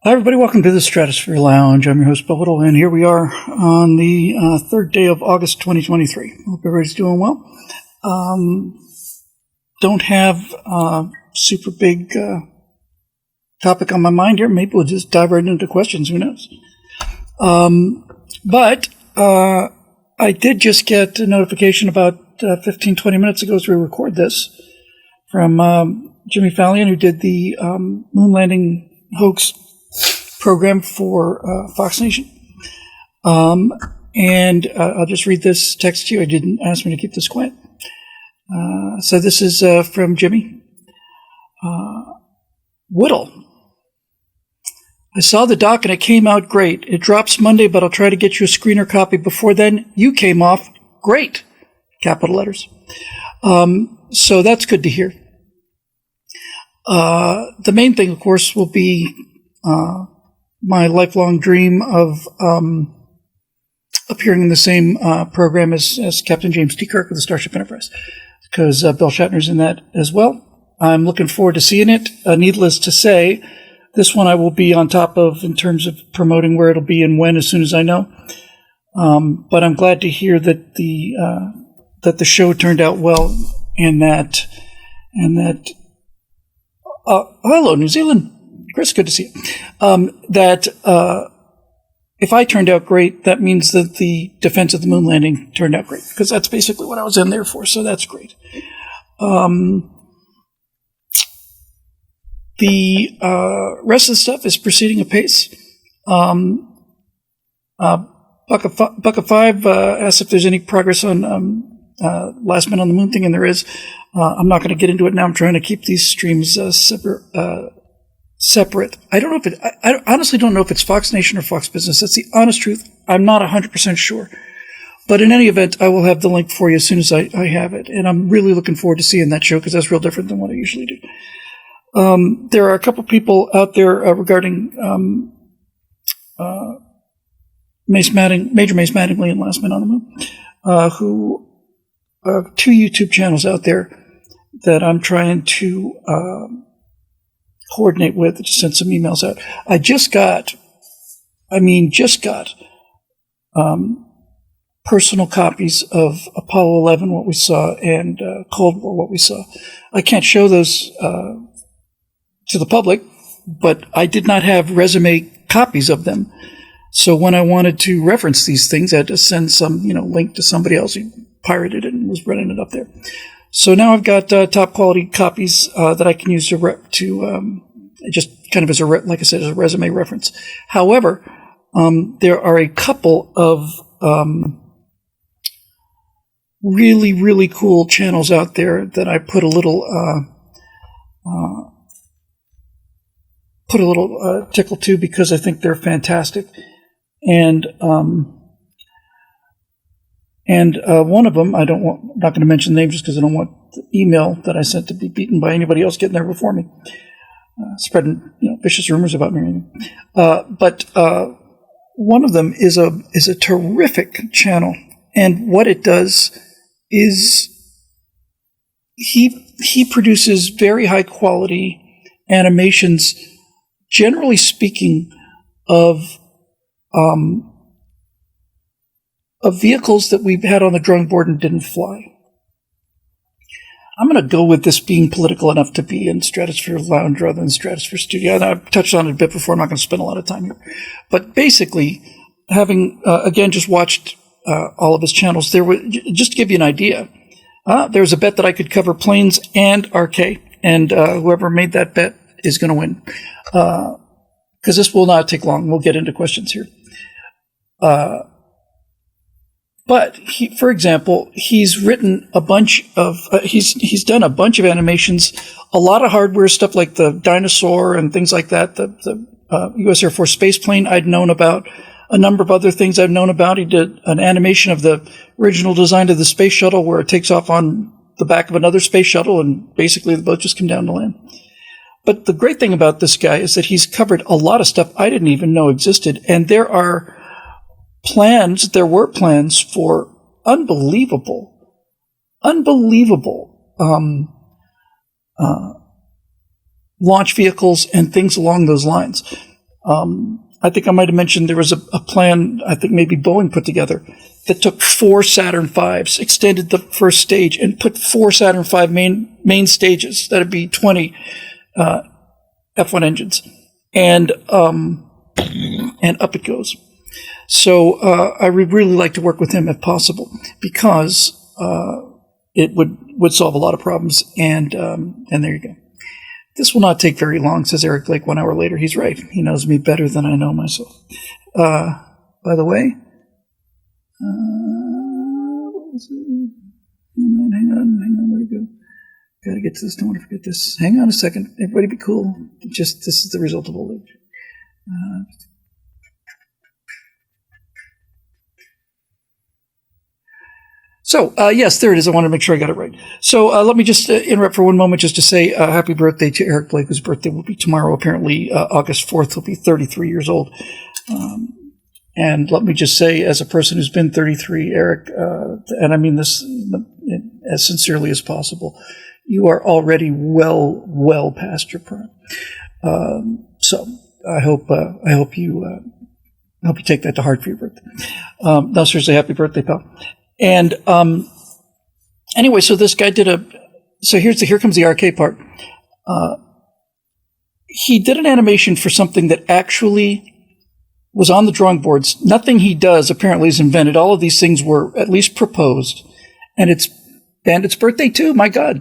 Hi, everybody. Welcome to the Stratosphere Lounge. I'm your host, Bill Whittle, and here we are on the third day of August 2023. Hope everybody's doing well. Don't have a super big topic on my mind here. Maybe we'll just dive right into questions. Who knows? But I did just get a notification about 15, 20 minutes ago as we record this from Jimmy Fallon, who did the moon landing hoax program for Fox Nation. And I'll just read this text to you. I didn't ask me to keep this quiet. So this is from Jimmy. Whittle. I saw the doc and it came out great. It drops Monday, but I'll try to get you a screener copy before then. You came off great. Capital letters. So that's good to hear. The main thing, of course, will be my lifelong dream of appearing in the same program as Captain James T. Kirk of the Starship Enterprise, because Bill Shatner's in that as well. I'm looking forward to seeing it. Needless to say, this one I will be on top of in terms of promoting where it'll be and when, as soon as I know. But I'm glad to hear that the show turned out well, and that hello, New Zealand. Chris, good to see you. That if I turned out great, that means that the defense of the moon landing turned out great, because that's basically what I was in there for, so that's great. The rest of the stuff is proceeding apace. Buck of Five asked if there's any progress on Last Man on the Moon thing, and there is. I'm not going to get into it now. I'm trying to keep these streams separate. I honestly don't know if it's Fox Nation or Fox Business. That's the honest truth. I'm not 100% sure. But in any event, I will have the link for you as soon as I have it. And I'm really looking forward to seeing that show, because that's real different than what I usually do. There are a couple people out there regarding Major Mace Mattingly and Last Man on the Moon, who have two YouTube channels out there that I'm trying to coordinate with, to send some emails out. I just got personal copies of Apollo 11, what we saw, and Cold War, what we saw. I can't show those to the public, but I did not have resume copies of them. So when I wanted to reference these things, I had to send some, link to somebody else who pirated it and was running it up there. So now I've got top quality copies that I can use to just kind of as like I said, as a resume reference. However, there are a couple of really, really cool channels out there that I put a little tickle to, because I think they're fantastic. And one of them, I'm not going to mention names just because I don't want the email that I sent to be beaten by anybody else getting there before me, spreading vicious rumors about me. But one of them is a terrific channel, and what it does is he produces very high quality animations, generally speaking, of vehicles that we've had on the drawing board and didn't fly. I'm going to go with this being political enough to be in Stratosphere Lounge rather than Stratosphere Studio. And I've touched on it a bit before. I'm not going to spend a lot of time here. But basically, having, again, just watched all of his channels, just to give you an idea, there was a bet that I could cover planes and RK, and whoever made that bet is going to win. Because this will not take long. We'll get into questions here. But for example, he's written a bunch of, he's done a bunch of animations, a lot of hardware stuff like the dinosaur and things like that. The U.S. Air Force space plane I'd known about, a number of other things I've known about. He did an animation of the original design of the space shuttle where it takes off on the back of another space shuttle and basically the boat just come down to land. But the great thing about this guy is that he's covered a lot of stuff I didn't even know existed, and there were plans for unbelievable launch vehicles and things along those lines. I think I might have mentioned there was a plan, I think maybe Boeing put together, that took 4 Saturn Vs, extended the first stage, and put 4 Saturn V main stages. That'd be 20 F1 engines. And up it goes. So I would really like to work with him if possible, because it would solve a lot of problems. And there you go. This will not take very long, says Eric Blake 1 hour later. He's right. He knows me better than I know myself. By the way, what was it? Hang on, where to go? Got to get to this. Don't want to forget this. Hang on a second. Everybody be cool. This is the result of old age. So, yes, there it is. I want to make sure I got it right. So let me just interrupt for one moment just to say happy birthday to Eric Blake, whose birthday will be tomorrow. Apparently, August 4th, he'll be 33 years old. And let me just say, as a person who's been 33, Eric, and I mean this as sincerely as possible, you are already well past your prime. So I hope you take that to heart for your birthday. No, seriously, happy birthday, pal. And anyway, so this guy so here comes the RK part. He did an animation for something that actually was on the drawing boards. Nothing he does apparently is invented. All of these things were at least proposed. And it's Bandit's birthday too. My God,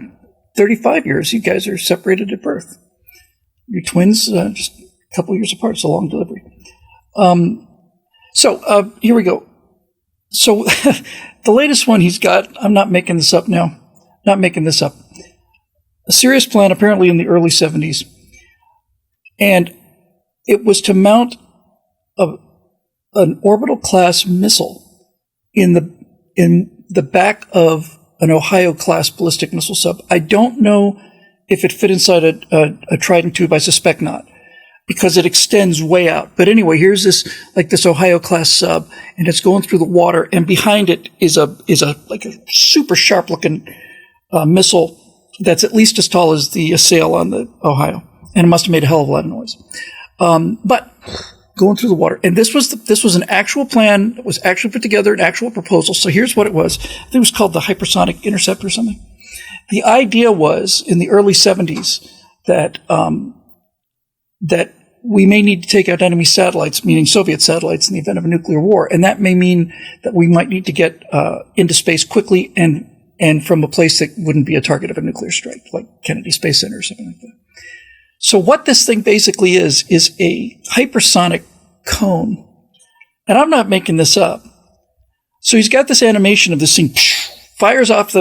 35 years. You guys are separated at birth. Your twins, just a couple years apart. It's a long delivery. So here we go. So the latest one he's got, I'm not making this up now. Not making this up. A serious plan apparently in the early 70s. And it was to mount an orbital class missile in the back of an Ohio class ballistic missile sub. I don't know if it fit inside a Trident tube. I suspect not, because it extends way out. But anyway, here's this Ohio class sub, and it's going through the water, and behind it is a super sharp looking missile that's at least as tall as the sail on the Ohio, and it must have made a hell of a lot of noise. But going through the water, and this was an actual plan that was actually put together, an actual proposal. So here's what it was. I think it was called the hypersonic intercept or something. The idea was in the early 70s that we may need to take out enemy satellites, meaning Soviet satellites, in the event of a nuclear war. And that may mean that we might need to get into space quickly and from a place that wouldn't be a target of a nuclear strike, like Kennedy Space Center or something like that. So what this thing basically is a hypersonic cone. And I'm not making this up. So he's got this animation of this thing fires off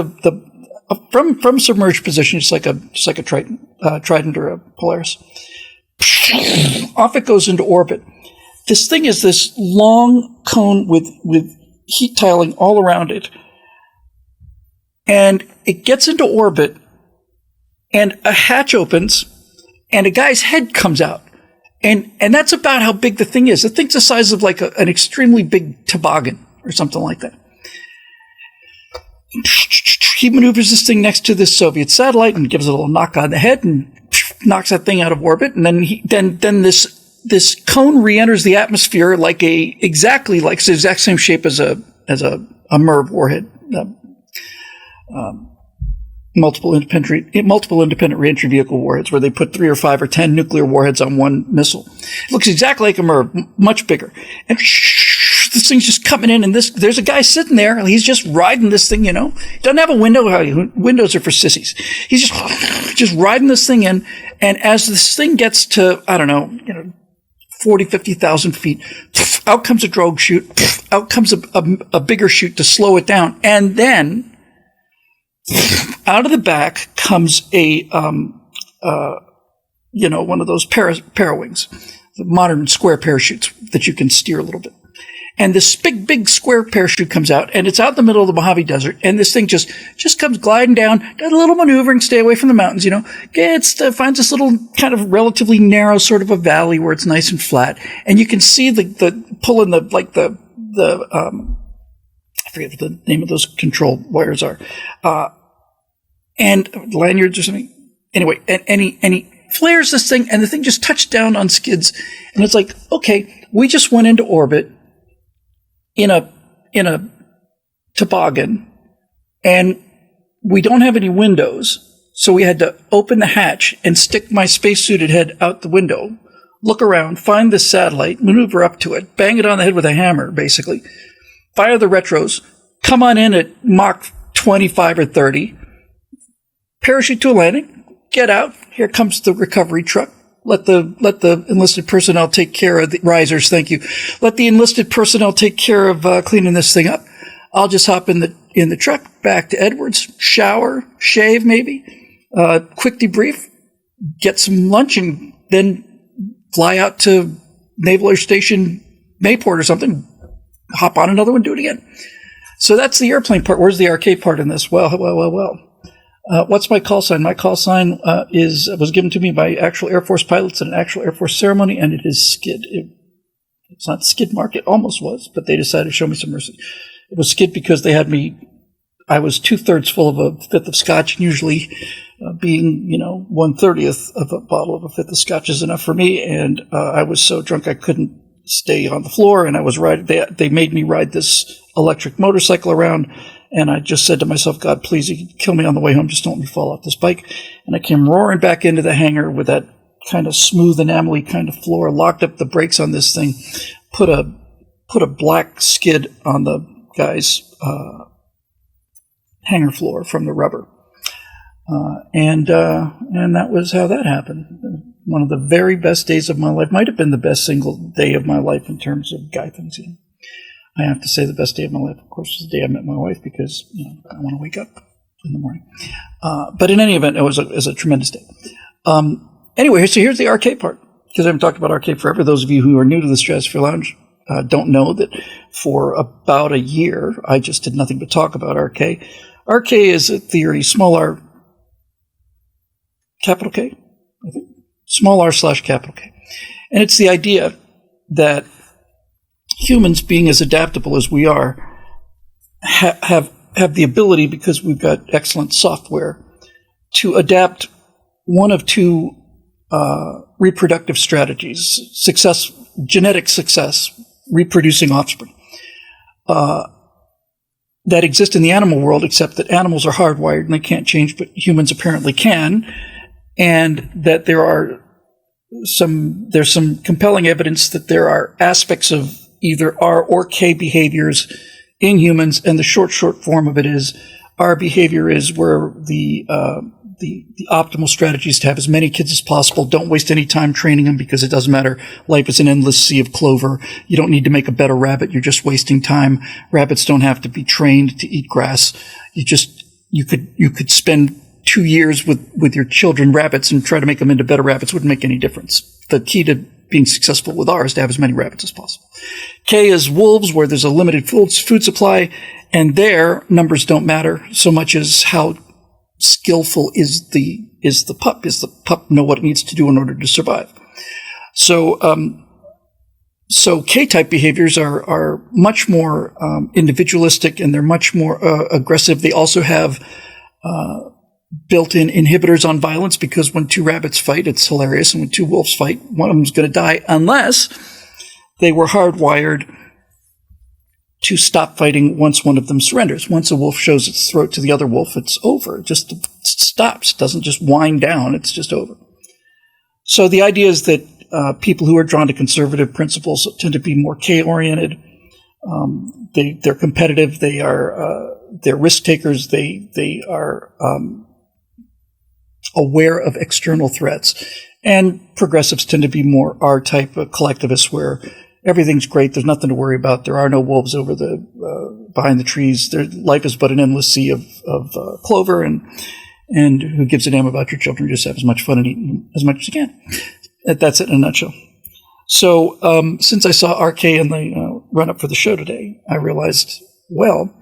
from submerged position, just like a Trident or a Polaris. Off it goes into orbit. This thing is this long cone with heat tiling all around it. And it gets into orbit, and a hatch opens, and a guy's head comes out. And that's about how big the thing is. The thing's the size of like an extremely big toboggan or something like that. He maneuvers this thing next to this Soviet satellite and gives it a little knock on the head and knocks that thing out of orbit. And then this cone re-enters the atmosphere exactly the exact same shape as a MIRV warhead. Multiple independent reentry vehicle warheads, where they put 3 or 5 or 10 nuclear warheads on one missile. It looks exactly like a MIRV, much bigger. And this thing's just coming in, and there's a guy sitting there. He's just riding this thing, He doesn't have a window. Windows are for sissies. He's just riding this thing in, and as this thing gets to, 40, 50,000 feet, out comes a drogue chute, out comes a bigger chute to slow it down, and then out of the back comes one of those para-wings, the modern square parachutes that you can steer a little bit. And this big square parachute comes out, and it's out in the middle of the Mojave Desert, and this thing just comes gliding down, does a little maneuvering, stay away from the mountains, finds this little kind of relatively narrow sort of a valley where it's nice and flat, and you can see the pulling I forget what the name of those control wires are, and lanyards or something. Anyway, and he flares this thing, and the thing just touched down on skids. And it's like, okay, we just went into orbit in a toboggan, and we don't have any windows. So we had to open the hatch and stick my spacesuited head out the window, look around, find this satellite, maneuver up to it, bang it on the head with a hammer, basically, fire the retros, come on in at Mach 25 or 30, parachute to a landing, get out, here comes the recovery truck, let the enlisted personnel take care of the risers, thank you, let the enlisted personnel take care of cleaning this thing up. I'll just hop in the truck, back to Edwards, shower, shave maybe, quick debrief, get some lunch, and then fly out to Naval Air Station Mayport or something, hop on another one, do it again. So that's the airplane part. Where's the arcade part in this? Well. What's my call sign? My call sign was given to me by actual Air Force pilots at an actual Air Force ceremony, and it is Skid. It's not Skid Mark. It almost was, but they decided to show me some mercy. It was Skid because they had me. I was 2/3 full of a fifth of scotch, and usually being 1/30th of a bottle of a fifth of scotch is enough for me. And I was so drunk I couldn't stay on the floor, and I was riding. They made me ride this electric motorcycle around. And I just said to myself, God, please, you can kill me on the way home. Just don't let me fall off this bike. And I came roaring back into the hangar with that kind of smooth enamel-y kind of floor, locked up the brakes on this thing, put a black skid on the guy's hangar floor from the rubber. And that was how that happened. One of the very best days of my life. Might have been the best single day of my life in terms of guy things. I have to say the best day of my life, of course, was the day I met my wife, because I want to wake up in the morning. But in any event, it was a tremendous day. Anyway, so here's the arcade part, because I haven't talked about arcade forever. Those of you who are new to the Stratosphere Lounge don't know that for about a year, I just did nothing but talk about arcade. Arcade is a theory, small r, capital K, I think. Small r / capital K. And it's the idea that humans, being as adaptable as we are, have the ability, because we've got excellent software, to adapt one of two reproductive strategies: genetic success, reproducing offspring, that exist in the animal world, except that animals are hardwired and they can't change, but humans apparently can, and that there's some compelling evidence that there are aspects of either R or K behaviors in humans, and the short form of it is R behavior is where the optimal strategy is to have as many kids as possible. Don't waste any time training them, because it doesn't matter. Life is an endless sea of clover. You don't need to make a better rabbit. You're just wasting time. Rabbits don't have to be trained to eat grass. You could spend 2 years with your children rabbits and try to make them into better rabbits. Wouldn't make any difference. The key to being successful with R is to have as many rabbits as possible. K is wolves, where there's a limited food supply, and their numbers don't matter so much as how skillful is the pup. Is the pup know what it needs to do in order to survive? So K-type behaviors are much more individualistic, and they're much more aggressive. They also have built-in inhibitors on violence, because when two rabbits fight, it's hilarious, and when two wolves fight, one of them's going to die unless they were hardwired to stop fighting once one of them surrenders. Once a wolf shows its throat to the other wolf, it's over. It just stops. It doesn't just wind down. It's just over. So the idea is that people who are drawn to conservative principles tend to be more K-oriented. They're competitive. They're risk takers. They are aware of external threats. And progressives tend to be more R-type collectivists, where everything's great. There's nothing to worry about. There are no wolves over behind the trees. Their life is but an endless sea of clover, and who gives a damn about your children? Just have as much fun and eat as much as you can. That's it in a nutshell. So since I saw RK in the run-up for the show today, I realized, well,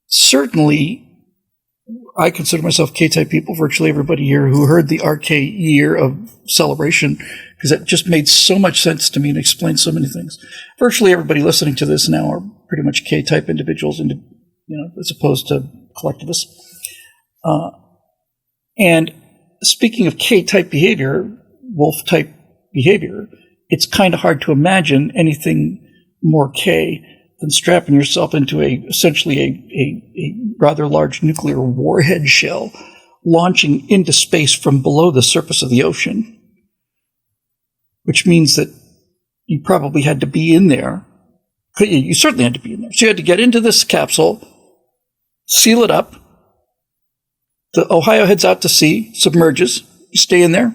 certainly I consider myself K-type people, virtually everybody here who heard the RK year of celebration, because that just made so much sense to me and explained so many things. Virtually everybody listening to this now are pretty much K-type individuals, as opposed to collectivists. And speaking of K-type behavior, wolf-type behavior, it's kind of hard to imagine anything more K than strapping yourself into essentially a rather large nuclear warhead shell, launching into space from below the surface of the ocean, which means that you probably had to be in there. You certainly had to be in there. So you had to get into this capsule, seal it up. The Ohio heads out to sea, submerges. You stay in there.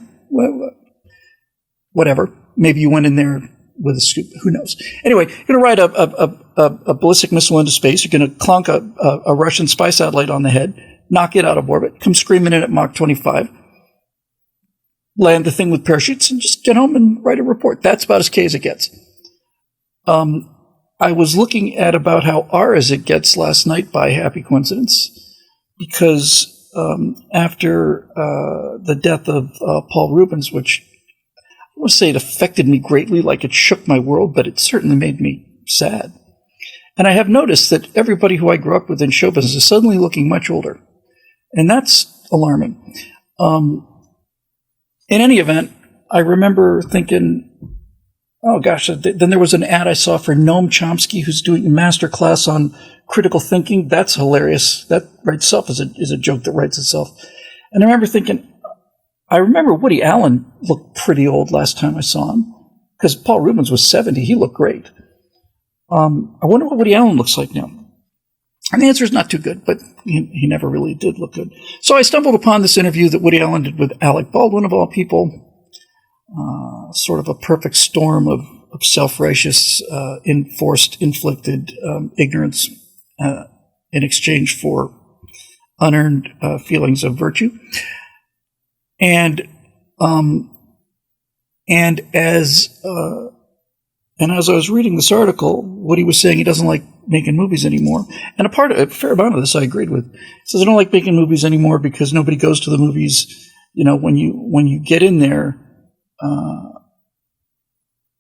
Whatever. Maybe you went in there with a scoop. Who knows? Anyway, you're going to ride a ballistic missile into space. You're going to clunk a Russian spy satellite on the head, knock it out of orbit, come screaming in at Mach 25, land the thing with parachutes, and just get home and write a report. That's about as K as it gets. I was looking at about how R as it gets last night by happy coincidence, because after the death of Paul Rubens, which I want to say it affected me greatly, like it shook my world, but it certainly made me sad. And I have noticed that everybody who I grew up with in show business is suddenly looking much older. And that's alarming. In any event, I remember thinking, oh gosh, then there was an ad I saw for Noam Chomsky, who's doing a master class on critical thinking. That's hilarious. That right itself is a joke that writes itself. And I remember thinking, Woody Allen looked pretty old last time I saw him, because Paul Rubens was 70. He looked great. I wonder what Woody Allen looks like now. And the answer is not too good, but he never really did look good. So I stumbled upon this interview that Woody Allen did with Alec Baldwin, of all people. Sort of a perfect storm of self-righteous, inflicted ignorance in exchange for unearned feelings of virtue. And as I was reading this article, Woody was saying he doesn't like making movies anymore. And a fair amount of this I agreed with. He says, I don't like making movies anymore because nobody goes to the movies. When you get in there,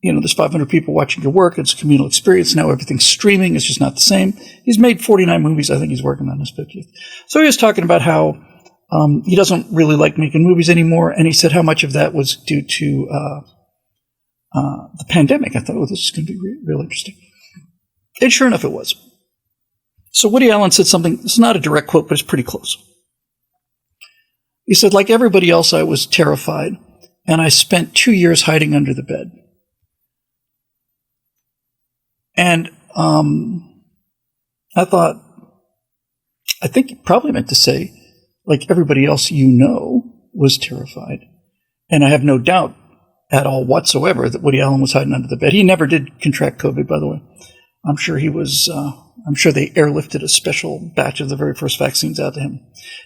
there's 500 people watching your work. It's a communal experience. Now everything's streaming. It's just not the same. He's made 49 movies. I think he's working on his 50th. So he was talking about how he doesn't really like making movies anymore. And he said how much of that was due to the pandemic. I thought, this is going to be real interesting. And sure enough, it was. So Woody Allen said something, it's not a direct quote, but it's pretty close. He said, like everybody else, I was terrified, and I spent 2 years hiding under the bed. And I think he probably meant to say, like everybody else was terrified. And I have no doubt at all whatsoever that Woody Allen was hiding under the bed. He never did contract COVID, by the way. I'm sure they airlifted a special batch of the very first vaccines out to him.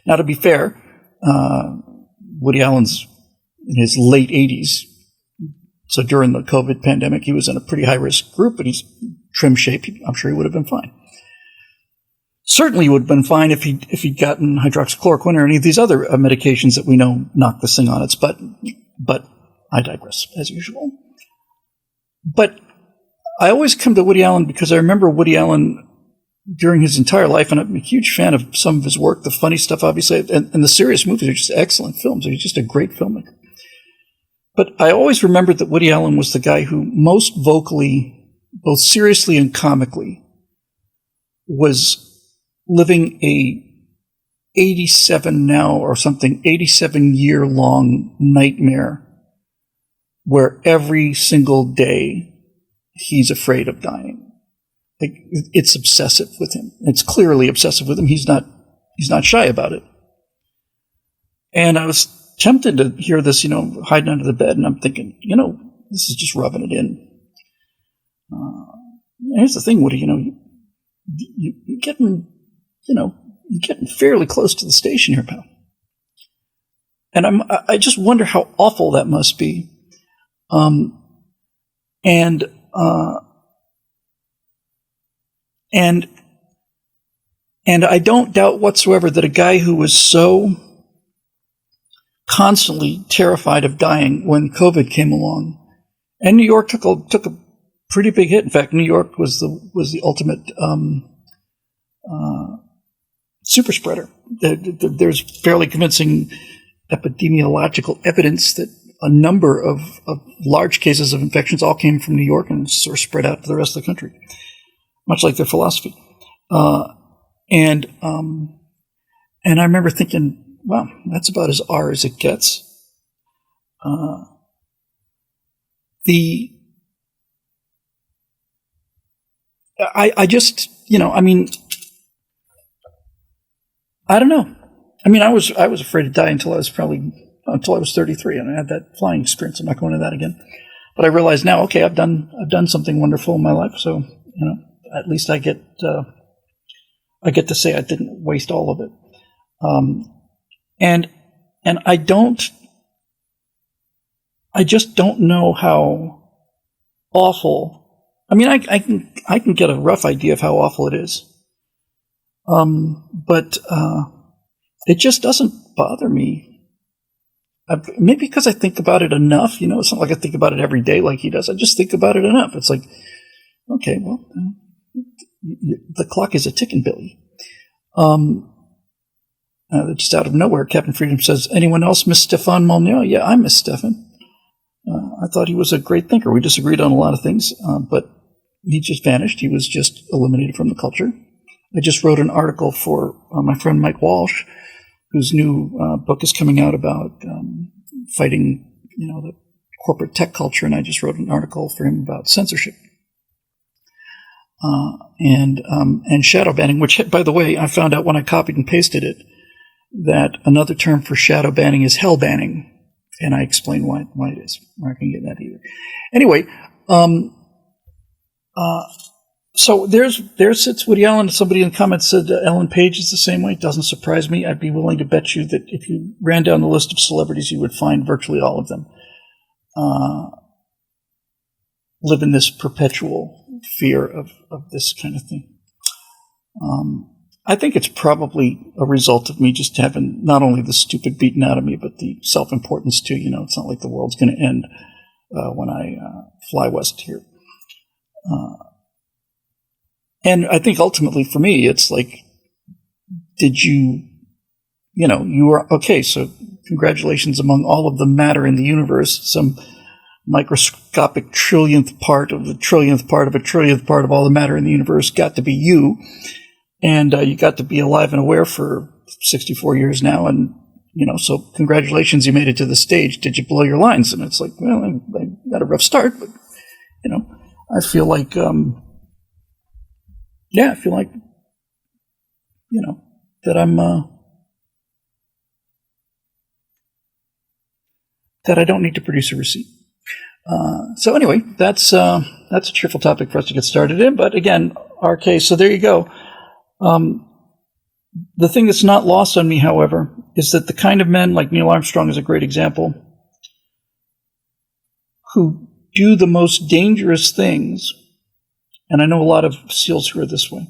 Now, to be fair, Woody Allen's in his late 80s. So during the COVID pandemic, he was in a pretty high-risk group, but he's trim shape. I'm sure he would have been fine. Certainly would have been fine if he'd gotten hydroxychloroquine or any of these other medications that we know knock this thing on its butt. But I digress, as usual. But I always come to Woody Allen because I remember Woody Allen during his entire life, and I'm a huge fan of some of his work, the funny stuff, obviously, and the serious movies are just excellent films. He's just a great filmmaker. But I always remembered that Woody Allen was the guy who most vocally, both seriously and comically, was living a 87-year-long nightmare where every single day he's afraid of dying. Like, it's obsessive with him. It's clearly obsessive with him. He's not shy about it. And I was tempted to hear this, hiding under the bed, and I'm thinking, this is just rubbing it in. Here's the thing, Woody, you're getting fairly close to the station here, pal. And I just wonder how awful that must be. And I don't doubt whatsoever that a guy who was so constantly terrified of dying when COVID came along, and New York took a pretty big hit. In fact, New York was the ultimate super spreader. there's fairly convincing epidemiological evidence that a number of large cases of infections all came from New York and sort of spread out to the rest of the country, much like their philosophy. And I remember thinking, wow, that's about as R as it gets. I just, I mean, I don't know. I mean, I was afraid to die until I was 33, and I had that flying experience. I'm not going into that again. But I realize now, okay, I've done something wonderful in my life, so at least I get to say I didn't waste all of it. And I just don't know how awful. I mean, I can get a rough idea of how awful it is. But it just doesn't bother me. Maybe because I think about it enough. It's not like I think about it every day like he does. I just think about it enough. It's like, okay, well, the clock is a ticking, Billy. Just out of nowhere, Captain Freedom says, anyone else miss Stéphane Molyneux? Yeah, I miss Stefan. I thought he was a great thinker. We disagreed on a lot of things, but he just vanished. He was just eliminated from the culture. I just wrote an article for my friend Mike Walsh, whose new book is coming out about fighting, the corporate tech culture, and I just wrote an article for him about censorship and shadow banning. Which, by the way, I found out when I copied and pasted it that another term for shadow banning is hell banning, and I explain why it is. We're not going to get that either. Anyway, so there sits Woody Allen. Somebody in the comments said Ellen Page is the same way. It doesn't surprise me. I'd be willing to bet you that if you ran down the list of celebrities, you would find virtually all of them live in this perpetual fear of this kind of thing. I think it's probably a result of me just having not only the stupid beaten out of me, but the self-importance too. It's not like the world's going to end when I fly west here. And I think ultimately for me, it's like, did you were, okay, so congratulations among all of the matter in the universe, some microscopic trillionth part of the trillionth part of a trillionth part of all the matter in the universe got to be you. And you got to be alive and aware for 64 years now. And, so congratulations, you made it to the stage. Did you blow your lines? And it's like, well, I got a rough start, but, I feel like, that I'm, that I don't need to produce a receipt. So anyway, that's a cheerful topic for us to get started in. But again, our case, so there you go. The thing that's not lost on me, however, is that the kind of men, like Neil Armstrong is a great example, who do the most dangerous things, and I know a lot of SEALs who are this way,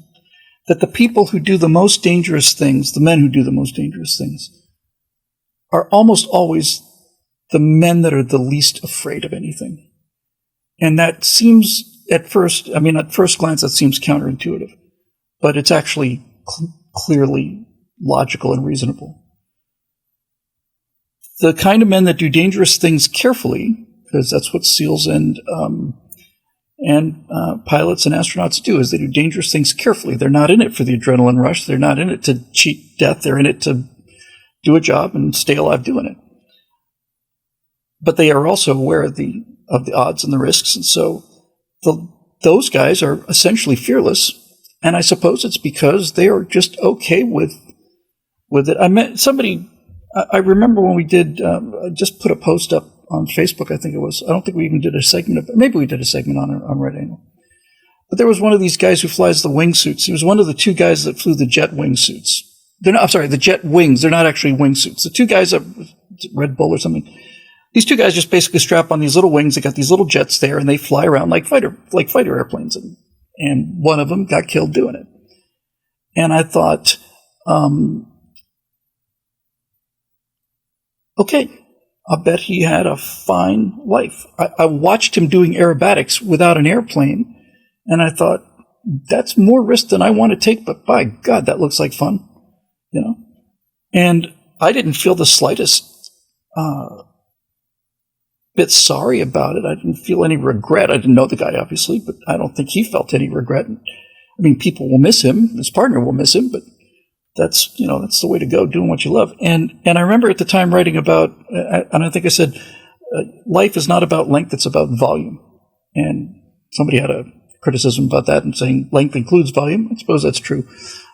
that the people who do the most dangerous things, the men who do the most dangerous things, are almost always the men that are the least afraid of anything. And that seems, at first glance, that seems counterintuitive. But it's actually clearly logical and reasonable. The kind of men that do dangerous things carefully, because that's what SEALs and pilots and astronauts do, is they do dangerous things carefully. They're not in it for the adrenaline rush. They're not in it to cheat death. They're in it to do a job and stay alive doing it. But they are also aware of the odds and the risks, and so those guys are essentially fearless. And I suppose it's because they are just okay with it. I met somebody. I remember when we did. I just put a post up on Facebook. I think it was. I don't think we even did a segment of it. Maybe we did a segment on Red Angle. But there was one of these guys who flies the wingsuits. He was one of the two guys that flew the jet wingsuits. The jet wings. They're not actually wingsuits. The two guys, Red Bull or something. These two guys just basically strap on these little wings. They got these little jets there, and they fly around like fighter airplanes. And one of them got killed doing it. And I thought, okay, I bet he had a fine life. I watched him doing aerobatics without an airplane, and I thought, that's more risk than I want to take, but by God, that looks like fun. And I didn't feel the slightest bit sorry about it. I didn't feel any regret. I didn't know the guy, obviously, but I don't think he felt any regret. I mean, people will miss him. His partner will miss him, but that's the way to go, doing what you love. And I remember at the time writing about, and I think I said, life is not about length, it's about volume. And somebody had a criticism about that and saying length includes volume. I suppose that's true.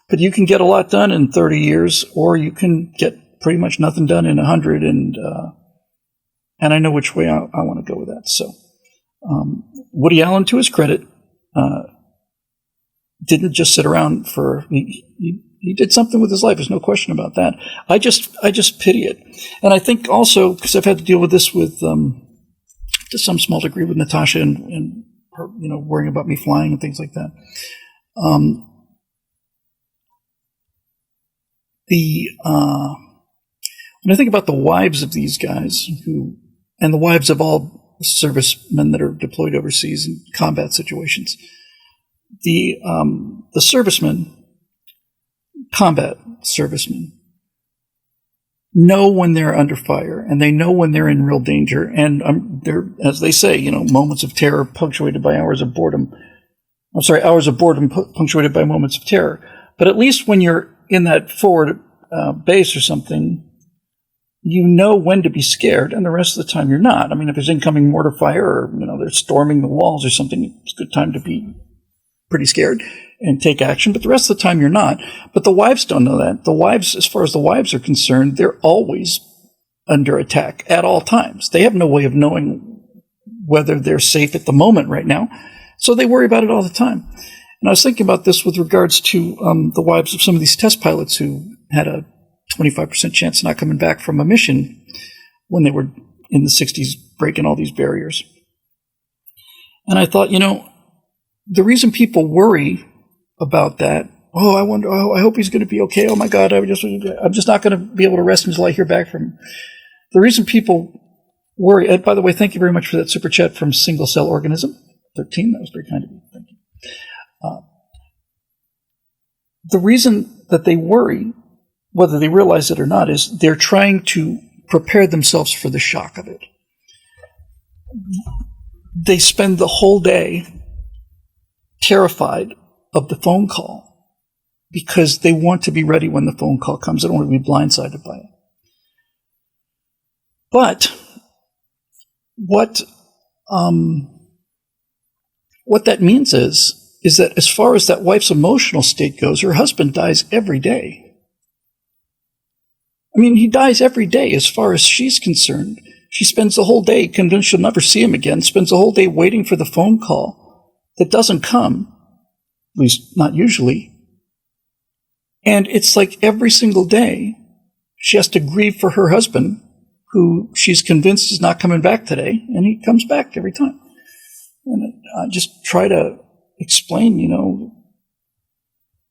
But you can get a lot done in 30 years, or you can get pretty much nothing done in 100. And I know which way I want to go with that. So Woody Allen, to his credit, didn't just sit around he did something with his life. There's no question about that. I just pity it. And I think also, because I've had to deal with this with, to some small degree, with Natasha and her, worrying about me flying and things like that. When I think about the wives of these guys and the wives of all servicemen that are deployed overseas in combat situations, the servicemen, combat servicemen, know when they're under fire, and they know when they're in real danger. And they're, as they say, moments of terror punctuated by hours of boredom. Hours of boredom punctuated by moments of terror. But at least when you're in that forward base or something, you know when to be scared, and the rest of the time you're not. I mean, if there's incoming mortar fire, or they're storming the walls or something, it's a good time to be pretty scared and take action, but the rest of the time you're not. But the wives don't know that. The wives, as far as the wives are concerned, they're always under attack at all times. They have no way of knowing whether they're safe at the moment right now, so they worry about it all the time. And I was thinking about this with regards to the wives of some of these test pilots who had a 25% chance of not coming back from a mission when they were in the 60s breaking all these barriers. And I thought, the reason people worry about that, I hope he's going to be okay. Oh my God, I'm just not going to be able to rest until I hear back from him. The reason people worry, and by the way, thank you very much for that super chat from Single Cell Organism 13. That was very kind of you. Thank you. The reason that they worry, whether they realize it or not, is they're trying to prepare themselves for the shock of it. They spend the whole day terrified of the phone call because they want to be ready when the phone call comes. They don't want to be blindsided by it. But what that means is that as far as that wife's emotional state goes, her husband dies every day. I mean, he dies every day as far as she's concerned. She spends the whole day convinced she'll never see him again, spends the whole day waiting for the phone call that doesn't come, at least not usually. And it's like every single day she has to grieve for her husband, who she's convinced is not coming back today, and he comes back every time. And I just try to explain,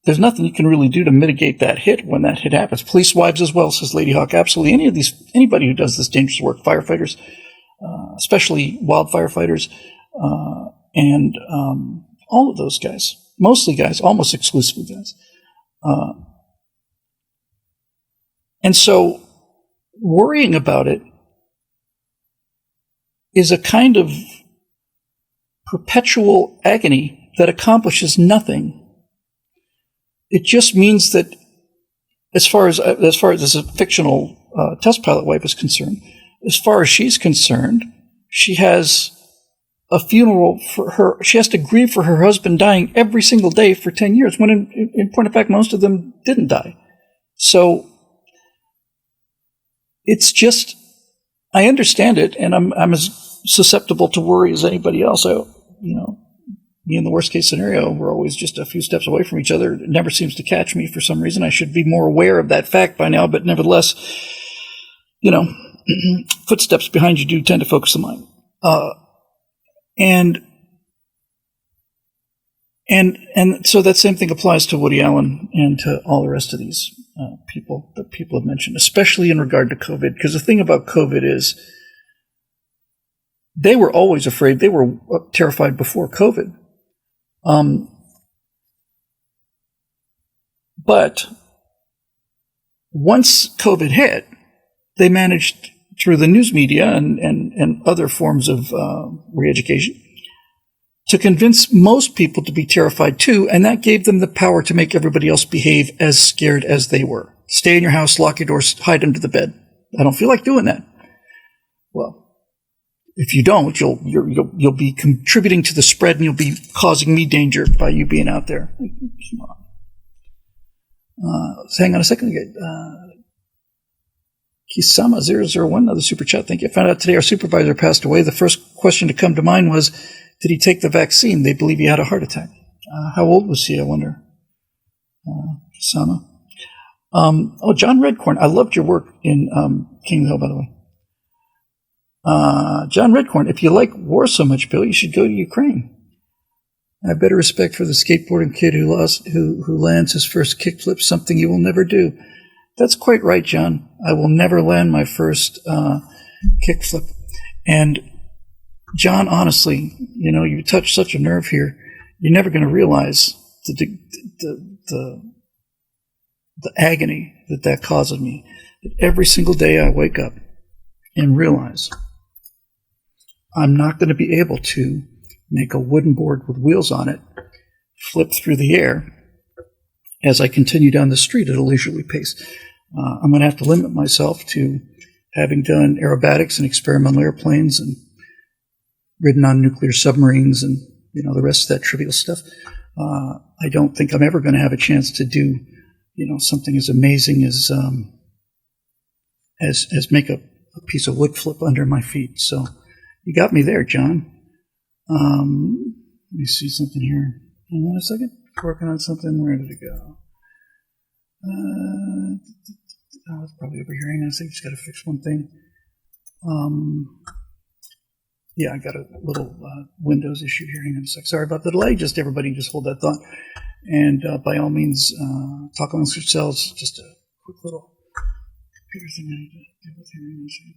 there's nothing you can really do to mitigate that hit when that hit happens. Police wives as well, says Lady Hawk. Absolutely. Anybody who does this dangerous work, firefighters, especially wildfire fighters, and all of those guys, mostly guys, almost exclusively guys. And so worrying about it is a kind of perpetual agony that accomplishes nothing. It just means that as far as this fictional test pilot wife is concerned, as far as she's concerned, she has a funeral for her. She has to grieve for her husband dying every single day for 10 years, when in point of fact, most of them didn't die. So it's just, I understand it, and I'm as susceptible to worry as anybody else. Me in the worst case scenario, we're always just a few steps away from each other. It never seems to catch me for some reason. I should be more aware of that fact by now, but nevertheless, footsteps behind you do tend to focus the mind. And so that same thing applies to Woody Allen and to all the rest of these people that people have mentioned, especially in regard to COVID. Because the thing about COVID is they were always afraid. They were terrified before COVID. But once COVID hit, they managed through the news media and other forms of re-education to convince most people to be terrified too, and that gave them the power to make everybody else behave as scared as they were. Stay in your house, lock your doors, hide under the bed. I don't feel like doing that. Well, if you don't, you'll be contributing to the spread, and you'll be causing me danger by you being out there. Come on. Hang on a second. Kisama001, another super chat. Thank you. I found out today our supervisor passed away. The first question to come to mind was, did he take the vaccine? They believe he had a heart attack. How old was he, I wonder? Kisama. John Redcorn. I loved your work in King of the Hill, by the way. John Redcorn, if you like war so much, Bill, you should go to Ukraine. I have better respect for the skateboarding kid who lands his first kickflip, something you will never do. That's quite right, John. I will never land my first kickflip. And John, honestly, you touch such a nerve here. You're never going to realize the agony that causes me. That every single day I wake up and realize I'm not going to be able to make a wooden board with wheels on it flip through the air as I continue down the street at a leisurely pace. I'm going to have to limit myself to having done aerobatics and experimental airplanes and ridden on nuclear submarines and the rest of that trivial stuff. I don't think I'm ever going to have a chance to do something as amazing as make a piece of wood flip under my feet. So you got me there, John. Let me see something here. Hang on a second. Working on something. Where did it go? It's probably over here. Hang on a second. Just got to fix one thing. Yeah, I got a little Windows issue here. Hang on a sec. Sorry about the delay. Just everybody just hold that thought. And by all means, talk amongst yourselves. Just a quick little computer thing I need to deal with here. Hang on a second.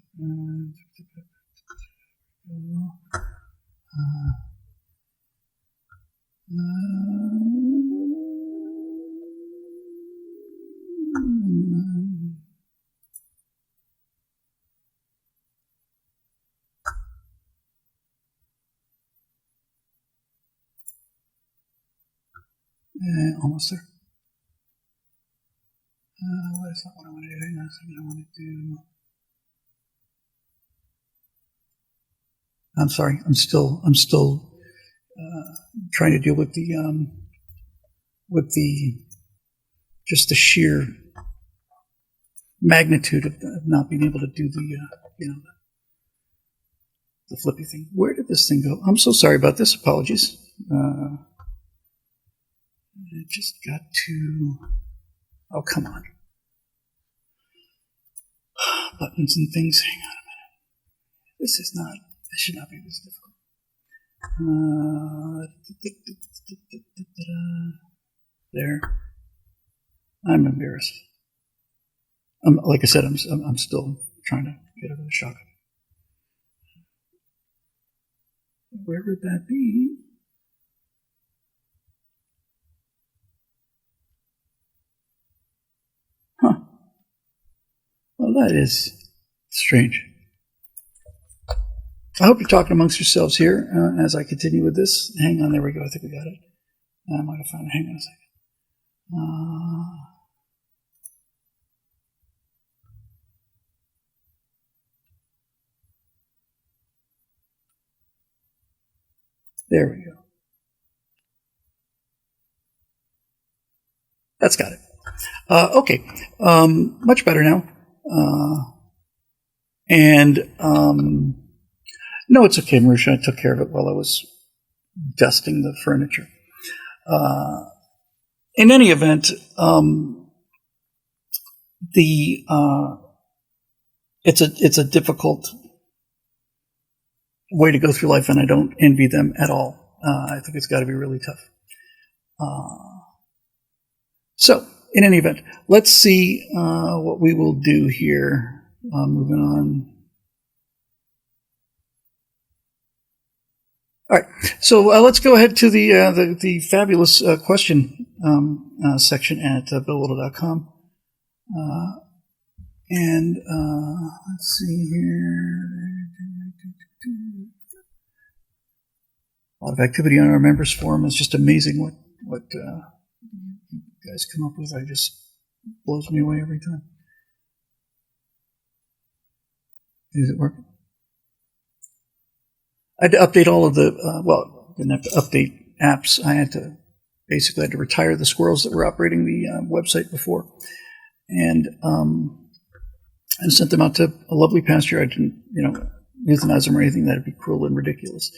Almost there. That's not what I want to do. Hang on a second. I want to do. I'm sorry. I'm still trying to deal with the just the sheer magnitude of not being able to do the flippy thing. Where did this thing go? I'm so sorry about this. Apologies. I just got to. Oh, come on. Buttons and things. Hang on a minute. This should not be this difficult. There. I'm embarrassed. Like I said, I'm still trying to get over the shock. Where would that be? Huh. Well, that is strange. I hope you're talking amongst yourselves here as I continue with this. Hang on, there we go. I think we got it. I might have found it. Hang on a second. There we go. That's got it. Okay. Much better now. No, it's okay, Marusha. I took care of it while I was dusting the furniture. In any event, it's a difficult way to go through life, and I don't envy them at all. I think it's got to be really tough. So, in any event, let's see what we will do here. Moving on. All right, so let's go ahead to the fabulous question section at billwhittle.com. And let's see here. A lot of activity on our members forum. It's just amazing what you guys come up with. It just blows me away every time. Is it working? I had to update all of the, didn't have to update apps. I had to retire the squirrels that were operating the website before. And sent them out to a lovely pasture. I didn't, euthanize them or anything. That'd be cruel and ridiculous.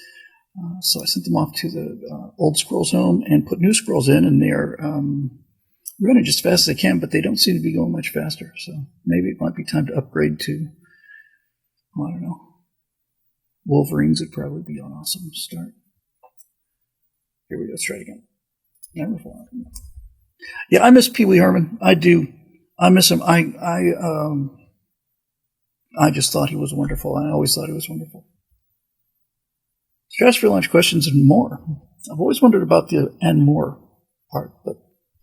So I sent them off to the old squirrels home and put new squirrels in, and they're running just as fast as they can, but they don't seem to be going much faster. So maybe it might be time to upgrade to, I don't know, Wolverines would probably be an awesome start. Here we go. Let's try it again. Number 4. Yeah, I miss Pee Wee Herman. I do. I miss him. I just thought he was wonderful. I always thought he was wonderful. Stratosphere launch questions and more. I've always wondered about the and more part, but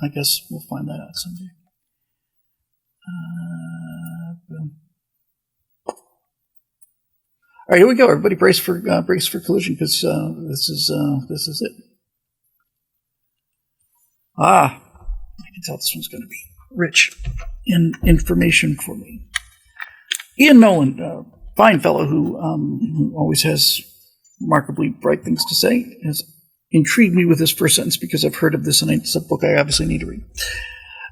I guess we'll find that out someday. All right, here we go. Everybody brace for collision, because this is it. I can tell this one's going to be rich in information for me. Ian Nolan, fine fellow who always has remarkably bright things to say, has intrigued me with his first sentence because I've heard of this, and it's a book I obviously need to read.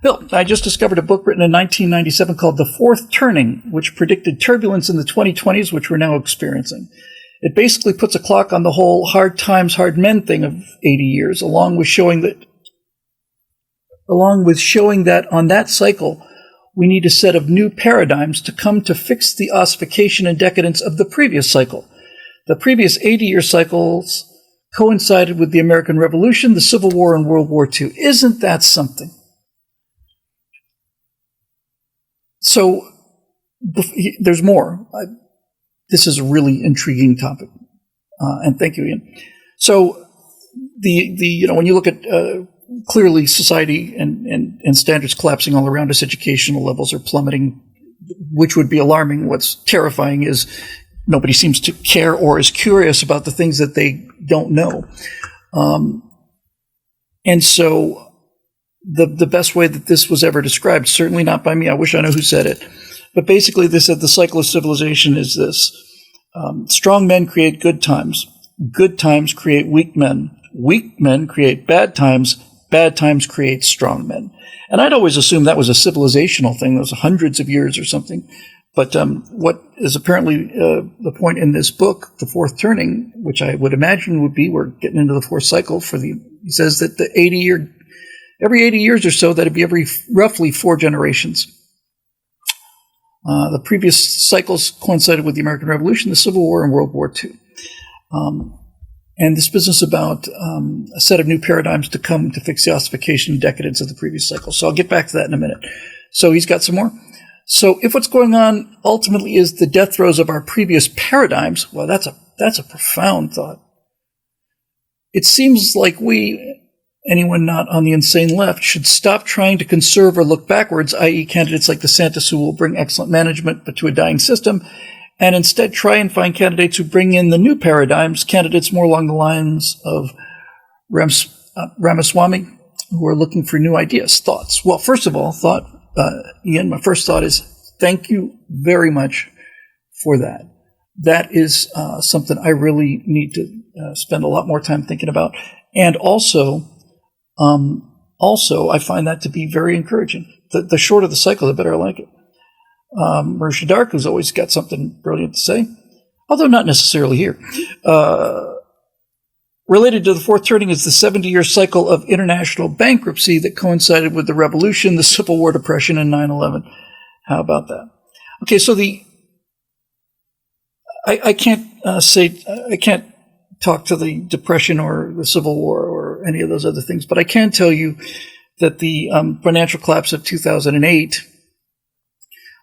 Bill, I just discovered a book written in 1997 called The Fourth Turning, which predicted turbulence in the 2020s, which we're now experiencing. It basically puts a clock on the whole hard times, hard men thing of 80 years, along with showing that on that cycle, we need a set of new paradigms to come to fix the ossification and decadence of the previous cycle. The previous 80-year cycles coincided with the American Revolution, the Civil War, and World War II. Isn't that something? So there's more. This is a really intriguing topic, and thank you, Ian. So when you look at clearly society and standards collapsing all around us, educational levels are plummeting, which would be alarming. What's terrifying is nobody seems to care or is curious about the things that they don't know. And so the best way that this was ever described, certainly not by me, I wish I knew who said it, but basically they said the cycle of civilization is this. Strong men create good times create weak men create bad times create strong men. And I'd always assumed that was a civilizational thing, that was hundreds of years or something. But what is apparently the point in this book, The Fourth Turning, which I would imagine would be, we're getting into the fourth cycle he says that every 80 years or so, that'd be every roughly 4 generations. The previous cycles coincided with the American Revolution, the Civil War, and World War II. And this business about a set of new paradigms to come to fix the ossification and decadence of the previous cycle. So I'll get back to that in a minute. So he's got some more. So if what's going on ultimately is the death throes of our previous paradigms, well, that's a profound thought. It seems like anyone not on the insane left, should stop trying to conserve or look backwards, i.e. candidates like DeSantis who will bring excellent management but to a dying system, and instead try and find candidates who bring in the new paradigms, candidates more along the lines of Ramaswamy, who are looking for new ideas. Thoughts? Well, first of all, Ian, my first thought is thank you very much for that. That is something I really need to spend a lot more time thinking about. And also, I find that to be very encouraging. The shorter the cycle, the better I like it. Marisha Dark, who's always got something brilliant to say, although not necessarily here. Related to the fourth turning is the 70-year cycle of international bankruptcy that coincided with the revolution, the Civil War, depression, and 9/11. How about that? Okay, so I can't talk to the depression or the Civil War or any of those other things, but I can tell you that the financial collapse of 2008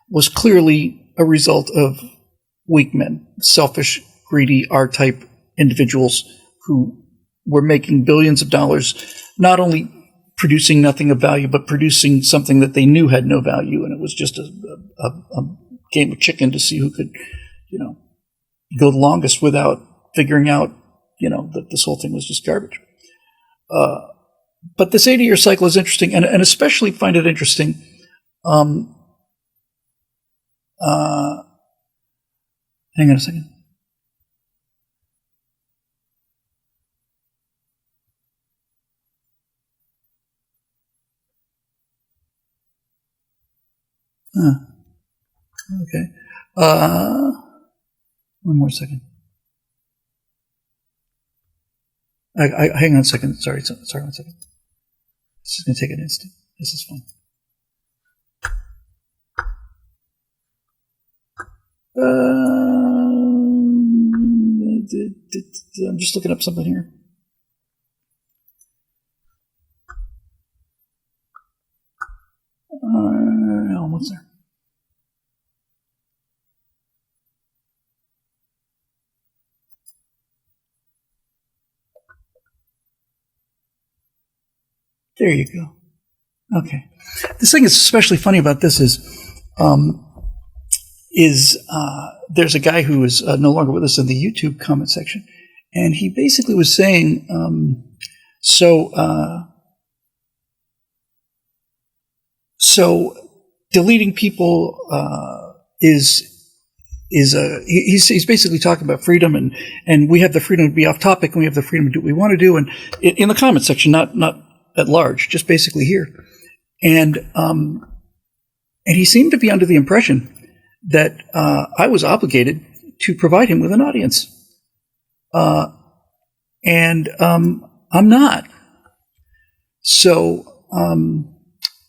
was clearly a result of weak men, selfish, greedy, R-type individuals who were making billions of dollars, not only producing nothing of value, but producing something that they knew had no value, and it was just a game of chicken to see who could, go the longest without figuring out, that this whole thing was just garbage. But this 80-year cycle is interesting, and especially find it interesting. Hang on a second. Okay. One more second. Hang on a second. Sorry, 1 second. This is going to take an instant. This is fun. I'm just looking up something here. Almost there. There you go. Okay. This thing is especially funny about this is there's a guy who is no longer with us in the YouTube comment section, and he basically was saying, so deleting people he's basically talking about freedom, and we have the freedom to be off topic, and we have the freedom to do what we want to do, and in the comment section, not at large, just basically here, and he seemed to be under the impression that I was obligated to provide him with an audience, and I'm not. So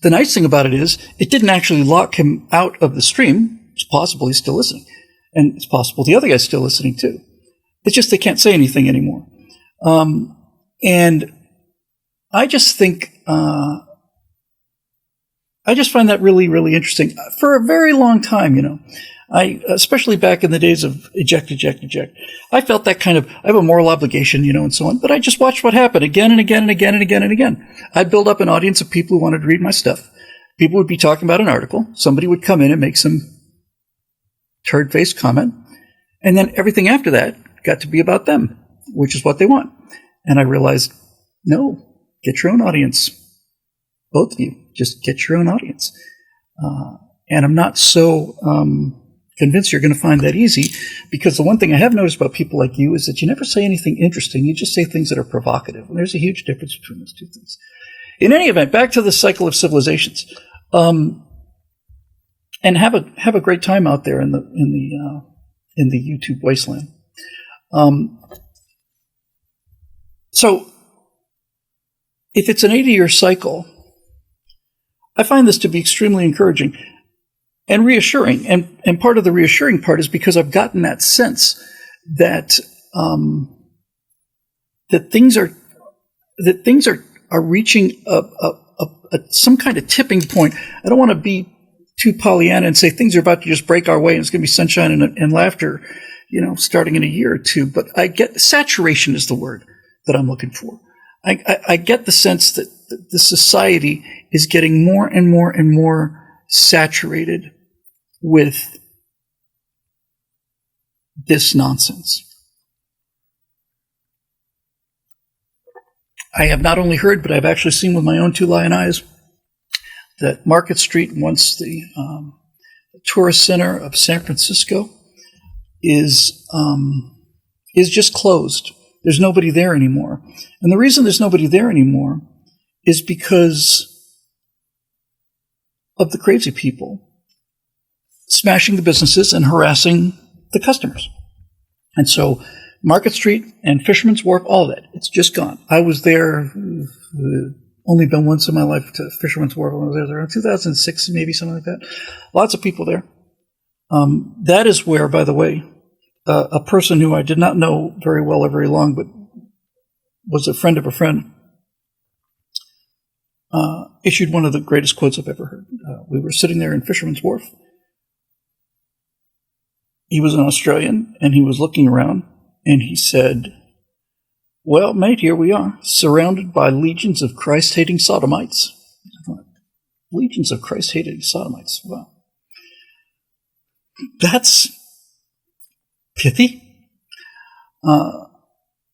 the nice thing about it is it didn't actually lock him out of the stream. It's possible he's still listening, and it's possible the other guy's still listening too. It's just they can't say anything anymore, and I just think I just find that really, really interesting. For a very long time, I, especially back in the days of eject, I felt that kind of, I have a moral obligation, and so on, but I just watched what happened again and again and again and again and again. I'd build up an audience of people who wanted to read my stuff. People would be talking about an article. Somebody would come in and make some turd-faced comment. And then everything after that got to be about them, which is what they want. And I realized, no, get your own audience. Both of you, just get your own audience. And I'm not so convinced you're going to find that easy, because the one thing I have noticed about people like you is that you never say anything interesting. You just say things that are provocative. And there's a huge difference between those two things. In any event, back to the cycle of civilizations, and have a great time out there in the YouTube wasteland. So, if it's an 80-year cycle, I find this to be extremely encouraging and reassuring. And part of the reassuring part is because I've gotten that sense that that things are reaching some kind of tipping point. I don't want to be too Pollyanna and say things are about to just break our way and it's going to be sunshine and laughter, starting in a year or two. But I get saturation is the word that I'm looking for. I get the sense that the society is getting more and more and more saturated with this nonsense. I have not only heard, but I've actually seen with my own two lion eyes that Market Street, once the tourist center of San Francisco, is just closed. There's nobody there anymore. And the reason there's nobody there anymore is because of the crazy people smashing the businesses and harassing the customers. And so Market Street and Fisherman's Wharf, all of that, it's just gone. I was there, only been once in my life to Fisherman's Wharf. I was there around 2006, maybe something like that. Lots of people there. That is where, by the way, a person who I did not know very well or very long, but was a friend of a friend, issued one of the greatest quotes I've ever heard. We were sitting there in Fisherman's Wharf. He was an Australian, and he was looking around, and he said, "Well, mate, here we are, surrounded by legions of Christ-hating sodomites." Legions of Christ-hating sodomites. Wow. That's pithy.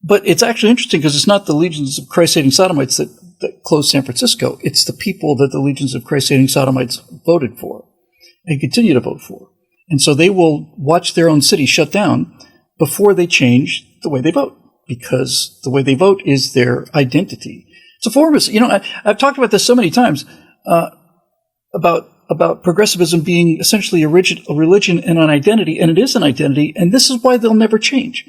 But it's actually interesting because it's not the legions of Christ-hating sodomites that closed San Francisco. It's the people that the legions of Christ-hating sodomites voted for and continue to vote for. And so they will watch their own city shut down before they change the way they vote, because the way they vote is their identity. It's a form of, I've talked about this so many times, about progressivism being essentially a religion and an identity, and it is an identity, and this is why they'll never change.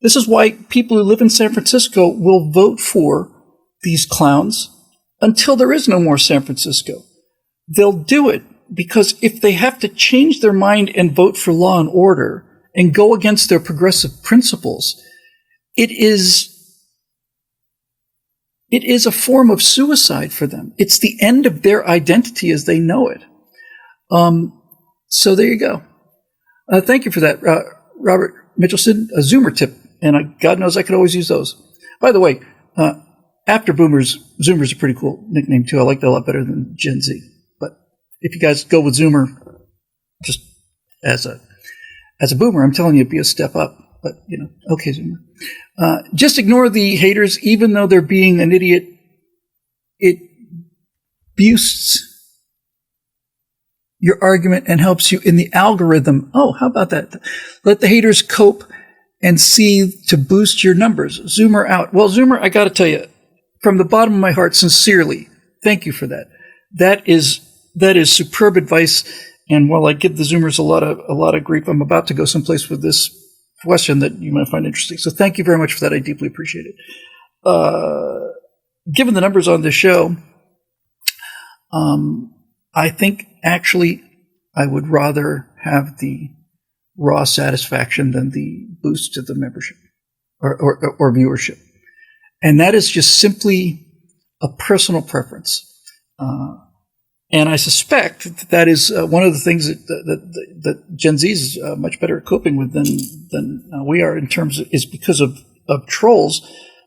This is why people who live in San Francisco will vote for these clowns until there is no more San Francisco. They'll do it because if they have to change their mind and vote for law and order and go against their progressive principles, it is a form of suicide for them. It's the end of their identity as they know it. So there you go. Thank you for that, Robert Mitchelson. A Zoomer tip, and God knows I could always use those. By the way, after boomers, Zoomers are a pretty cool nickname too. I like that a lot better than Gen Z. But if you guys go with Zoomer, just as a boomer, I'm telling you, be a step up. But, okay, Zoomer. Just ignore the haters, even though they're being an idiot. It boosts your argument and helps you in the algorithm. Oh, how about that? Let the haters cope and see to boost your numbers. Zoomer out. Well, Zoomer, I got to tell you, from the bottom of my heart, sincerely, thank you for that. That is superb advice. And while I give the Zoomers a lot of grief, I'm about to go someplace with this question that you might find interesting. So thank you very much for that. I deeply appreciate it. Given the numbers on this show, I think actually I would rather have the raw satisfaction than the boost to the membership or viewership. And that is just simply a personal preference. And I suspect that is one of the things that Gen Z is much better at coping with than we are is because of trolls.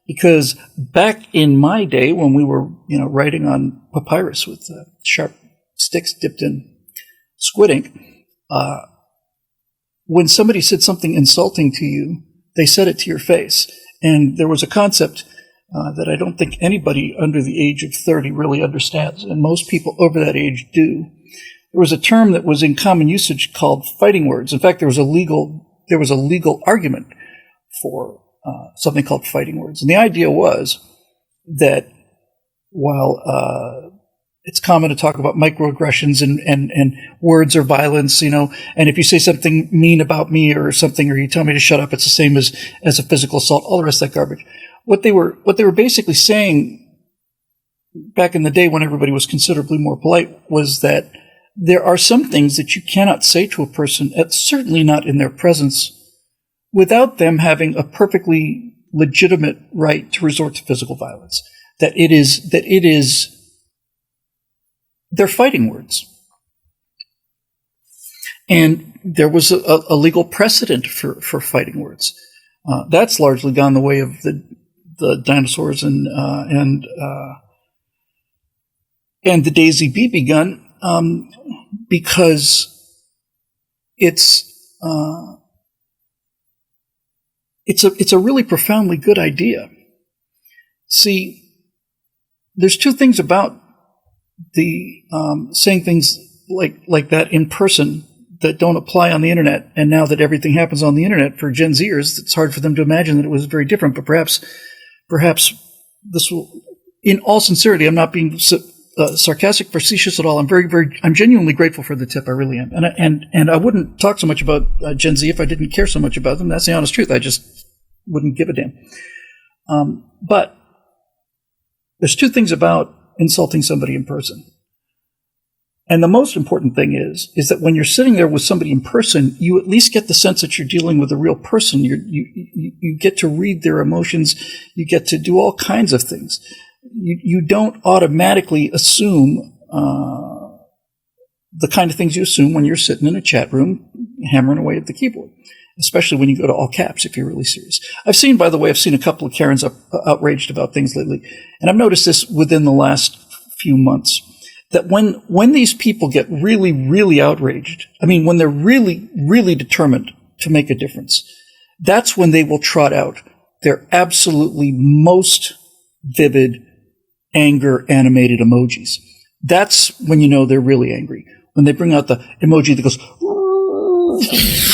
Because back in my day when we were writing on papyrus with sharp sticks dipped in squid ink, when somebody said something insulting to you, they said it to your face. And there was a concept that I don't think anybody under the age of 30 really understands, and most people over that age do. There was a term that was in common usage called fighting words. In fact, there was a legal argument for something called fighting words. And the idea was that while it's common to talk about microaggressions and words or violence, and if you say something mean about me or something, or you tell me to shut up, it's the same as a physical assault, all the rest of that garbage. What they were basically saying back in the day when everybody was considerably more polite was that there are some things that you cannot say to a person, certainly not in their presence, without them having a perfectly legitimate right to resort to physical violence. They're fighting words. And there was a legal precedent for fighting words. That's largely gone the way of the dinosaurs and the Daisy BB gun, because it's a really profoundly good idea. See, there's two things about the saying things like that in person that don't apply on the internet. And now that everything happens on the internet for Gen Zers, it's hard for them to imagine that it was very different. But perhaps this will, in all sincerity, I'm not being sarcastic, facetious at all. I'm genuinely grateful for the tip. I really am. And I wouldn't talk so much about Gen Z if I didn't care so much about them. That's the honest truth. I just wouldn't give a damn. But there's two things about insulting somebody in person. And the most important thing is that when you're sitting there with somebody in person, you at least get the sense that you're dealing with a real person. You get to read their emotions. You get to do all kinds of things. You don't automatically assume the kind of things you assume when you're sitting in a chat room hammering away at the keyboard, especially when you go to all caps if you're really serious. I've seen a couple of Karens outraged about things lately, and I've noticed this within the last few months, that when these people get really, really outraged, I mean, when they're really, really determined to make a difference, that's when they will trot out their absolutely most vivid anger animated emojis. That's when you know they're really angry. When they bring out the emoji that goes,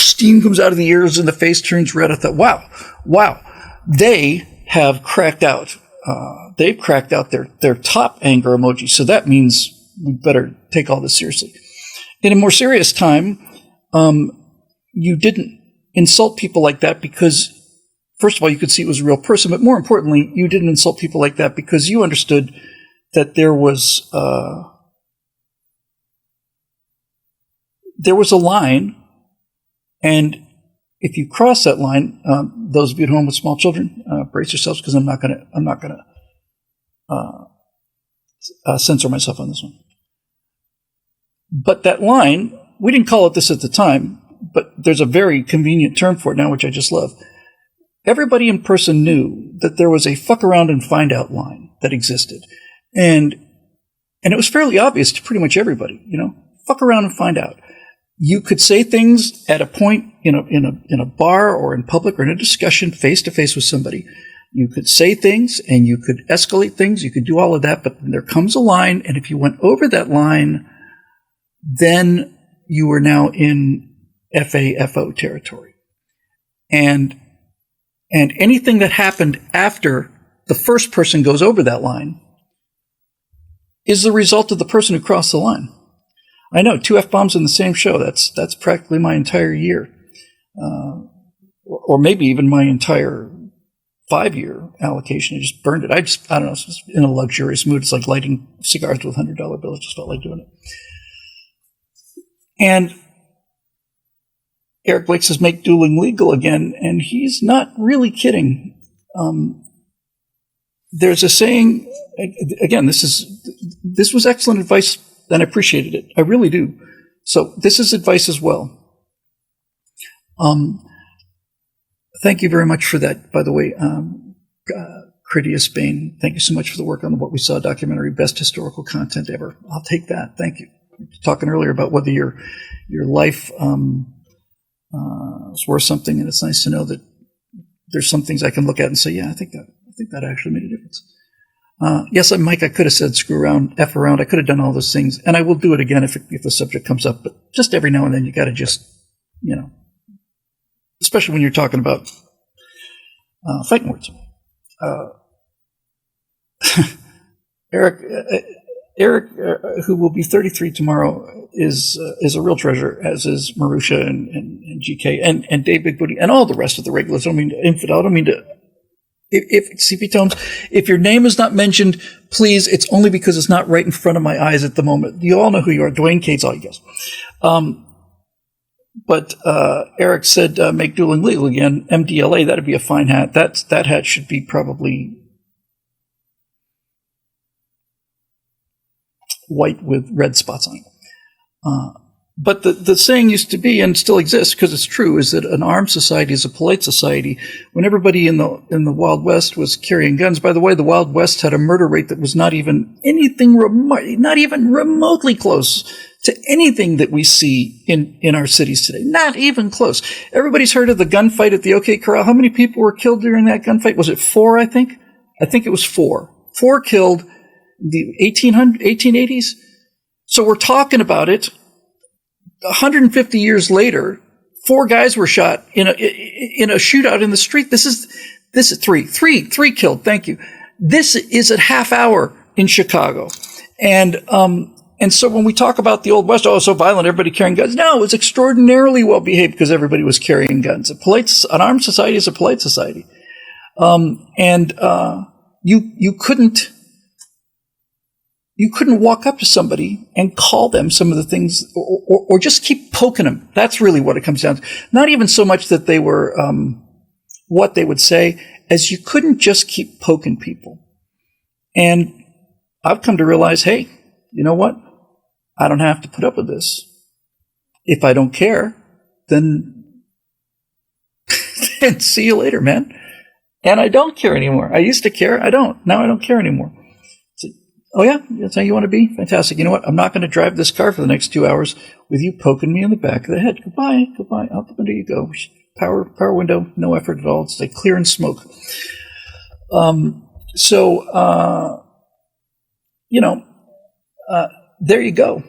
steam comes out of the ears and the face turns red. I thought, wow, they have cracked out. They've cracked out their top anger emoji. So that means we better take all this seriously. In a more serious time, you didn't insult people like that because, first of all, you could see it was a real person, but more importantly, you didn't insult people like that because you understood that there was a line, and if you cross that line, those of you at home with small children, brace yourselves because I'm not gonna censor myself on this one. But that line, we didn't call it this at the time, but there's a very convenient term for it now, which I just love. Everybody in person knew that there was a fuck around and find out line that existed. And it was fairly obvious to pretty much everybody, fuck around and find out. You could say things at a point in a bar or in public or in a discussion face to face with somebody. You could say things and you could escalate things. You could do all of that, but there comes a line, and if you went over that line, then you were now in FAFO territory. And anything that happened after the first person goes over that line is the result of the person who crossed the line. I know, 2 F-bombs in the same show. That's practically my entire year. Or maybe even my entire 5-year allocation. I just burned it. I don't know, it's just in a luxurious mood. It's like lighting cigars with $100 bills. Just felt like doing it. And Eric Blake says, make dueling legal again, and he's not really kidding. There's a saying, again, this was excellent advice, and I appreciated it. I really do. So this is advice as well. Thank you very much for that, by the way. Critias Bain, thank you so much for the work on the What We Saw documentary, best historical content ever. I'll take that. Thank you. Talking earlier about whether your life is worth something, and it's nice to know that there's some things I can look at and say, yeah, I think that actually made a difference. Yes, Mike, I could have said screw around, F around. I could have done all those things, and I will do it again if the subject comes up. But just every now and then, you got to just, especially when you're talking about fighting words. Eric, who will be 33 tomorrow, is a real treasure, as is Marusha and GK and Dave Big Booty and all the rest of the regulars. I don't mean to infidel. I don't mean to. If CP Tomes, if your name is not mentioned, please, it's only because it's not right in front of my eyes at the moment. You all know who you are. Dwayne Cates, all you guys. But Eric said, make dueling legal again. MDLA, that'd be a fine hat. That hat should be probably white with red spots on it. But the saying used to be, and still exists because it's true, is that an armed society is a polite society. When everybody in the Wild West was carrying guns, by the way, the Wild West had a murder rate that was not even remotely close to anything that we see in our cities today. Not even close. Everybody's heard of the gunfight at the OK Corral. How many people were killed during that gunfight? Was it 4, I think? I think it was 4. 4 killed in the 1880s. So we're talking about it. 150 years later, 4 guys were shot in a shootout in the street. This is 3 killed. Thank you. This is at half hour in Chicago. And so when we talk about the Old West, so violent, everybody carrying guns. No, it was extraordinarily well behaved because everybody was carrying guns. An armed society is a polite society. You couldn't walk up to somebody and call them some of the things, or just keep poking them. That's really what it comes down to. Not even so much that they were what they would say, as you couldn't just keep poking people. And I've come to realize, hey, you know what? I don't have to put up with this. If I don't care, then see you later, man. And I don't care anymore. I used to care. I don't. Now I don't care anymore. Oh, yeah? That's how you want to be? Fantastic. You know what? I'm not going to drive this car for the next 2 hours with you poking me in the back of the head. Goodbye. Out the window you go. Power window, no effort at all. Stay clear and smoke. There you go.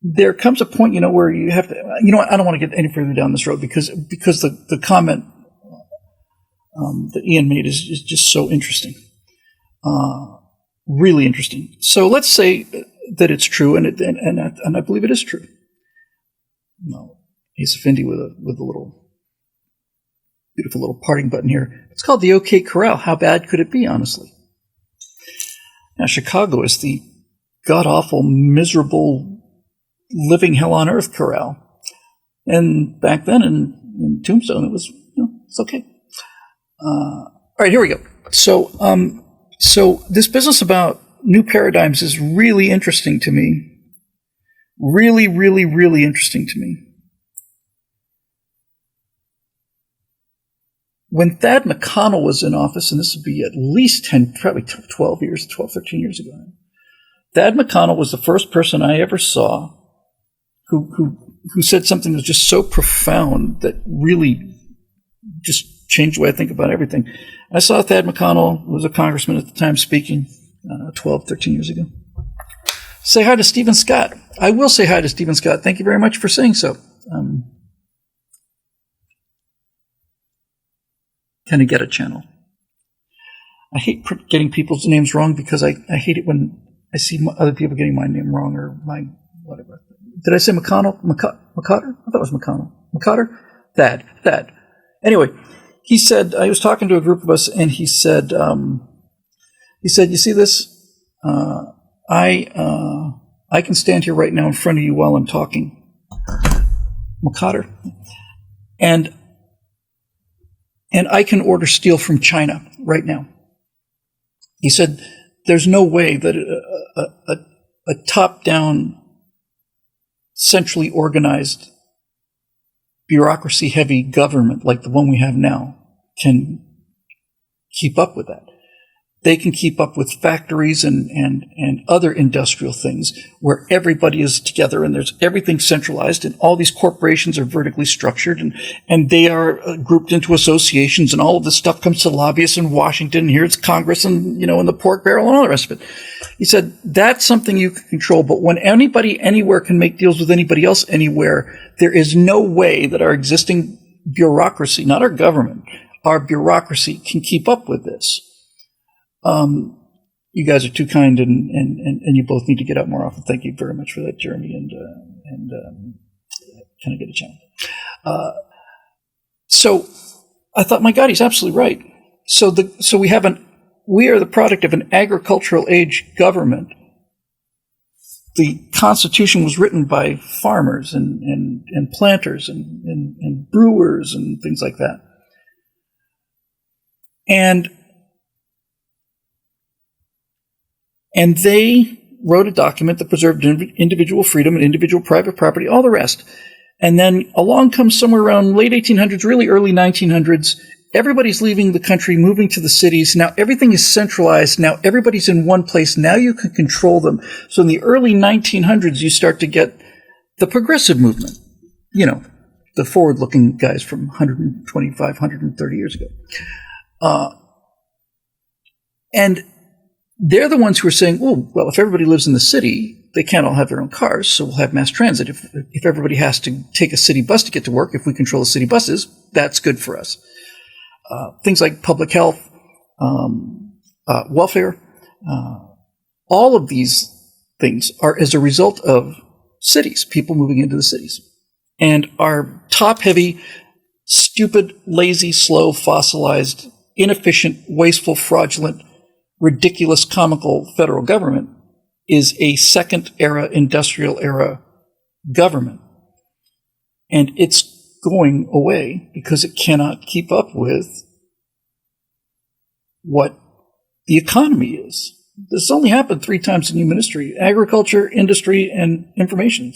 There comes a point, where you have to, I don't want to get any further down this road because the comment that Ian made is just so interesting. Really interesting. So let's say that it's true, and I believe it is true. Ace Effendi with a little beautiful little parting button here. It's called the OK Corral. How bad could it be, honestly? Now, Chicago is the god-awful, miserable, living hell on earth corral. And back then in Tombstone, it was, it's okay. All right, here we go. So this business about new paradigms is really interesting to me. Really, really, really interesting to me. When Thad McConnell was in office, and this would be at least 10, probably 12, 13 years ago, Thad McConnell was the first person I ever saw who said something that was just so profound that really just changed the way I think about everything. I saw Thad McConnell, who was a congressman at the time, speaking 12, 13 years ago. Say hi to Stephen Scott. I will say hi to Stephen Scott. Thank you very much for saying so. Kind of get a channel. I hate getting people's names wrong because I hate it when I see other people getting my name wrong or my whatever. Did I say McConnell? McCotter? I thought it was McConnell. McCotter? Thad. Anyway, he said, I was talking to a group of us, and he said, you see this? I can stand here right now in front of you while I'm talking. McCotter. And I can order steel from China right now. He said, there's no way that a top-down, centrally organized, bureaucracy-heavy government like the one we have now can keep up with that. They can keep up with factories and other industrial things where everybody is together and there's everything centralized and all these corporations are vertically structured and they are grouped into associations and all of this stuff comes to lobbyists in Washington and here it's Congress and, in the pork barrel and all the rest of it. He said, that's something you can control, but when anybody anywhere can make deals with anybody else anywhere, there is no way that our existing bureaucracy, not our government, our bureaucracy can keep up with this. You guys are too kind, and you both need to get out more often. Thank you very much for that, Jeremy, and kind of get a channel. So I thought, my God, he's absolutely right. So we are the product of an agricultural age government. The Constitution was written by farmers and planters and brewers and things like that. And they wrote a document that preserved individual freedom and individual private property, all the rest. And then along comes somewhere around late 1800s, really early 1900s. Everybody's leaving the country, moving to the cities. Now everything is centralized. Now everybody's in one place. Now you can control them. So in the early 1900s, you start to get the progressive movement. The forward-looking guys from 125, 130 years ago. And they're the ones who are saying, well, if everybody lives in the city, they can't all have their own cars, so we'll have mass transit. If everybody has to take a city bus to get to work, if we control the city buses, that's good for us. Things like public health, welfare, all of these things are as a result of cities, people moving into the cities. And our top-heavy, stupid, lazy, slow, fossilized, inefficient, wasteful, fraudulent, ridiculous, comical federal government is a second-era, industrial-era government. And it's going away because it cannot keep up with what the economy is. This only happened 3 times in human history: agriculture, industry, and information.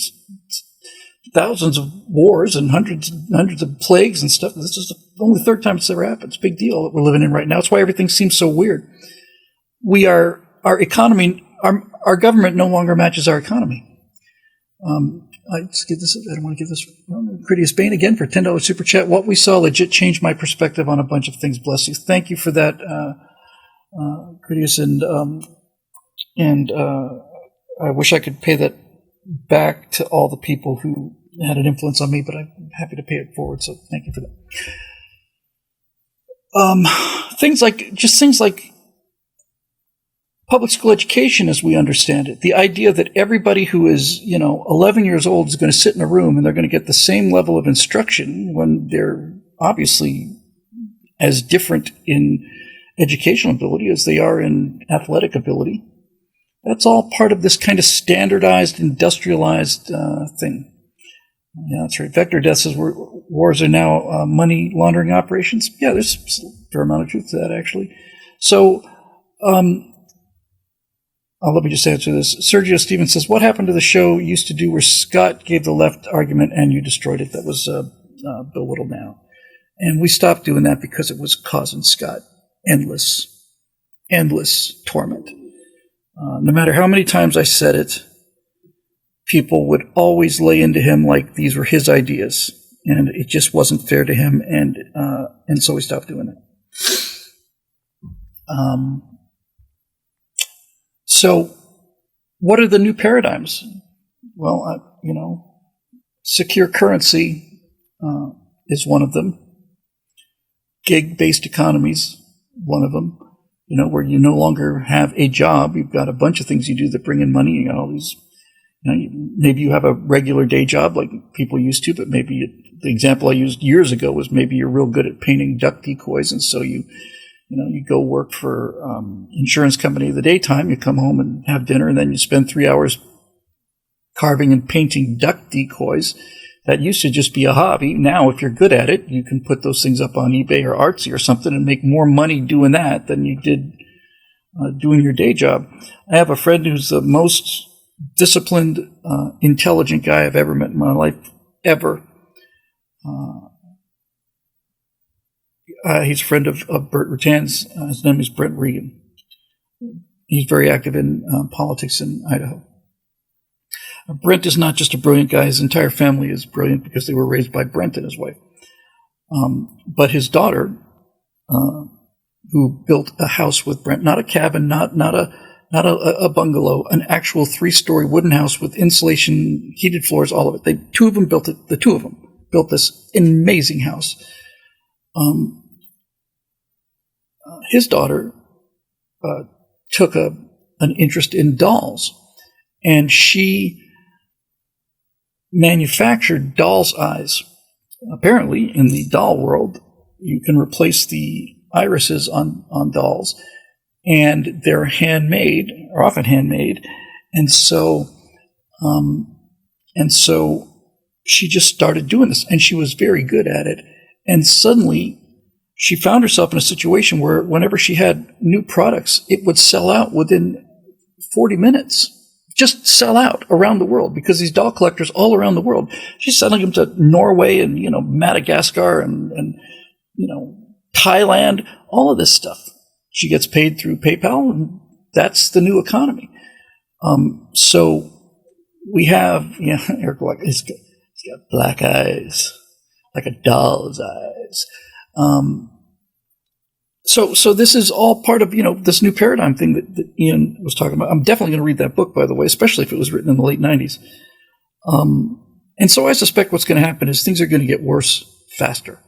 thousands of wars and hundreds of plagues and stuff. This is the only third time it's ever happened. It's a big deal that we're living in right now. It's why everything seems so weird. Our economy, our government no longer matches our economy. I don't want to give this Critias Bane again for $10 super chat. What we saw legit changed my perspective on a bunch of things. Bless you. Thank you for that, Critias, and I wish I could pay that back to all the people who had an influence on me, but I'm happy to pay it forward. So thank you for that. Things like public school education as we understand it. The idea that everybody who is, 11 years old is going to sit in a room and they're going to get the same level of instruction when they're obviously as different in educational ability as they are in athletic ability. That's all part of this kind of standardized, industrialized thing. Yeah, that's right. Vector Death says wars are now money laundering operations. Yeah, there's a fair amount of truth to that, actually. So, let me just answer this. Sergio Stevens says, what happened to the show you used to do where Scott gave the left argument and you destroyed it? That was Bill Whittle Now. And we stopped doing that because it was causing Scott endless torment. No matter how many times I said it, people would always lay into him like these were his ideas. And it just wasn't fair to him. And so we stopped doing it. So, what are the new paradigms? Well, secure currency is one of them. Gig-based economies, one of them. Where you no longer have a job. You've got a bunch of things you do that bring in money. You got all these. Maybe you have a regular day job like people used to, but maybe the example I used years ago was maybe you're real good at painting duck decoys, and so you go work for insurance company in the daytime, you come home and have dinner, and then you spend 3 hours carving and painting duck decoys. That used to just be a hobby. Now, if you're good at it, you can put those things up on eBay or Artsy or something and make more money doing that than you did doing your day job. I have a friend who's the most disciplined, intelligent guy I've ever met in my life, ever. He's a friend of Burt Rutan's. His name is Brent Regan. He's very active in politics in Idaho. Brent is not just a brilliant guy. His entire family is brilliant because they were raised by Brent and his wife. But his daughter, who built a house with Brent, not a cabin, not a bungalow, an actual 3-story wooden house with insulation, heated floors, all of it. The two of them built this amazing house. His daughter took an interest in dolls, and she manufactured doll's eyes. Apparently, in the doll world, you can replace the irises on dolls, and they're handmade, or often handmade, and so she just started doing this, and she was very good at it, and suddenly she found herself in a situation where whenever she had new products, it would sell out within 40 minutes. Just sell out around the world because these doll collectors all around the world, she's selling them to Norway and, Madagascar and Thailand, all of this stuff. She gets paid through PayPal, and that's the new economy. So we have, Eric Black, he's got black eyes, like a doll's eyes. So this is all part of, this new paradigm thing that Ian was talking about. I'm definitely going to read that book, by the way, especially if it was written in the late 90s. And so I suspect what's going to happen is things are going to get worse faster.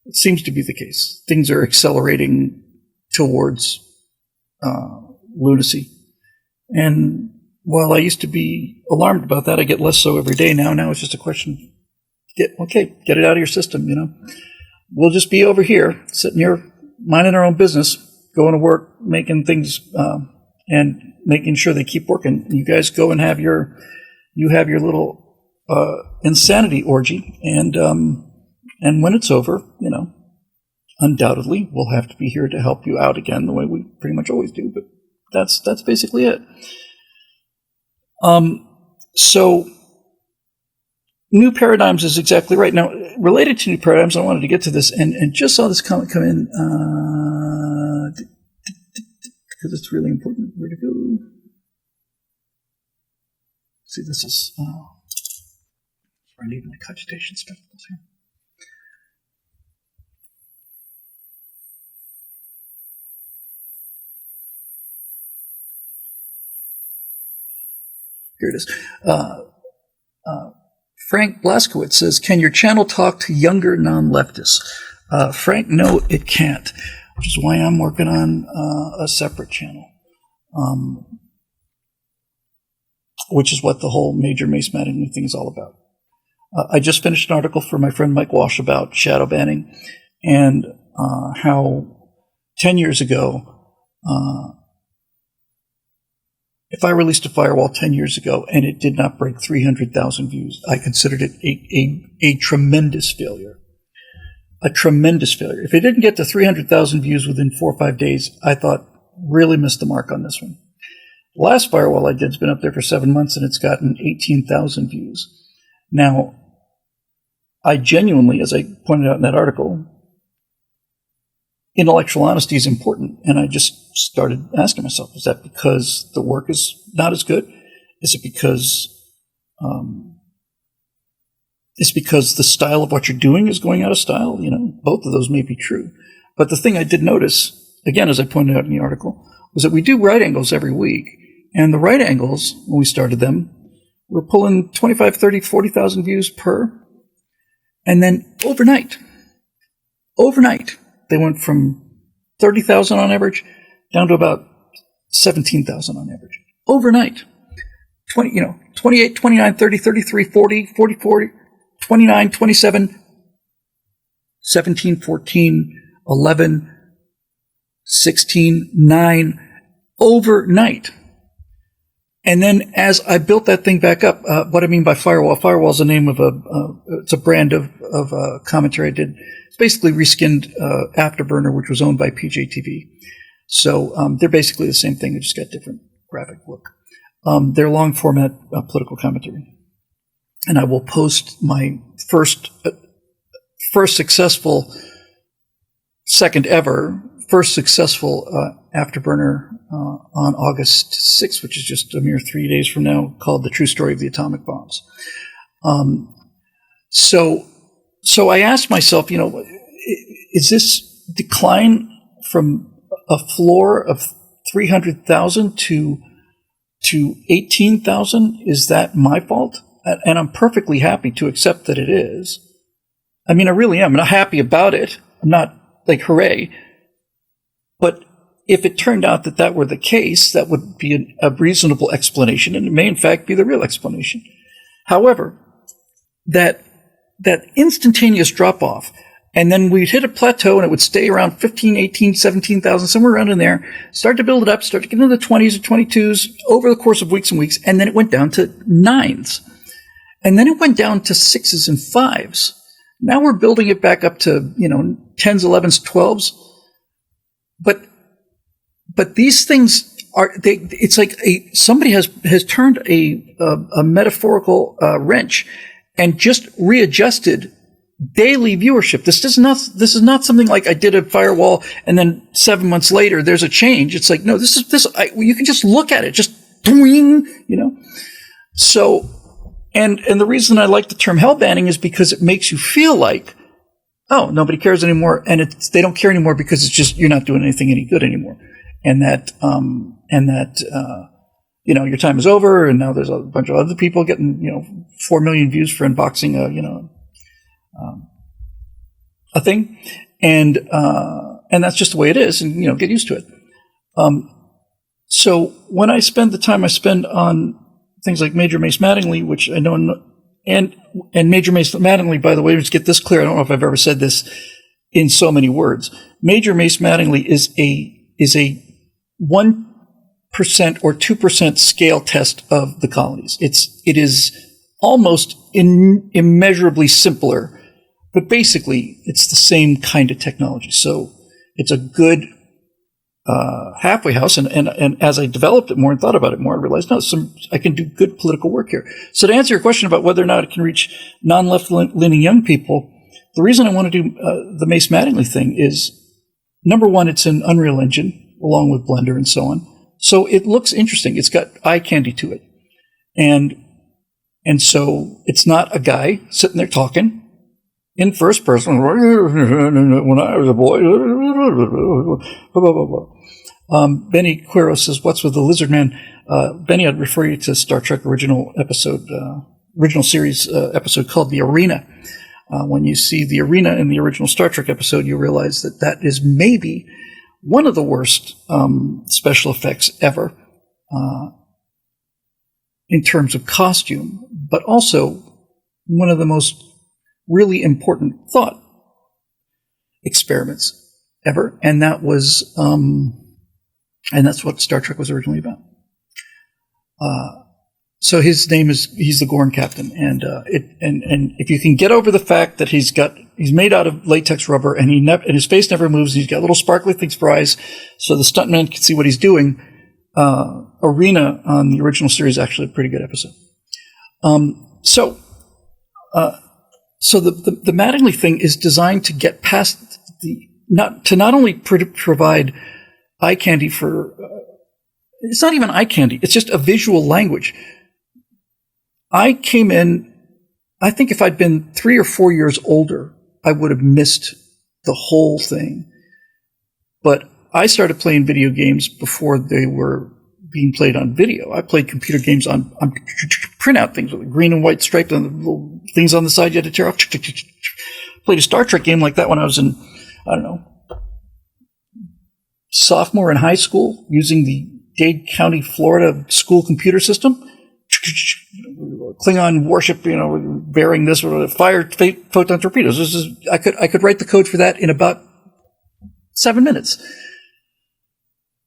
It seems to be the case. Things are accelerating towards lunacy. And while I used to be alarmed about that, I get less so every day now. Now it's just a question, get it out of your system, We'll just be over here, sitting here, minding our own business, going to work, making things, and making sure they keep working. You guys go and have your little insanity orgy, and when it's over, undoubtedly we'll have to be here to help you out again, the way we pretty much always do. But that's basically it. So New paradigms is exactly right. Now, related to new paradigms, I wanted to get to this and just saw this comment come in because it's really important. Where to go? See, this is I need my cogitation spectacles here. Here it is. Frank Blaskowitz says, can your channel talk to younger non-leftists? Frank, no, it can't, which is why I'm working on a separate channel, which is what the whole Major Mace Mattingly thing is all about. I just finished an article for my friend Mike Walsh about shadow banning and how 10 years ago, if I released a firewall 10 years ago and it did not break 300,000 views, I considered it a tremendous failure. A tremendous failure. If it didn't get to 300,000 views within 4 or 5 days, I thought, really missed the mark on this one. The last firewall I did has been up there for 7 months and it's gotten 18,000 views. Now, I genuinely, as I pointed out in that article, intellectual honesty is important. And I just started asking myself, is that because the work is not as good? Is it because the style of what you're doing is going out of style? You know, both of those may be true. But the thing I did notice, again, as I pointed out in the article, was that we do right angles every week. And the right angles, when we started them, we're pulling 25, 30, 40,000 views per. And then overnight, they went from 30,000 on average down to about 17,000 on average. Overnight. 28, 29, 30, 33, 40, 40, 40, 29, 27, 17, 14, 11, 16, 9, overnight. And then as I built that thing back up, what I mean by firewall is the name of it's a brand of commentary I did. It's basically reskinned Afterburner, which was owned by PJTV. So they're basically the same thing. They just got different graphic look. They're long format political commentary. And I will post my first successful, second ever, first successful Afterburner on August 6th, which is just a mere 3 days from now, called The True Story of the Atomic Bombs. So I asked myself, is this decline from a floor of 300,000 to 18,000, is that my fault? And I'm perfectly happy to accept that it is. I mean, I really am. I'm not happy about it. I'm not like, hooray. But if it turned out that were the case, that would be a reasonable explanation, and it may in fact be the real explanation. However, that instantaneous drop-off, and then we'd hit a plateau and it would stay around 15, 18, 17,000, somewhere around in there, start to build it up, start to get into the 20s or 22s over the course of weeks and weeks, and then it went down to 9s. And then it went down to 6s and 5s. Now we're building it back up to, 10s, 11s, 12s. But these things it's like somebody has turned a metaphorical wrench and just readjusted daily viewership. This is not something like I did a firewall and then 7 months later there's a change. It's like, no, you can just look at it, just doing, So, and the reason I like the term hell banning is because it makes you feel like, oh, nobody cares anymore, and they don't care anymore because it's just you're not doing anything any good anymore, and that your time is over, and now there's a bunch of other people getting 4 million views for unboxing a thing, and that's just the way it is, and get used to it. So when I spend the time I spend on things like Major Mace Mattingly, which I know, and Major Mace Mattingly, by the way, let's get this clear. I don't know if I've ever said this in so many words. Major Mace Mattingly is a 1% or 2% scale test of the colonies. It is almost immeasurably simpler, but basically it's the same kind of technology. So it's a good halfway house, and as I developed it more and thought about it more, I realized, no, I can do good political work here. So to answer your question about whether or not it can reach non-left-leaning young people, the reason I want to do the Mace Mattingly thing is, number one, it's an Unreal Engine, along with Blender and so on. So it looks interesting. It's got eye candy to it. And so it's not a guy sitting there talking in first person. When I was a boy, blah, blah, blah, blah. Benny Quero says, "What's with the lizard man?" Benny, I'd refer you to Star Trek original series episode called The Arena. When you see the arena in the original Star Trek episode, you realize that is maybe one of the worst special effects ever in terms of costume, but also one of the most really important thought experiments ever, and that was, and that's what Star Trek was originally about. So his name he's the Gorn captain, and if you can get over the fact that he's made out of latex rubber, and and his face never moves, and he's got little sparkly things for eyes, so the stuntman can see what he's doing. Arena on the original series is actually a pretty good episode. So the Mattingly thing is designed to get past not only provide eye candy for. It's not even eye candy. It's just a visual language. I came in, I think if I'd been 3 or 4 years older, I would have missed the whole thing. But I started playing video games before they were being played on video. I played computer games on printout things with a green and white stripe and the little things on the side you had to tear off. Played a Star Trek game like that when I was in, I don't know, sophomore in high school, using the Dade County, Florida school computer system. Klingon warship, bearing this, fire photon torpedoes. I could write the code for that in about 7 minutes.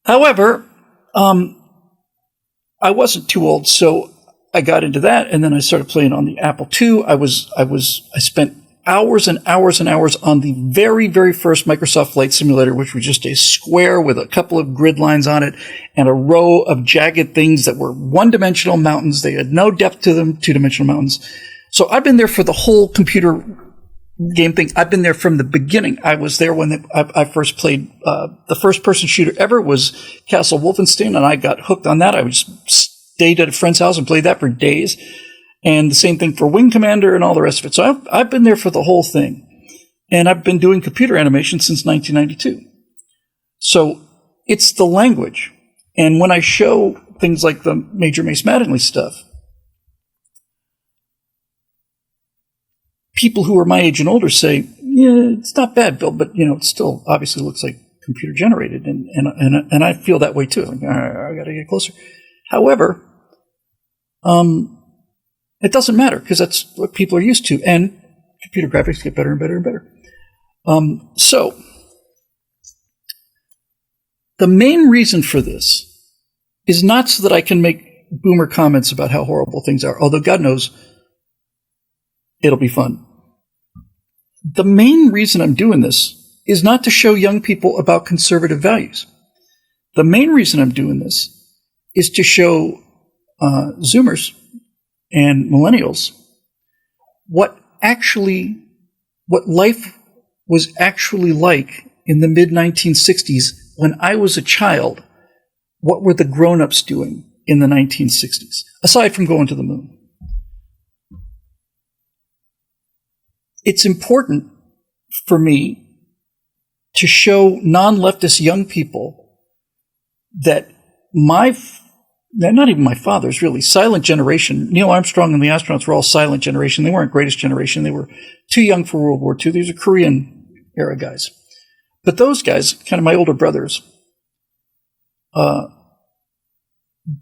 However, I wasn't too old, so I got into that, and then I started playing on the Apple II. I spent hours and hours and hours on the very, very first Microsoft Flight Simulator, which was just a square with a couple of grid lines on it and a row of jagged things that were one-dimensional mountains. They had no depth to them, two-dimensional mountains. So I've been there for the whole computer game thing. I've been there from the beginning. I was there when I first played. The first-person shooter ever was Castle Wolfenstein, and I got hooked on that. I just stayed at a friend's house and played that for days. And the same thing for Wing Commander and all the rest of it. So I've been there for the whole thing. And I've been doing computer animation since 1992. So it's the language. And when I show things like the Major Mace Mattingly stuff, people who are my age and older say, yeah, it's not bad, Bill, but it still obviously looks like computer generated. And I feel that way too. Like, I got to get closer. However, it doesn't matter because that's what people are used to, and computer graphics get better and better and better. So the main reason for this is not so that I can make boomer comments about how horrible things are, although God knows it'll be fun. The main reason I'm doing this is not to show young people about conservative values. The main reason I'm doing this is to show Zoomers and millennials what life was actually like in the mid-1960s when I was a child. What were the grown-ups doing in the 1960s, aside from going to the moon? It's important for me to show non-leftist young people that not even my father's, really, silent generation. Neil Armstrong and the astronauts were all silent generation. They weren't greatest generation. They were too young for World War II. These are Korean-era guys. But those guys, kind of my older brothers,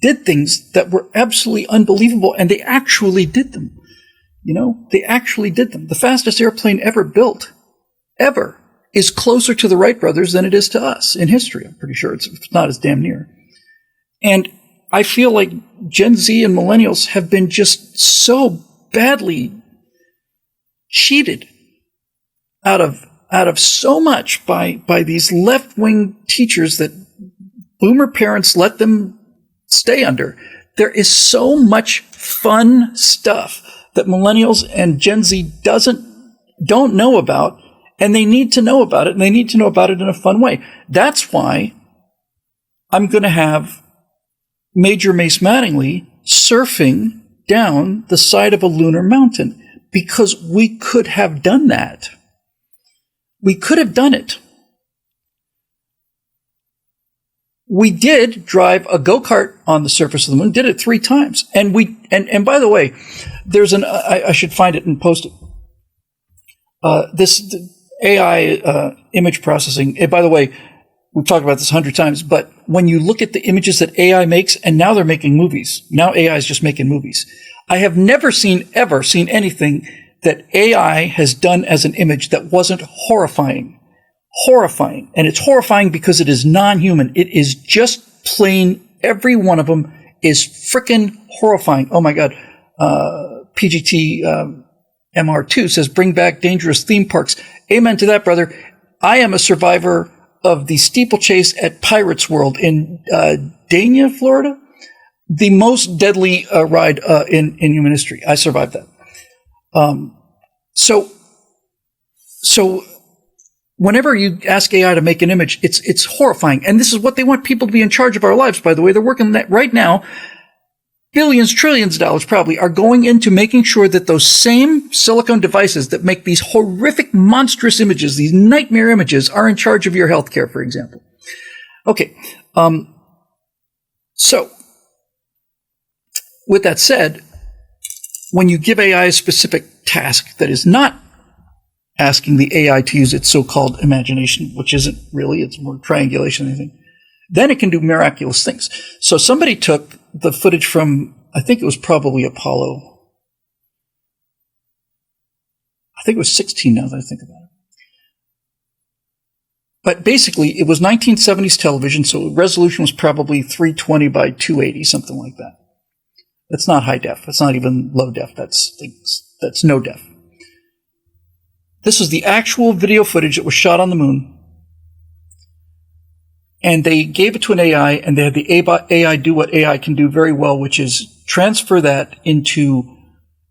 did things that were absolutely unbelievable, and they actually did them. They actually did them. The fastest airplane ever built, ever, is closer to the Wright brothers than it is to us in history. I'm pretty sure it's not as damn near. And I feel like Gen Z and millennials have been just so badly cheated out of so much by these left-wing teachers that boomer parents let them stay under. There is so much fun stuff that millennials and Gen Z don't know about, and they need to know about it, and they need to know about it in a fun way. That's why I'm going to have Major Mace Mattingly surfing down the side of a lunar mountain, because we could have done that. We could have done it. We did drive a go-kart on the surface of the moon, did it 3 times. And by the way, there's I should find it and post it. This AI image processing, and by the way, we've talked about this 100 times, but when you look at the images that AI makes, and now they're making movies. Now AI is just making movies. I have never ever seen anything that AI has done as an image that wasn't horrifying. Horrifying. And it's horrifying because it is non-human. It is just plain, every one of them is frickin' horrifying. Oh my God. PGT MR2 says, bring back dangerous theme parks. Amen to that, brother. I am a survivor of the steeplechase at Pirates World in Dania, Florida. The most deadly ride in human history. I survived that. So whenever you ask AI to make an image, it's horrifying. And this is what they want people to be in charge of our lives, by the way. They're working that right now. Billions, trillions of dollars probably are going into making sure that those same silicone devices that make these horrific, monstrous images, these nightmare images, are in charge of your healthcare, for example. Okay. So with that said, when you give AI a specific task that is not asking the AI to use its so-called imagination, which isn't really, it's more triangulation than anything, then it can do miraculous things. So somebody took the footage from, I think it was probably Apollo. I think it was 16 now that I think about it. But basically, it was 1970s television, so resolution was probably 320 by 280, something like that. That's not high def. That's not even low def. That's no def. This was the actual video footage that was shot on the moon. And they gave it to an AI, and they had the AI do what AI can do very well, which is transfer that into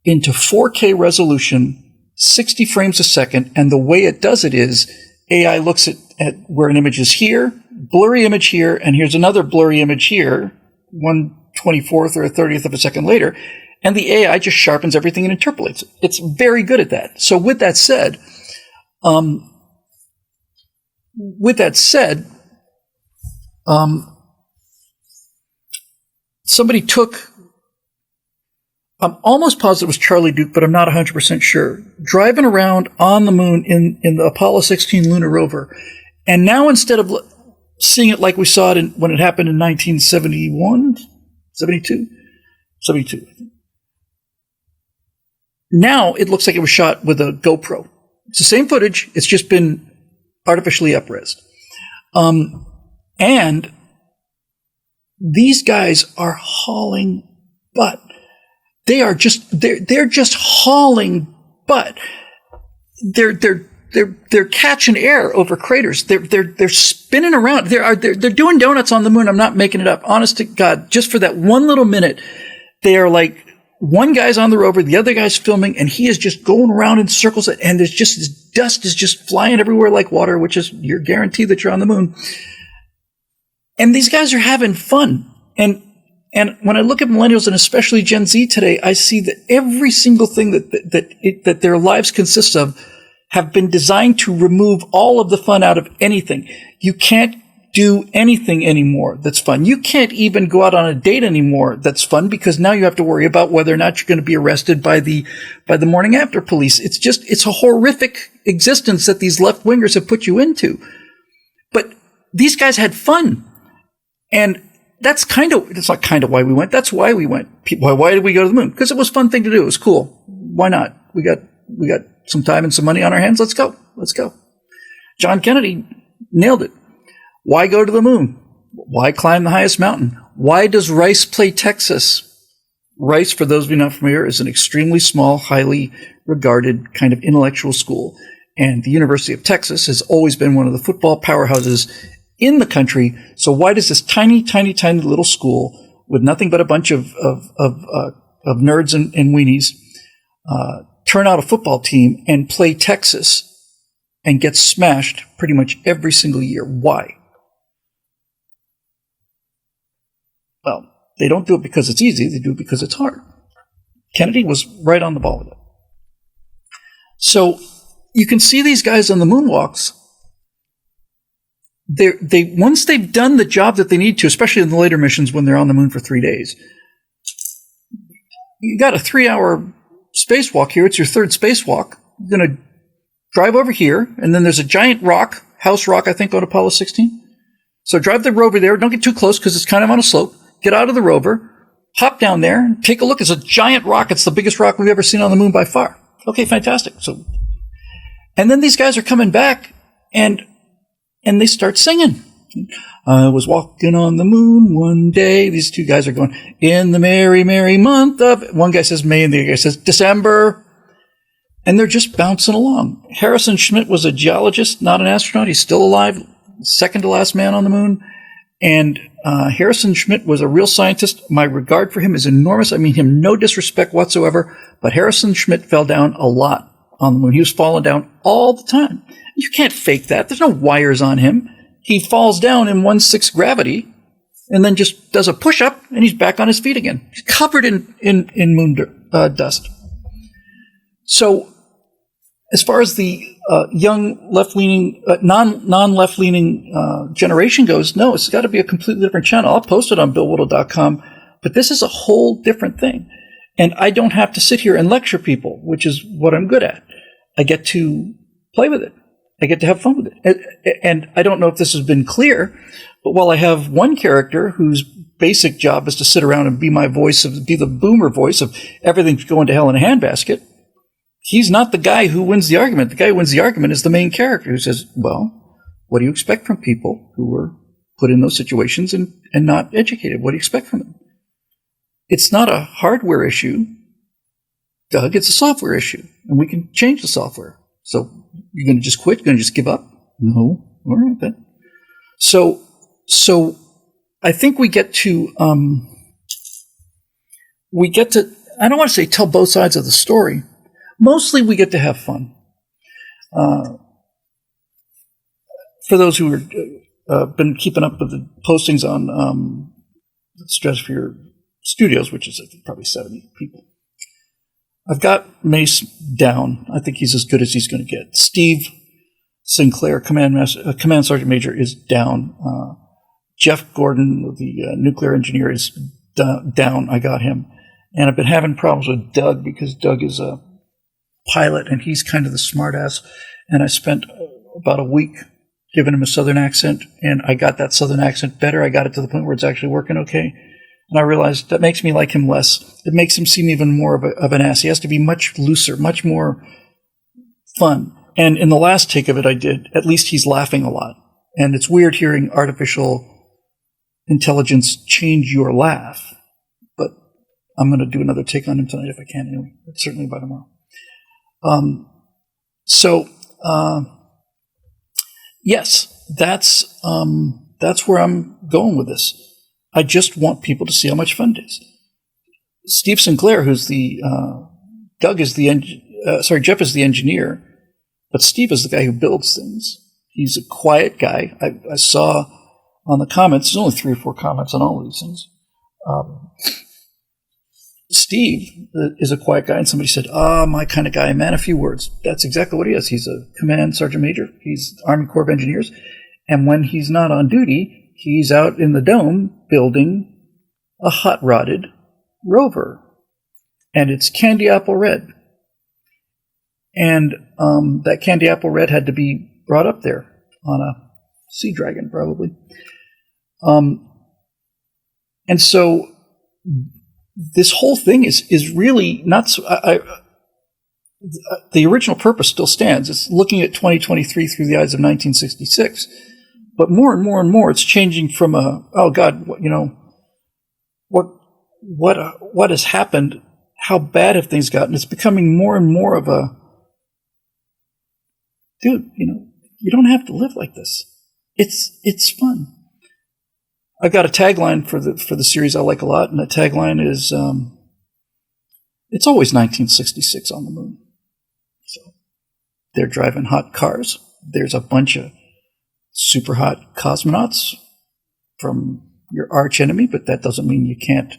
4K resolution, 60 frames a second. And the way it does it is AI looks at where an image is here, blurry image here, and here's another blurry image here, 1/24th or a 30th of a second later, and the AI just sharpens everything and interpolates it. It's very good at that. So with that said, somebody took, I'm almost positive it was Charlie Duke, but I'm not 100% sure, driving around on the moon in the Apollo 16 lunar rover. And now instead of seeing it like we saw it when it happened in 1971, 72, I think. Now it looks like it was shot with a GoPro. It's the same footage. It's just been artificially up-resed. And these guys are hauling butt. They're just hauling butt. They're catching air over craters. They're spinning around. They're doing donuts on the moon. I'm not making it up. Honest to God, just for that one little minute, they are like, one guy's on the rover, the other guy's filming, and he is just going around in circles, and there's just this dust is just flying everywhere like water, which is your guarantee that you're on the moon. And these guys are having fun. And when I look at millennials, and especially Gen Z today, I see that every single thing that their lives consist of have been designed to remove all of the fun out of anything. You can't do anything anymore that's fun. You can't even go out on a date anymore that's fun, because now you have to worry about whether or not you're going to be arrested by the morning after police. It's a horrific existence that these left-wingers have put you into. But these guys had fun. And that's not kind of why we went. That's why we went. Why did we go to the moon? Because it was a fun thing to do. It was cool. Why not? We got some time and some money on our hands. Let's go. John Kennedy nailed it. Why go to the moon? Why climb the highest mountain? Why does Rice play Texas? Rice, for those of you not familiar, is an extremely small, highly regarded kind of intellectual school. And the University of Texas has always been one of the football powerhouses in the country. So why does this tiny, tiny, tiny little school with nothing but a bunch of nerds and weenies turn out a football team and play Texas and get smashed pretty much every single year? Why? Well, they don't do it because it's easy. They do it because it's hard. Kennedy was right on the ball with it. So you can see these guys on the moonwalks. They once they've done the job that they need to, especially in the later missions when they're on the moon for 3 days. You got a 3-hour spacewalk here. It's your third spacewalk. You're going to drive over here, and then there's a giant rock, house rock, I think, on Apollo 16. So drive the rover there. Don't get too close because it's kind of on a slope. Get out of the rover, hop down there, and take a look. It's a giant rock. It's the biggest rock we've ever seen on the moon by far. Okay, fantastic. So, and then these guys are coming back, and they start singing. I was walking on the moon one day. These two guys are going, in the merry, merry month of... One guy says May, and the other guy says December. And they're just bouncing along. Harrison Schmitt was a geologist, not an astronaut. He's still alive, second to last man on the moon. And Harrison Schmitt was a real scientist. My regard for him is enormous. I mean him no disrespect whatsoever. But Harrison Schmitt fell down a lot on the moon. He was falling down all the time. You can't fake that. There's no wires on him. He falls down in 1/6 gravity and then just does a push-up, and he's back on his feet again. He's covered in moon dust. So as far as the young left-leaning, non-left-leaning generation goes, no, it's got to be a completely different channel. I'll post it on BillWhittle.com, but this is a whole different thing. And I don't have to sit here and lecture people, which is what I'm good at. I get to play with it. I get to have fun with it. And I don't know if this has been clear, but while I have one character whose basic job is to sit around and be my voice, be the boomer voice of everything's going to hell in a handbasket, he's not the guy who wins the argument. The guy who wins the argument is the main character who says, well, what do you expect from people who were put in those situations and not educated? What do you expect from them? It's not a hardware issue, Doug. It's a software issue, and we can change the software. So you're going to just quit? You're going to just give up? No. All right, then. So I think we get to, I don't want to say tell both sides of the story. Mostly we get to have fun. For those who have been keeping up with the postings on Stratosphere Studios, which is I think, probably 70 people, I've got Mace down. I think he's as good as he's going to get. Steve Sinclair, Command Sergeant Major, is down. Jeff Gordon, the nuclear engineer, is down. I got him. And I've been having problems with Doug because Doug is a pilot and he's kind of the smartass. And I spent about a week giving him a southern accent, and I got that southern accent better. I got it to the point where it's actually working okay. And I realized that makes me like him less. It makes him seem even more of an ass. He has to be much looser, much more fun. And in the last take of it I did, at least he's laughing a lot. And it's weird hearing artificial intelligence change your laugh. But I'm going to do another take on him tonight if I can anyway. Certainly by tomorrow. Yes, that's where I'm going with this. I just want people to see how much fun it is. Steve Sinclair, who's the Jeff is the engineer, but Steve is the guy who builds things. He's a quiet guy. I saw on the comments, there's only 3 or 4 comments on all of these things. Steve is a quiet guy, and somebody said, my kind of guy, man, a few words. That's exactly what he is. He's a Command Sergeant Major. He's Army Corps of Engineers. And when he's not on duty, he's out in the dome building a hot-rodded rover. And it's candy apple red. And that candy apple red had to be brought up there on a Sea Dragon, probably. And so this whole thing is really not so... the original purpose still stands. It's looking at 2023 through the eyes of 1966. But more and more and more, it's changing from what has happened? How bad have things gotten? It's becoming more and more of a, dude, you don't have to live like this. it's fun. I've got a tagline for the series I like a lot, and the tagline is it's always 1966 on the moon. So they're driving hot cars. There's a bunch of super hot cosmonauts from your arch enemy, but that doesn't mean you can't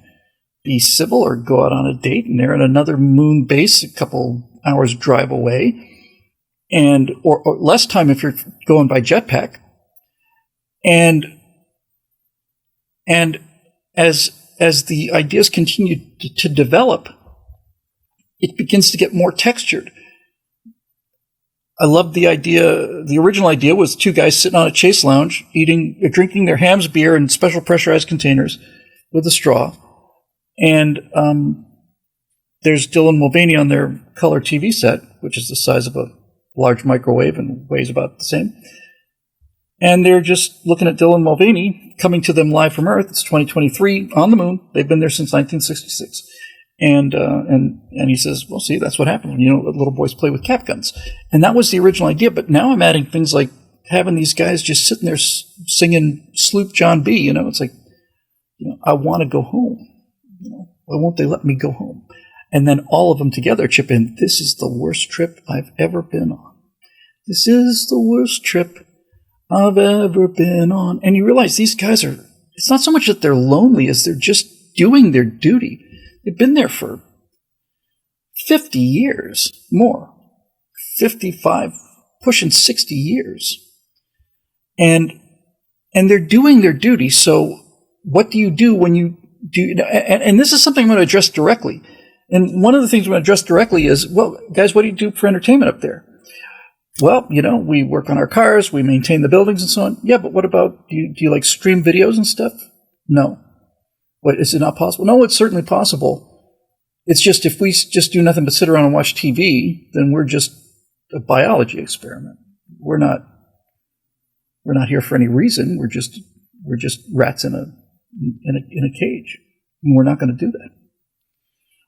be civil or go out on a date. And they're at another moon base a couple hours drive away, and or less time if you're going by jetpack. And as the ideas continue to develop, it begins to get more textured. I love the idea. The original idea was two guys sitting on a chase lounge, drinking their Hamm's beer in special pressurized containers with a straw. And there's Dylan Mulvaney on their color TV set, which is the size of a large microwave and weighs about the same. And they're just looking at Dylan Mulvaney coming to them live from Earth. It's 2023 on the moon. They've been there since 1966. And he says, well, see, that's what happens when, little boys play with cap guns. And that was the original idea. But now I'm adding things like having these guys just sitting there singing Sloop John B. It's like, I want to go home. Why won't they let me go home? And then all of them together chip in, this is the worst trip I've ever been on. This is the worst trip I've ever been on. And you realize these guys it's not so much that they're lonely as they're just doing their duty. They've been there for 50 years, more, 55, pushing 60 years. And they're doing their duty. So what do you do when you do? And this is something I'm going to address directly. And one of the things I'm going to address directly is, well, guys, what do you do for entertainment up there? Well, we work on our cars, we maintain the buildings and so on. Yeah, but what about, do you like stream videos and stuff? No. What, is it not possible? No, it's certainly possible. It's just if we just do nothing but sit around and watch TV, then we're just a biology experiment. We're not here for any reason. We're just rats in a cage. And we're not going to do that.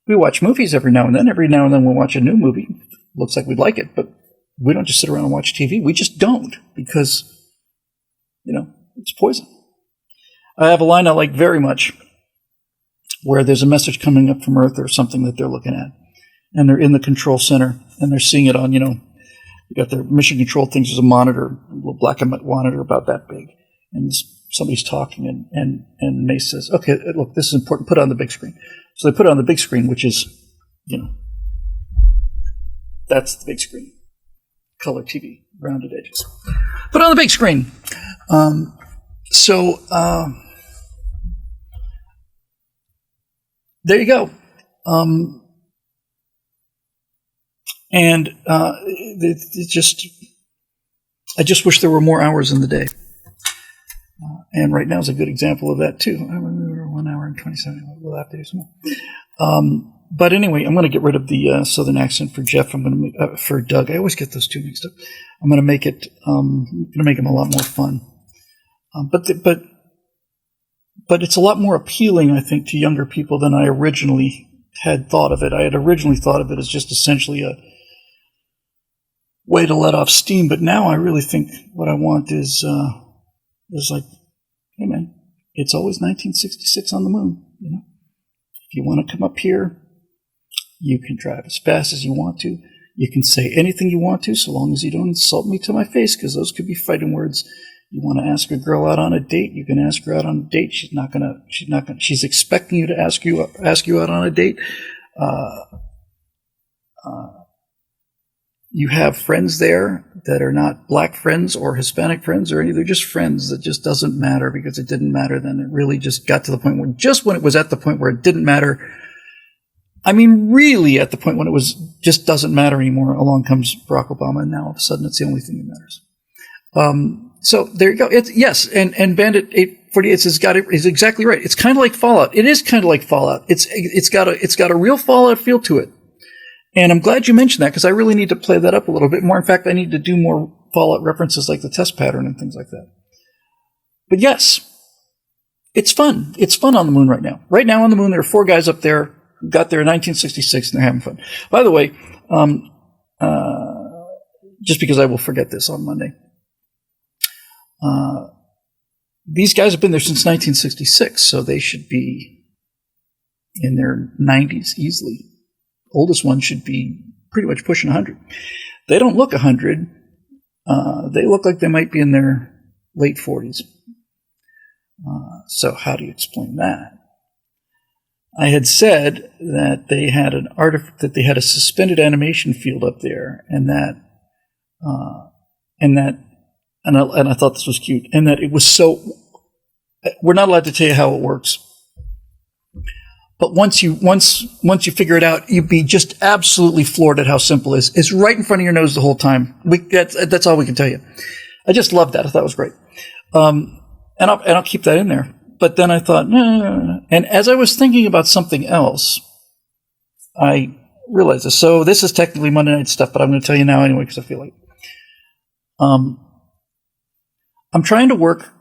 We watch movies every now and then. Every now and then we'll watch a new movie. Looks like we'd like it, but we don't just sit around and watch TV. We just don't, because, it's poison. I have a line I like very much where there's a message coming up from Earth or something that they're looking at, and they're in the control center, and they're seeing it on, you got their mission control things. There's a monitor, a little black and white monitor about that big, and somebody's talking, and Mace says, okay, look, this is important, put it on the big screen. So they put it on the big screen, which is, that's the big screen. Color TV, rounded edges. Put it on the big screen. There you go. I just wish there were more hours in the day. And right now is a good example of that, too. I remember 1 hour and 27. We'll have to do some more. But anyway, I'm going to get rid of the southern accent for Jeff. I'm going to for Doug. I always get those two mixed up. I'm going to make it. I'm going to make them a lot more fun. But it's a lot more appealing, I think, to younger people than I originally had thought of it. I had originally thought of it as just essentially a way to let off steam. But now I really think what I want is like, hey man, it's always 1966 on the moon. If you want to come up here, you can drive as fast as you want to. You can say anything you want to, so long as you don't insult me to my face, because those could be fighting words. You want to ask a girl out on a date, you can ask her out on a date. She's expecting you to ask you out on a date. You have friends there that are not black friends or Hispanic friends, or they're just friends. That just doesn't matter, because it didn't matter then. It really just got to the point when it was at the point where it didn't matter. I mean, really at the point when it was just doesn't matter anymore. Along comes Barack Obama, and now all of a sudden it's the only thing that matters. So there you go. Yes, and Bandit 848 is exactly right. It's kind of like Fallout. It is kind of like Fallout. It's got a real Fallout feel to it. And I'm glad you mentioned that, because I really need to play that up a little bit more. In fact, I need to do more Fallout references like the test pattern and things like that. But yes, it's fun. It's fun on the moon right now. Right now on the moon, there are 4 guys up there who got there in 1966, and they're having fun. By the way, just because I will forget this on Monday, These guys have been there since 1966, so they should be in their 90s easily. Oldest one should be pretty much pushing 100. They don't look 100. They look like they might be in their late 40s. So how do you explain that? I had said that they had that they had a suspended animation field up there, and I thought this was cute, and that it was so. We're not allowed to tell you how it works, but once you figure it out, you'd be just absolutely floored at how simple it is. It's right in front of your nose the whole time. That's all we can tell you. I just loved that. I thought it was great, and I'll keep that in there. But then I thought, no. And as I was thinking about something else, I realized this. So this is technically Monday Night Stuff, but I'm going to tell you now anyway because I feel like I'm trying to work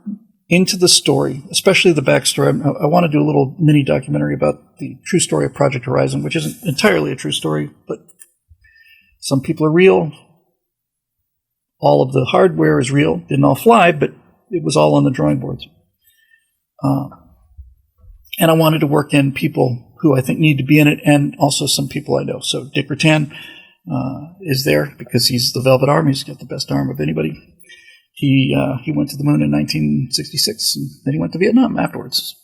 into the story, especially the backstory. I want to do a little mini documentary about the true story of Project Horizon, which isn't entirely a true story, but some people are real. All of the hardware is real. Didn't all fly, but it was all on the drawing boards. And I wanted to work in people who I think need to be in it, and also some people I know. So Dick Rutan is there because he's the Velvet Arm. He's got the best arm of anybody. He went to the moon in 1966, and then he went to Vietnam afterwards.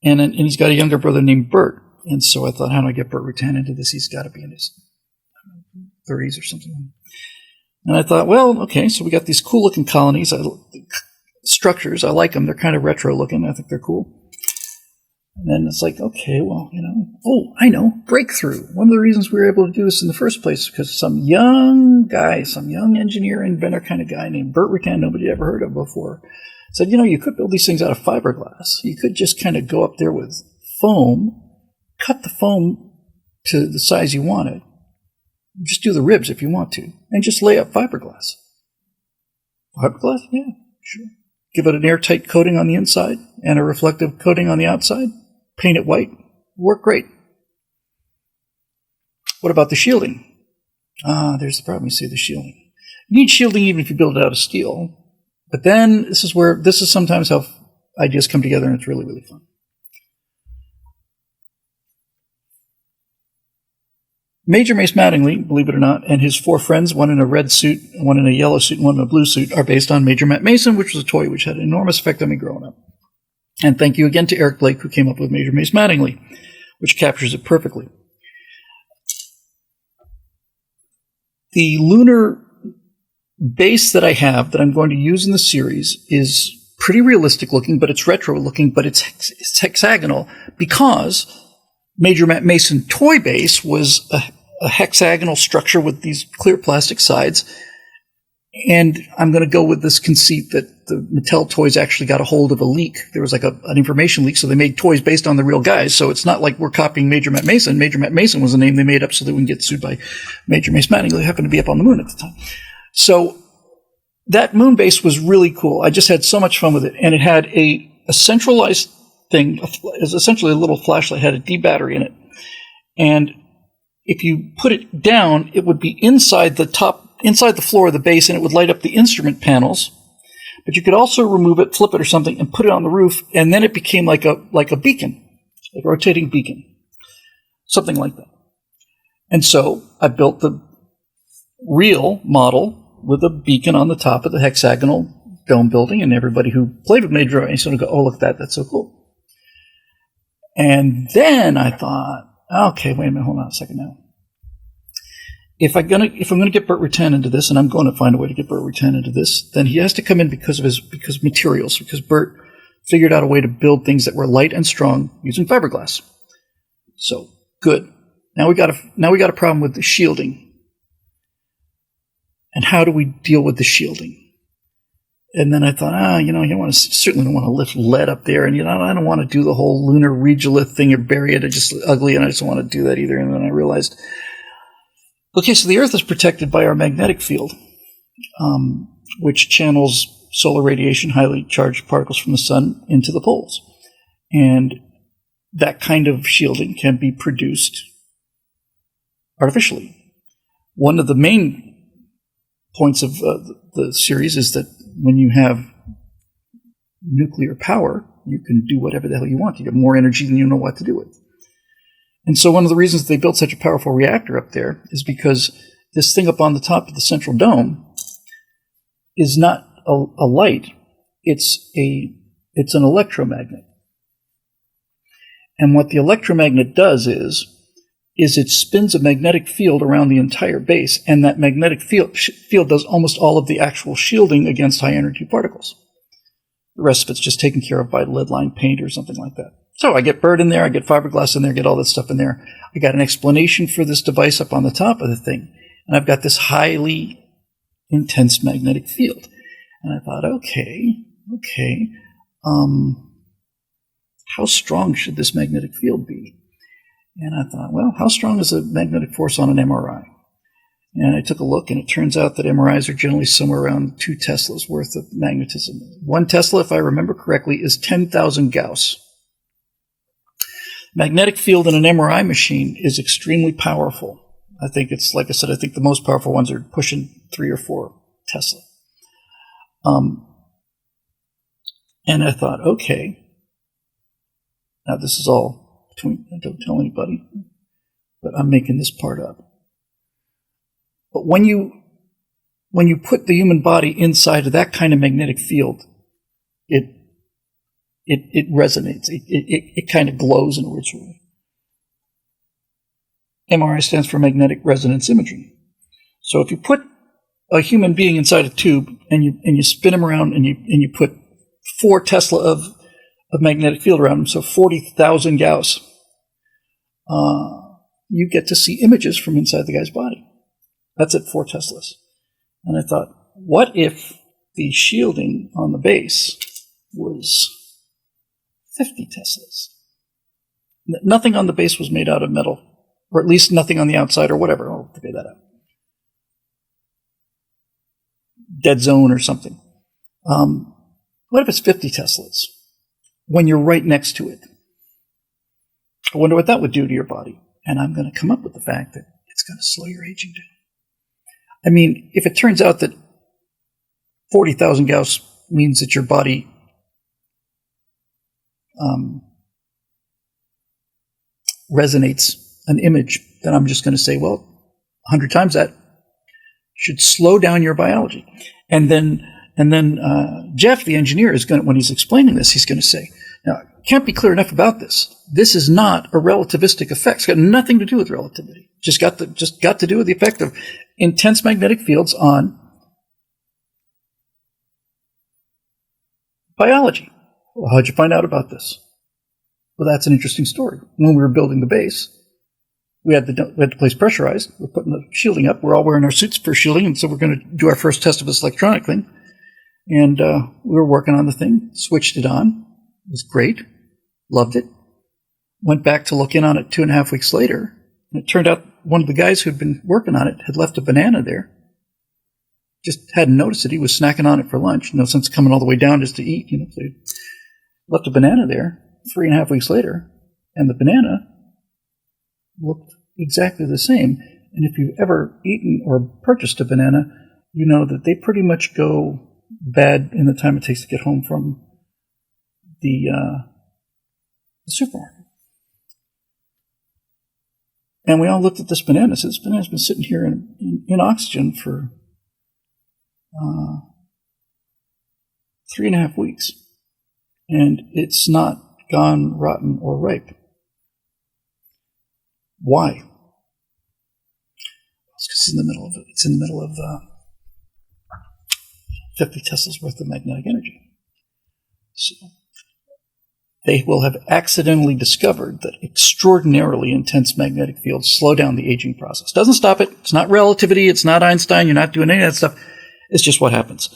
And he's got a younger brother named Bert. And so I thought, how do I get Bert Rutan into this? He's got to be in his 30s or something. And I thought, well, okay, so we got these cool-looking colonies. Structures. I like them. They're kind of retro looking. I think they're cool. And then it's like, okay, well, I know, breakthrough. One of the reasons we were able to do this in the first place is because some young engineer, inventor kind of guy named Bert Rutan, nobody had ever heard of before, said, you could build these things out of fiberglass. You could just kind of go up there with foam, cut the foam to the size you want it, just do the ribs if you want to, and just lay up fiberglass. Fiberglass? Yeah, sure. Give it an airtight coating on the inside and a reflective coating on the outside. Paint it white. Work great. What about the shielding? There's the problem. You see the shielding. You need shielding even if you build it out of steel. But then this is sometimes how ideas come together, and it's really, really fun. Major Mace Mattingly, believe it or not, and his 4 friends, one in a red suit, one in a yellow suit, and one in a blue suit, are based on Major Matt Mason, which was a toy which had an enormous effect on me growing up. And thank you again to Eric Blake, who came up with Major Mace Mattingly, which captures it perfectly. The lunar base that I have that I'm going to use in the series is pretty realistic looking, but it's retro looking, but it's hexagonal because Major Matt Mason toy base was a hexagonal structure with these clear plastic sides. And I'm going to go with this conceit that the Mattel toys actually got a hold of a leak. There was like an information leak, so they made toys based on the real guys. So it's not like we're copying Major Matt Mason. Major Matt Mason was the name they made up so they wouldn't get sued by Major Mace Mattingly, who happened to be up on the moon at the time. So that moon base was really cool. I just had so much fun with it. And it had a centralized thing. It was essentially a little flashlight, had a D battery in it. And if you put it down, it would be inside the floor of the base, and it would light up the instrument panels. But you could also remove it, flip it or something, and put it on the roof, and then it became like a beacon, like a rotating beacon, something like that. And so I built the real model with a beacon on the top of the hexagonal dome building, and everybody who played with Major Mason would go, "Oh, look at that! That's so cool." And then I thought, okay, wait a minute, hold on a second now. If I'm gonna get Bert Rutan into this, and I'm going to find a way to get Bert Rutan into this, then he has to come in because materials. Because Bert figured out a way to build things that were light and strong using fiberglass. So good. Now we got a problem with the shielding. And how do we deal with the shielding? And then I thought, you certainly don't want to lift lead up there, and I don't want to do the whole lunar regolith thing or bury it. It's just ugly, and I just don't want to do that either. And then I realized, okay, so the Earth is protected by our magnetic field, which channels solar radiation, highly charged particles from the sun, into the poles. And that kind of shielding can be produced artificially. One of the main points of the series is that when you have nuclear power, you can do whatever the hell you want. You get more energy than you know what to do with. And so one of the reasons they built such a powerful reactor up there is because this thing up on the top of the central dome is not a light. It's an electromagnet. And what the electromagnet does is it spins a magnetic field around the entire base, and that magnetic field does almost all of the actual shielding against high-energy particles. The rest of it's just taken care of by lead-lined paint or something like that. So I get bird in there, I get fiberglass in there, I get all that stuff in there. I got an explanation for this device up on the top of the thing, and I've got this highly intense magnetic field. And I thought, okay, how strong should this magnetic field be? And I thought, well, how strong is the magnetic force on an MRI? And I took a look, and it turns out that MRIs are generally somewhere around 2 Teslas worth of magnetism. 1 Tesla, if I remember correctly, is 10,000 Gauss. Magnetic field in an MRI machine is extremely powerful. I think it's, like I said, I think the most powerful ones are pushing 3 or 4 Tesla. And I thought, okay, now this is all between, don't tell anybody, but I'm making this part up. But when you put the human body inside of that kind of magnetic field, it resonates. It kind of glows in a weird way. MRI stands for magnetic resonance imaging. So if you put a human being inside a tube and you spin him around and you put 4 Tesla of magnetic field around him, so 40,000 Gauss, you get to see images from inside the guy's body. That's at 4 Teslas. And I thought, what if the shielding on the base was 50 Teslas? Nothing on the base was made out of metal, or at least nothing on the outside or whatever. I'll figure that out. Dead zone or something. What if it's 50 Teslas when you're right next to it? I wonder what that would do to your body. And I'm going to come up with the fact that it's going to slow your aging down. I mean, if it turns out that 40,000 Gauss means that your body resonates an image, then I'm just going to say, well, 100 times that should slow down your biology. And then Jeff, the engineer, is going to, when he's explaining this, he's going to say, now, I can't be clear enough about this. This is not a relativistic effect. It's got nothing to do with relativity. Just got to do with the effect of intense magnetic fields on biology. Well, how'd you find out about this? Well, that's an interesting story. When we were building the base, we had the place pressurized. We're putting the shielding up. We're all wearing our suits for shielding, and so we're going to do our first test of this electronic thing. And we were working on the thing, switched it on. It was great. Loved it. Went back to look in on it 2.5 weeks later, and it turned out one of the guys who'd been working on it had left a banana there. Just hadn't noticed it. He was snacking on it for lunch. No sense coming all the way down just to eat, So he left a banana there 3.5 weeks later, and the banana looked exactly the same. And if you've ever eaten or purchased a banana, you know that they pretty much go bad in the time it takes to get home from the supermarket. And we all looked at this banana. So this banana's been sitting here in oxygen for 3.5 weeks. And it's not gone rotten or ripe. Why? It's because it's in the middle of 50 Teslas worth of magnetic energy. So they will have accidentally discovered that extraordinarily intense magnetic fields slow down the aging process. Doesn't stop it. It's not relativity. It's not Einstein. You're not doing any of that stuff. It's just what happens.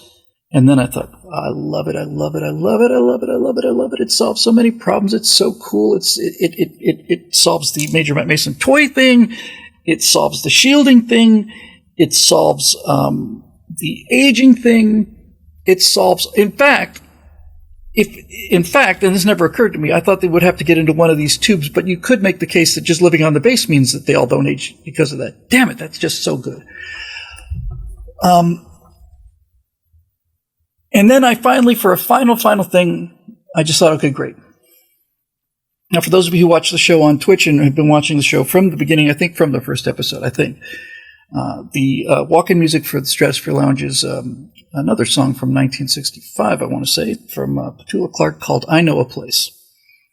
And then I thought, I love it. I love it. I love it. I love it. I love it. I love it. It solves so many problems. It's so cool. It solves the Major Mason toy thing. It solves the shielding thing. It solves the aging thing. It solves, in fact, and this never occurred to me, I thought they would have to get into one of these tubes, but you could make the case that just living on the base means that they all don't age because of that. Damn it, that's just so good. And then I finally, for a final thing, I just thought, okay, great. Now, for those of you who watch the show on Twitch and have been watching the show from the beginning, I think from the first episode, the walk-in music for the Stratosphere Lounge is another song from 1965, I want to say, from Petula Clark called I Know a Place.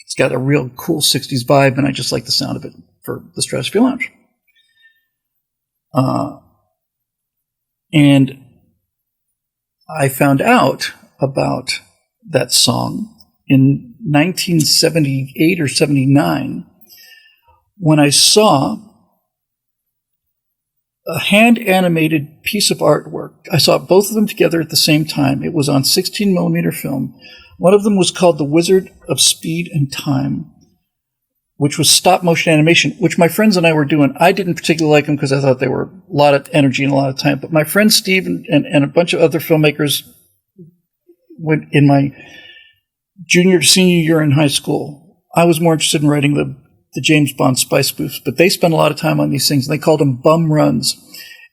It's got a real cool 60s vibe, and I just like the sound of it for the Stratosphere Lounge. And I found out about that song in 1978 or 79 when I saw a hand-animated piece of artwork. I saw both of them together at the same time. It was on 16mm film. One of them was called The Wizard of Speed and Time, which was stop-motion animation, which my friends and I were doing. I didn't particularly like them because I thought they were a lot of energy and a lot of time. But my friend Steve and a bunch of other filmmakers went in my junior to senior year in high school. I was more interested in writing the James Bond spy spoofs, but they spent a lot of time on these things, and they called them bum runs.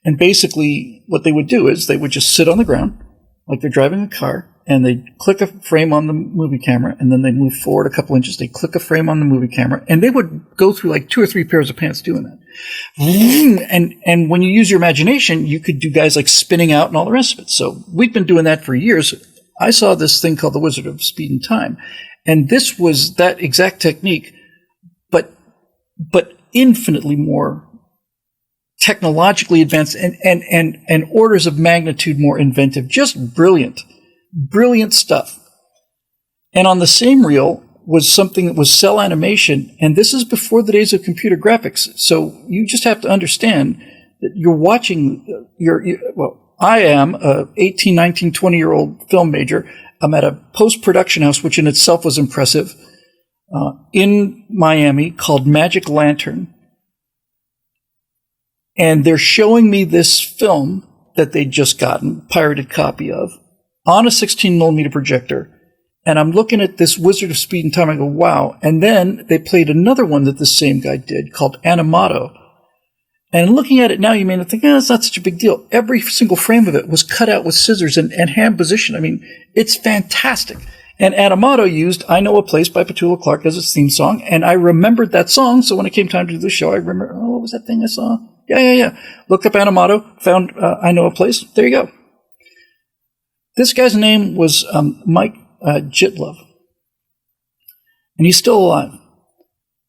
And basically what they would do is they would just sit on the ground, like they're driving a car, and they'd click a frame on the movie camera, and then they'd move forward a couple inches, they'd click a frame on the movie camera, and they would go through like 2 or 3 pairs of pants doing that. And when you use your imagination, you could do guys like spinning out and all the rest of it. So we've been doing that for years. I saw this thing called The Wizard of Speed and Time, and this was that exact technique, but infinitely more technologically advanced and orders of magnitude more inventive. Just brilliant stuff. And on the same reel was something that was cell animation, and this is before the days of computer graphics. So you just have to understand that you're watching I am a 18, 19, 20-year-old film major. I'm at a post-production house, which in itself was impressive, in Miami called Magic Lantern. And they're showing me this film that they'd just gotten, pirated copy of, on a 16mm projector. And I'm looking at this Wizard of Speed and Time. I go, wow. And then they played another one that the same guy did called Animato. And looking at it now, you may not think, it's not such a big deal. Every single frame of it was cut out with scissors and hand position. I mean, it's fantastic. And Animato used I Know a Place by Petula Clark as its theme song, and I remembered that song, so when it came time to do the show, I remember, what was that thing I saw? Yeah. Looked up Animato, found I Know a Place. There you go. This guy's name was Mike Jitlov, and he's still alive.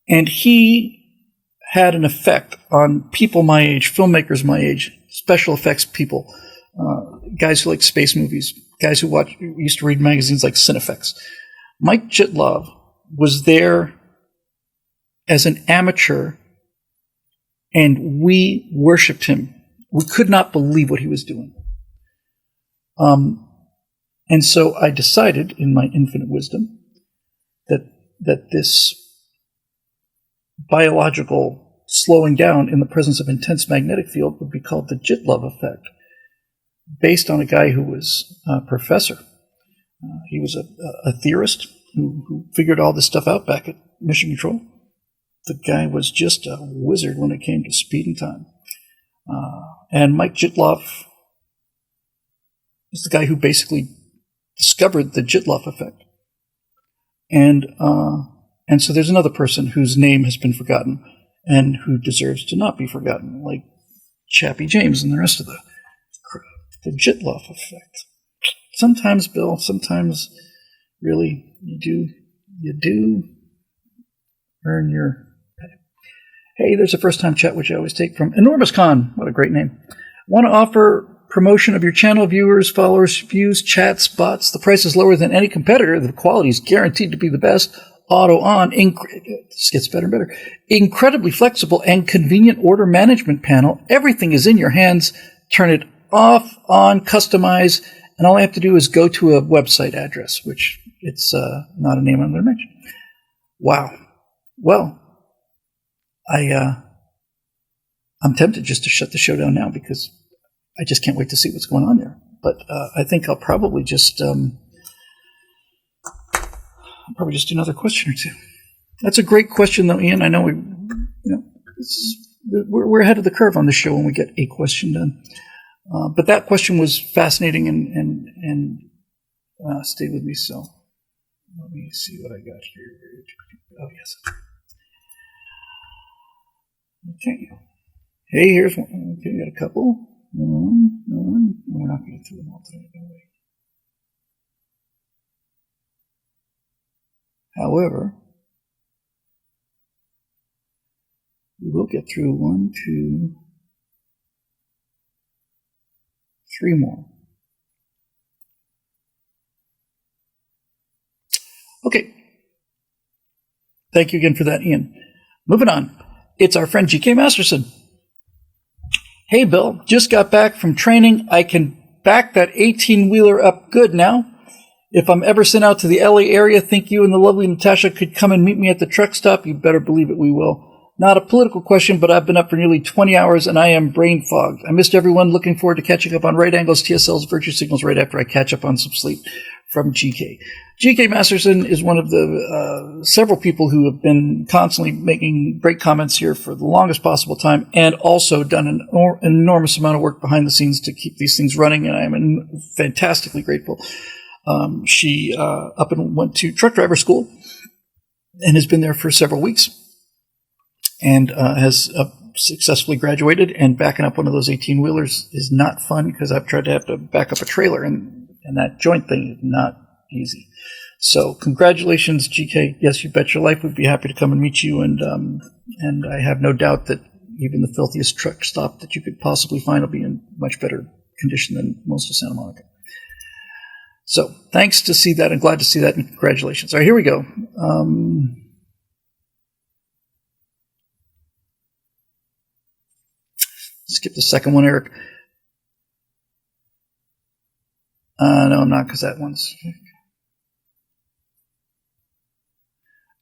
And he had an effect on people my age, filmmakers my age, special effects people, guys who like space movies, guys who used to read magazines like Cinefex. Mike Jitlov was there as an amateur, and we worshipped him. We could not believe what he was doing. And so I decided, in my infinite wisdom, that this biological slowing down in the presence of intense magnetic field would be called the Jitlov effect, based on a guy who was a professor. He was a theorist who figured all this stuff out back at Mission Control. The guy was just a wizard when it came to speed and time. And Mike Jitlov is the guy who basically discovered the Jitlov effect. And so there's another person whose name has been forgotten and who deserves to not be forgotten, like Chappie James and the rest of the Jitlov effect. Sometimes, Bill, sometimes really you do earn your pay. Hey, there's a first-time chat, which I always take from Enormous Con. What a great name. Want to offer promotion of your channel, viewers, followers, views, chats, bots. The price is lower than any competitor. The quality is guaranteed to be the best. Auto on. This gets better and better. Incredibly flexible and convenient order management panel. Everything is in your hands. Turn it off, on, customize, and all I have to do is go to a website address, which it's not a name I'm going to mention. Wow. Well, I'm tempted just to shut the show down now because I just can't wait to see what's going on there. But I think I'll probably just do another question or two. That's a great question, though, Ian. I know we're ahead of the curve on the show when we get a question done. But that question was fascinating and Stay with me, so let me see what I got here. Oh, yes. Okay. Hey, here's one. Okay, got a couple. We're not going to get through them all tonight, no way. However, we will get through 1, 2, 3 more. Okay. Thank you again for that, Ian. Moving on. It's our friend G.K. Masterson. Hey, Bill. Just got back from training. I can back that 18-wheeler up good now. If I'm ever sent out to the LA area, think you and the lovely Natasha could come and meet me at the truck stop? You better believe it, we will. Not a political question, but I've been up for nearly 20 hours and I am brain fogged. I missed everyone. Looking forward to catching up on right angles, TSLs, virtue signals right after I catch up on some sleep. From GK. GK Masterson is one of the several people who have been constantly making great comments here for the longest possible time, and also done an enormous amount of work behind the scenes to keep these things running, and I am fantastically grateful. She up and went to truck driver school and has been there for several weeks and has successfully graduated, and backing up one of those 18-wheelers is not fun because I've tried to have to back up a trailer, and that joint thing is not easy. So congratulations, GK. Yes, you bet your life we'd be happy to come and meet you, and I have no doubt that even the filthiest truck stop that you could possibly find will be in much better condition than most of Santa Monica. So thanks to see that, and glad to see that, and congratulations. All right, here we go. Skip the second one, Eric. No, I'm not, because that one's...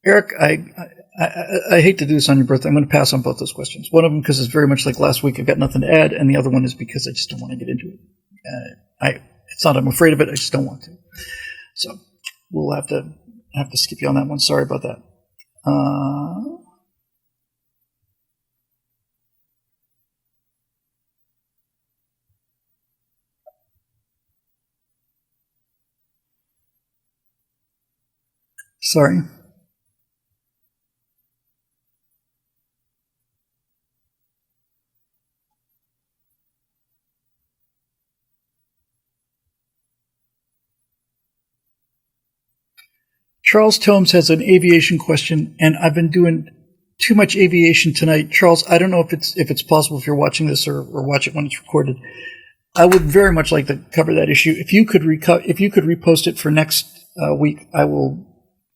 Eric, I hate to do this on your birthday. I'm going to pass on both those questions. One of them because it's very much like last week. I've got nothing to add, and the other one is because I just don't want to get into it. It's not I'm afraid of it. I just don't want to. So we'll have to skip you on that one. Sorry about that. Sorry. Charles Tomes has an aviation question, and I've been doing too much aviation tonight. Charles, I don't know if it's possible if you're watching this or watch it when it's recorded. I would very much like to cover that issue. If you could repost it for next week, I will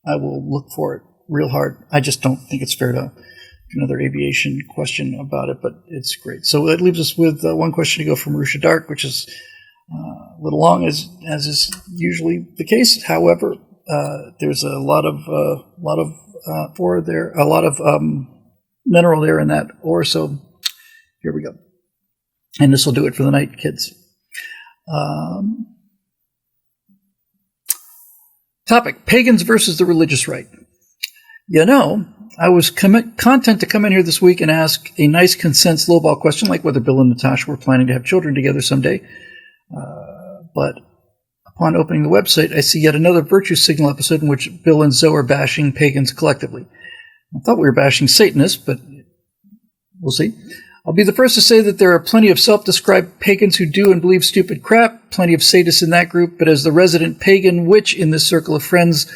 look for it real hard. I just don't think it's fair to another aviation question about it, but it's great. So that leaves us with one question to go from Marusha Dark, which is a little long, as is usually the case. However, there's a lot of ore there, a lot of mineral there in that ore. So here we go, and this will do it for the night, kids. Topic: Pagans versus the religious right. You know, I was content to come in here this week and ask a nice consents lowball question, like whether Bill and Natasha were planning to have children together someday. But upon opening the website, I see yet another Virtue Signal episode in which Bill and Zoe are bashing pagans collectively. I thought we were bashing Satanists, but we'll see. I'll be the first to say that there are plenty of self-described pagans who do and believe stupid crap, plenty of sadists in that group, but as the resident pagan witch in this circle of friends,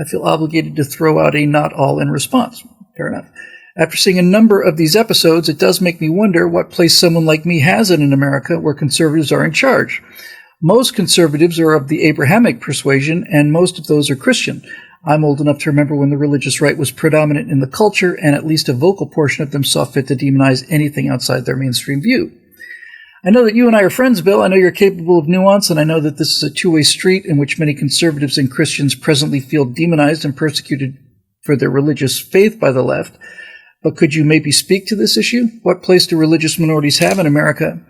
I feel obligated to throw out a not all in response. Fair enough. After seeing a number of these episodes, it does make me wonder what place someone like me has in America where conservatives are in charge. Most conservatives are of the Abrahamic persuasion, and most of those are Christian. I'm old enough to remember when the religious right was predominant in the culture, and at least a vocal portion of them saw fit to demonize anything outside their mainstream view. I know that you and I are friends, Bill. I know you're capable of nuance, and I know that this is a two-way street in which many conservatives and Christians presently feel demonized and persecuted for their religious faith by the left. But could you maybe speak to this issue? What place do religious minorities have in America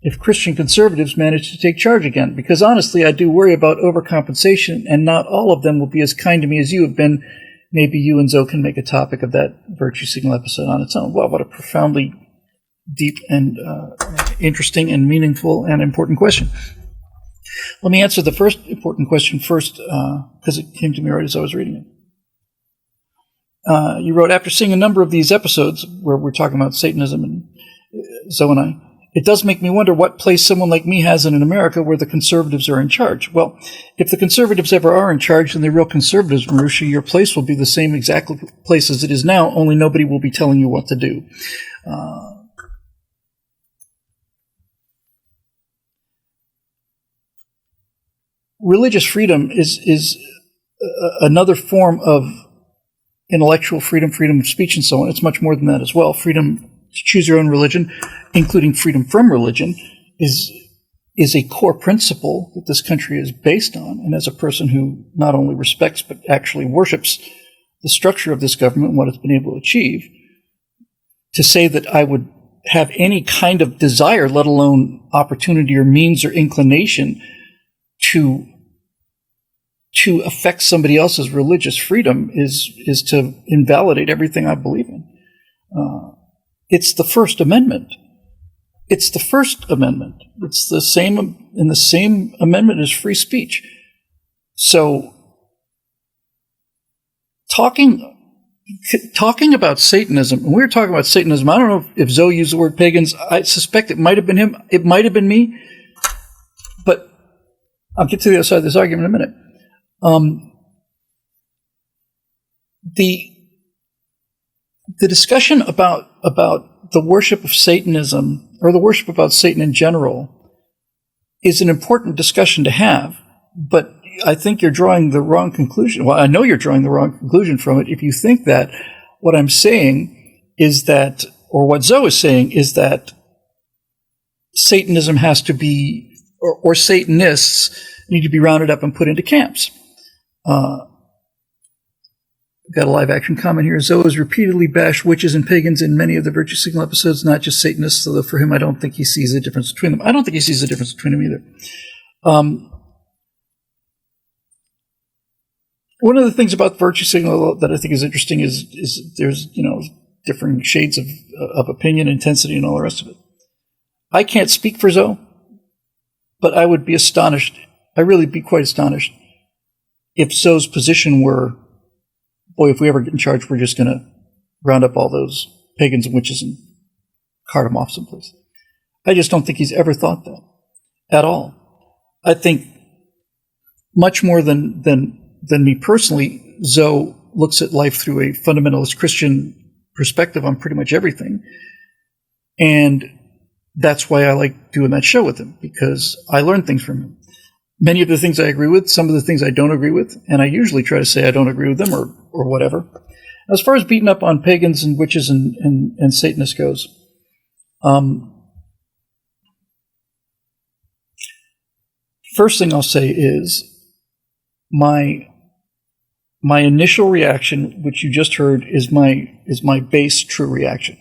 if Christian conservatives manage to take charge again? Because honestly, I do worry about overcompensation, and not all of them will be as kind to me as you have been. Maybe you and Zoe can make a topic of that Virtue Signal episode on its own. Wow, what a profoundly deep and interesting and meaningful and important question. Let me answer the first important question first, because it came to me right as I was reading it. You wrote, after seeing a number of these episodes where we're talking about Satanism and Zoe and I, it does make me wonder what place someone like me has in America where the conservatives are in charge. Well, if the conservatives ever are in charge and they're real conservatives, Marusha, your place will be the same exact place as it is now, only nobody will be telling you what to do. Religious freedom is another form of intellectual freedom, freedom of speech, and so on. It's much more than that as well. Freedom to choose your own religion, including freedom from religion, is a core principle that this country is based on. And as a person who not only respects but actually worships the structure of this government and what it's been able to achieve, to say that I would have any kind of desire, let alone opportunity or means or inclination to affect somebody else's religious freedom is to invalidate everything I believe in. It's the First Amendment. It's the First Amendment. It's the same, in the same amendment as free speech. So talking about Satanism, and we were talking about Satanism, I don't know if Zoe used the word pagans. I suspect it might have been him. It might have been me. But I'll get to the other side of this argument in a minute. The discussion about the worship of Satanism, or the worship about Satan in general, is an important discussion to have, but I think you're drawing the wrong conclusion. Well, I know you're drawing the wrong conclusion from it if you think that what I'm saying is that, or what Zoe is saying is that Satanism has to be, or Satanists need to be rounded up and put into camps. Got a live action comment here. Zoe has repeatedly bashed witches and pagans in many of the Virtue Signal episodes, not just Satanists, although for him I don't think he sees a difference between them. I don't think he sees a difference between them either. One of the things about Virtue Signal that I think is interesting is there's, differing shades of opinion, intensity, and all the rest of it. I can't speak for Zoe, but I would be astonished. I'd really be quite astonished if Zoe's position were, boy, if we ever get in charge, we're just going to round up all those pagans and witches and cart them off someplace. I just don't think he's ever thought that at all. I think much more than me personally, Zoe looks at life through a fundamentalist Christian perspective on pretty much everything. And that's why I like doing that show with him, because I learn things from him. Many of the things I agree with, some of the things I don't agree with, and I usually try to say I don't agree with them or whatever. As far as beating up on pagans and witches and Satanists goes, first thing I'll say is my initial reaction, which you just heard, is my base true reaction.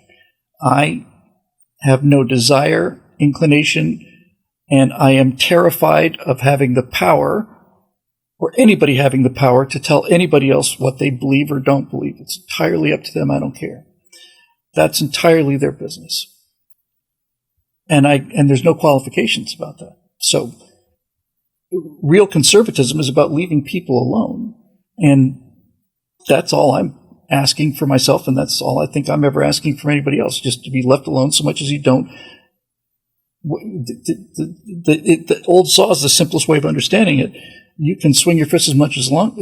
I have no desire, inclination, and I am terrified of having the power, or anybody having the power, to tell anybody else what they believe or don't believe. It's entirely up to them. I don't care. That's entirely their business. And there's no qualifications about that. So real conservatism is about leaving people alone. And that's all I'm asking for myself, and that's all I think I'm ever asking from anybody else, just to be left alone so much as you don't. The old saw is the simplest way of understanding it. You can swing your fist as much as you want to,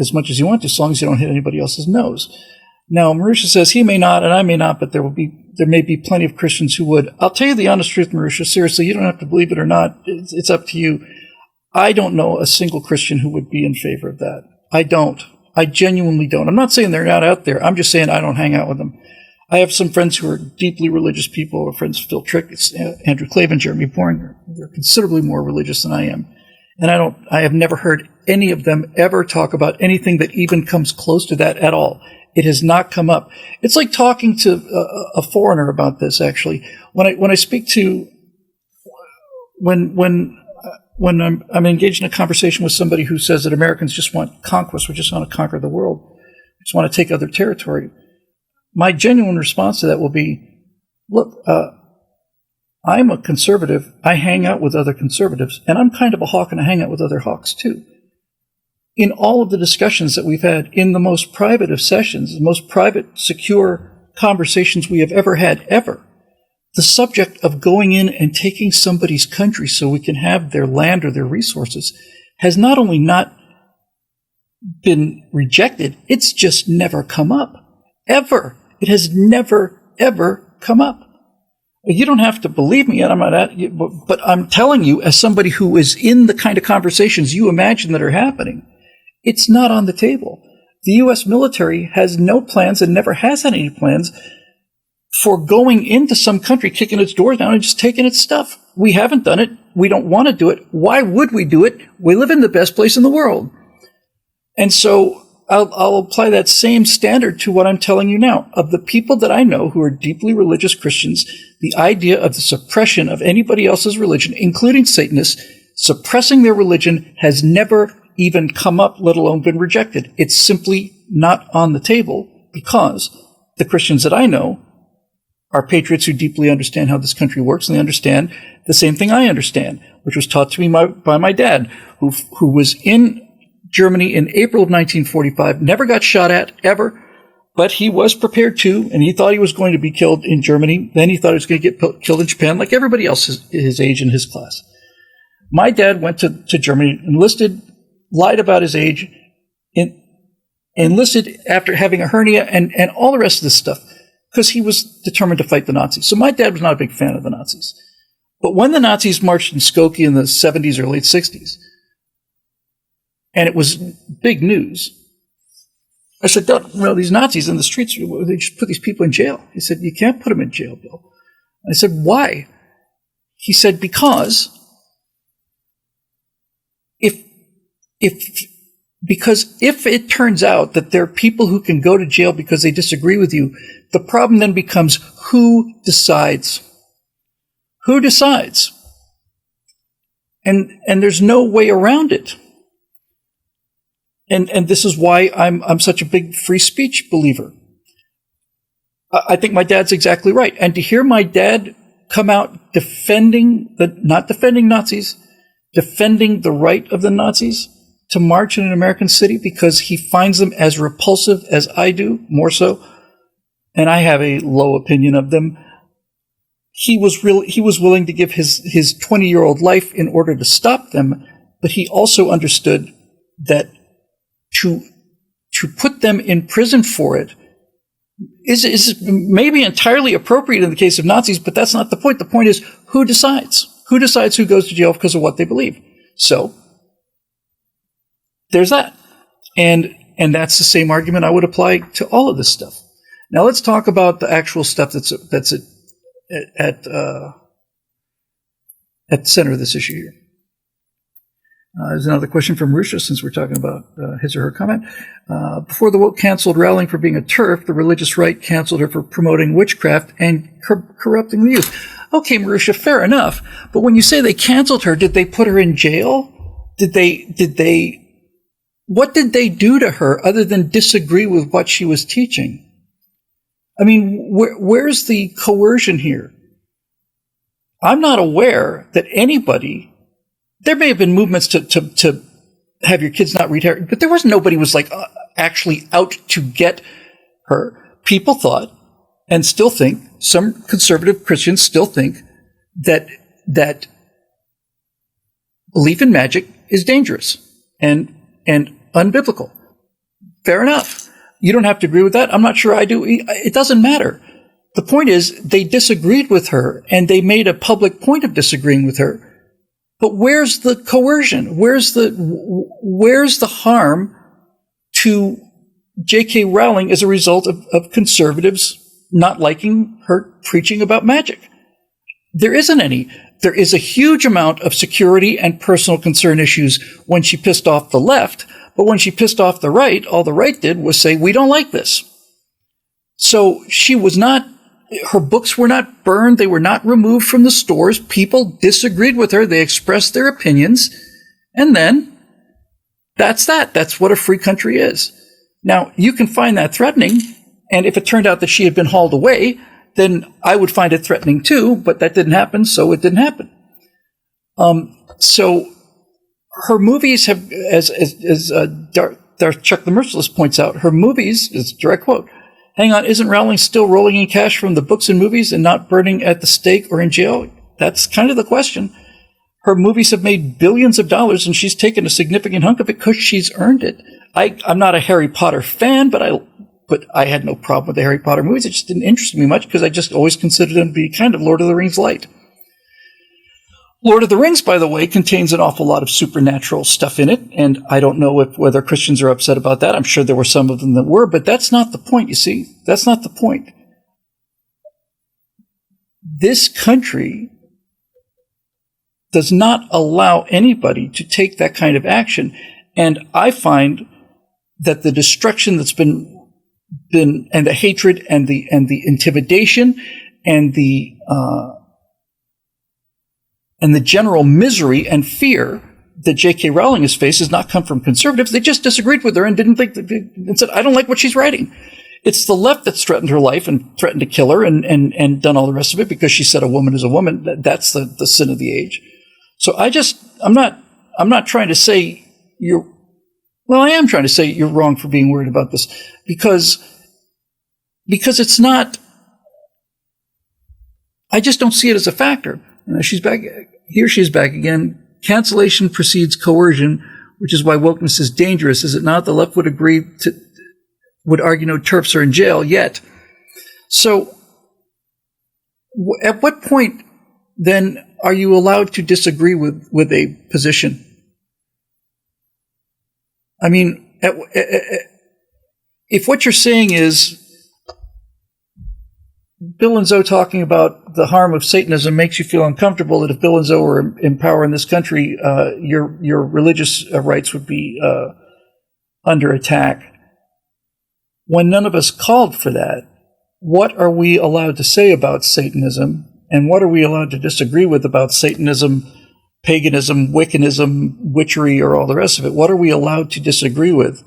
as long as you don't hit anybody else's nose. Now, Marusha says he may not, and I may not, but there may be plenty of Christians who would. I'll tell you the honest truth, Marusha. Seriously, you don't have to believe it or not. It's up to you. I don't know a single Christian who would be in favor of that. I don't. I genuinely don't. I'm not saying they're not out there. I'm just saying I don't hang out with them. I have some friends who are deeply religious people, or friends Phil Trick, Andrew Clavin, Jeremy Bourne. They're considerably more religious than I am. And I have never heard any of them ever talk about anything that even comes close to that at all. It has not come up. It's like talking to a foreigner about this, actually. When I speak to, when I'm engaged in a conversation with somebody who says that Americans just want conquest, we just want to conquer the world, we just want to take other territory, my genuine response to that will be, look, I'm a conservative. I hang out with other conservatives, and I'm kind of a hawk, and I hang out with other hawks too. In all of the discussions that we've had, in the most private of sessions, the most private, secure conversations we have ever had, ever, the subject of going in and taking somebody's country so we can have their land or their resources has not only not been rejected, it's just never come up. Ever. It has never, ever come up. You don't have to believe me, and I'm not at you, but I'm telling you, as somebody who is in the kind of conversations you imagine that are happening, it's not on the table. The U.S. military has no plans and never has had any plans for going into some country, kicking its doors down and just taking its stuff. We haven't done it. We don't want to do it. Why would we do it? We live in the best place in the world. And so I'll apply that same standard to what I'm telling you now. Of the people that I know who are deeply religious Christians, the idea of the suppression of anybody else's religion, including Satanists, suppressing their religion has never even come up, let alone been rejected. It's simply not on the table because the Christians that I know are patriots who deeply understand how this country works, and they understand the same thing I understand, which was taught to me by my dad, who was in Germany in April of 1945, never got shot at, ever, but he was prepared to, and he thought he was going to be killed in Germany. Then he thought he was going to get killed in Japan, like everybody else his age and his class. My dad went to Germany, enlisted, lied about his age, enlisted after having a hernia, and all the rest of this stuff, because he was determined to fight the Nazis. So my dad was not a big fan of the Nazis. But when the Nazis marched in Skokie in the 70s or late 60s, and it was big news, I said, Dad, these Nazis in the streets, they just put these people in jail. He said, you can't put them in jail, Bill. I said, why? He said, because if it turns out that there are people who can go to jail because they disagree with you, the problem then becomes who decides? Who decides? And there's no way around it. And this is why I'm such a big free speech believer. I think my dad's exactly right. And to hear my dad come out not defending Nazis, defending the right of the Nazis to march in an American city because he finds them as repulsive as I do, more so, and I have a low opinion of them. He was willing to give his 20-year-old life in order to stop them, but he also understood that to put them in prison for it is maybe entirely appropriate in the case of Nazis, but that's not the point. The point is who decides? Who decides who goes to jail because of what they believe? So there's that. And that's the same argument I would apply to all of this stuff. Now let's talk about the actual stuff that's at the center of this issue here. There's another question from Rusha, since we're talking about his or her comment. Before the woke canceled Rowling for being a TERF, the religious right canceled her for promoting witchcraft and corrupting the youth. Okay, Marusha, fair enough. But when you say they canceled her, did they put her in jail? What did they do to her other than disagree with what she was teaching? I mean, where's the coercion here? I'm not aware that anybody. There may have been movements to have your kids not read Harry, but there was nobody was like actually out to get her. People thought, and still think, some conservative Christians still think that belief in magic is dangerous and unbiblical. Fair enough. You don't have to agree with that. I'm not sure I do. It doesn't matter. The point is, they disagreed with her, and they made a public point of disagreeing with her. But where's the coercion? Where's the harm to J.K. Rowling as a result of conservatives not liking her preaching about magic? There isn't any. There is a huge amount of security and personal concern issues when she pissed off the left, but when she pissed off the right, all the right did was say, we don't like this. So she was not. Her books were not burned. They were not removed from the stores. People disagreed with her. They expressed their opinions. And then that's that. That's what a free country is. Now, you can find that threatening. And if it turned out that she had been hauled away, then I would find it threatening too, but that didn't happen, so it didn't happen. So her movies have, as Chuck the Merciless points out, her movies, it's a direct quote, hang on, isn't Rowling still rolling in cash from the books and movies and not burning at the stake or in jail? That's kind of the question. Her movies have made billions of dollars, and she's taken a significant hunk of it because she's earned it. I'm not a Harry Potter fan, but I had no problem with the Harry Potter movies. It just didn't interest me much because I just always considered them to be kind of Lord of the Rings light. Lord of the Rings, by the way, contains an awful lot of supernatural stuff in it, and I don't know whether Christians are upset about that. I'm sure there were some of them that were, but that's not the point, you see. That's not the point. This country does not allow anybody to take that kind of action, and I find that the destruction that's been and the hatred and the intimidation and the general misery and fear that J.K. Rowling has faced has not come from conservatives. They just disagreed with her and didn't think and said, I don't like what she's writing. It's the left that's threatened her life and threatened to kill her and done all the rest of it because she said a woman is a woman. That's the sin of the age. So I'm not trying to say I am trying to say you're wrong for being worried about this because it's not, I just don't see it as a factor. She's back. Here she is back again. Cancellation precedes coercion, which is why wokeness is dangerous, is it not? The left would argue no TERFs are in jail yet. So at what point then are you allowed to disagree with a position? I mean, if what you're saying is Bill and Zoe talking about the harm of Satanism makes you feel uncomfortable, that if Bill and Zoe were in power in this country, your religious rights would be under attack. When none of us called for that, what are we allowed to say about Satanism, and what are we allowed to disagree with about Satanism, paganism, Wiccanism, witchery, or all the rest of it? What are we allowed to disagree with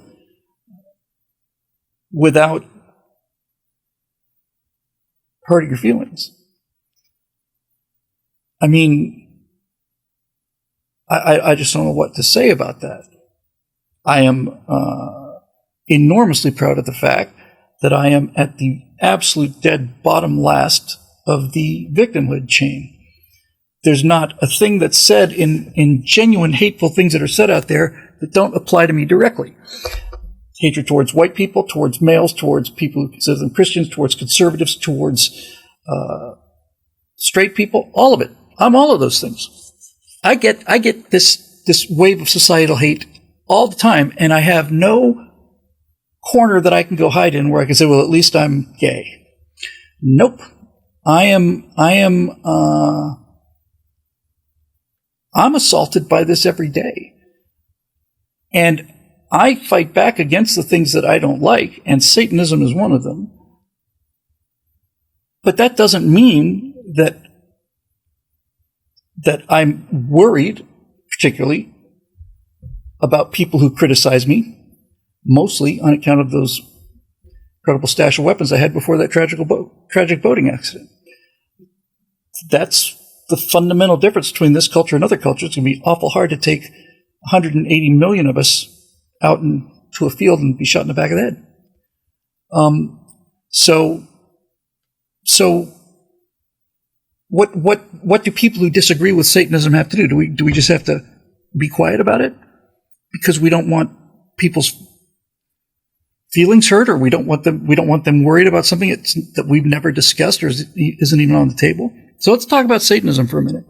without hurting your feelings? I mean, I just don't know what to say about that. I am enormously proud of the fact that I am at the absolute dead bottom last of the victimhood chain. There's not a thing that's said in genuine hateful things that are said out there that don't apply to me directly. Hatred towards white people, towards males, towards people who consider them Christians, towards conservatives, towards straight people, all of it. I'm all of those things. I get this wave of societal hate all the time, and I have no corner that I can go hide in where I can say, well, at least I'm gay. Nope. I'm assaulted by this every day. And I fight back against the things that I don't like, and Satanism is one of them. But that doesn't mean that I'm worried, particularly, about people who criticize me, mostly on account of those incredible stash of weapons I had before that tragic boating accident. That's the fundamental difference between this culture and other cultures. It's going to be awful hard to take 180 million of us out into a field and be shot in the back of the head. So what do people who disagree with Satanism have to do? Do we just have to be quiet about it because we don't want people's feelings hurt, or we don't want them worried about something that we've never discussed or isn't even on the table? So let's talk about Satanism for a minute.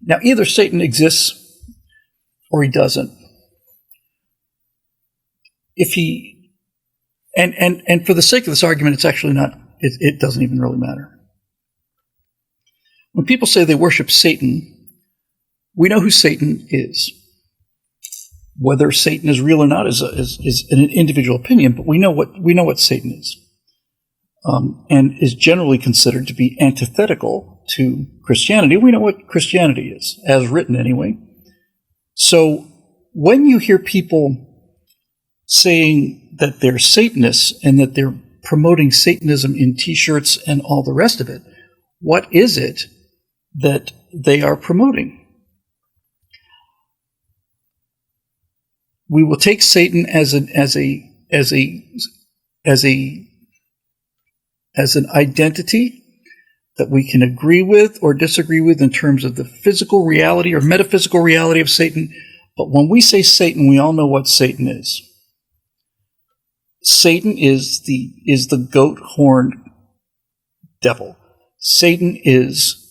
Now, either Satan exists or he doesn't. If he, and for the sake of this argument, it's actually not, it doesn't even really matter. When people say they worship Satan, we know who Satan is. Whether Satan is real or not is an individual opinion, but we know what Satan is, and is generally considered to be antithetical to Christianity. We know what Christianity is, as written anyway. So when you hear people saying that they're Satanists and that they're promoting Satanism in T-shirts and all the rest of it, what is it that they are promoting? We will take Satan as an identity that we can agree with or disagree with in terms of the physical reality or metaphysical reality of Satan. But when we say Satan, we all know what Satan is. Satan is the goat-horned devil. Satan is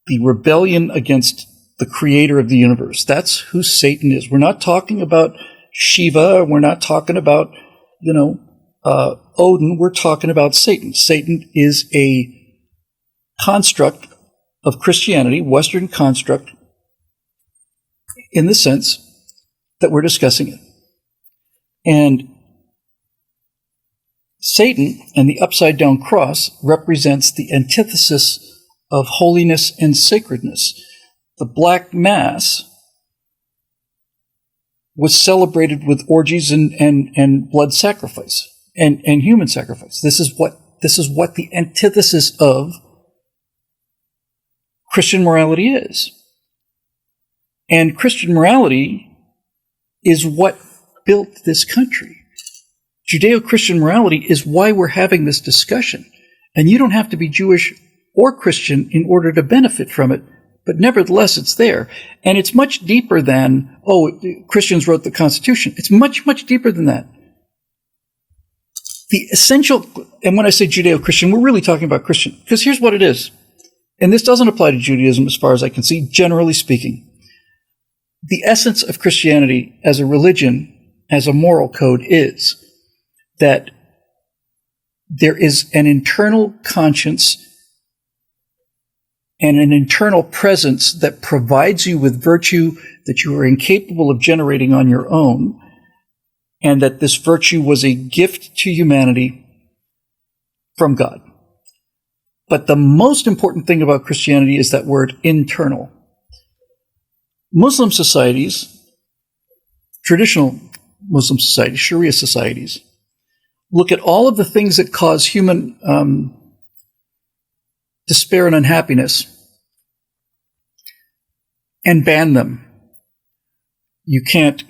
the rebellion against the creator of the universe. That's who Satan is. We're not talking about Shiva. We're not talking about, Odin. We're talking about Satan. Satan is a construct of Christianity, Western construct, in the sense that we're discussing it. And Satan and the upside-down cross represents the antithesis of holiness and sacredness. The Black Mass was celebrated with orgies and blood sacrifice and human sacrifice. This is what the antithesis of Christian morality is. And Christian morality is what built this country. Judeo-Christian morality is why we're having this discussion. And you don't have to be Jewish or Christian in order to benefit from it, but nevertheless it's there. And it's much deeper than, Christians wrote the Constitution. It's much, much deeper than that. The essential, and when I say Judeo-Christian, we're really talking about Christian, because here's what it is. And this doesn't apply to Judaism as far as I can see, generally speaking. The essence of Christianity as a religion, as a moral code, is that there is an internal conscience and an internal presence that provides you with virtue that you are incapable of generating on your own, and that this virtue was a gift to humanity from God. But the most important thing about Christianity is that word internal. Muslim societies, traditional Muslim societies, Sharia societies, look at all of the things that cause human despair and unhappiness and ban them. You can't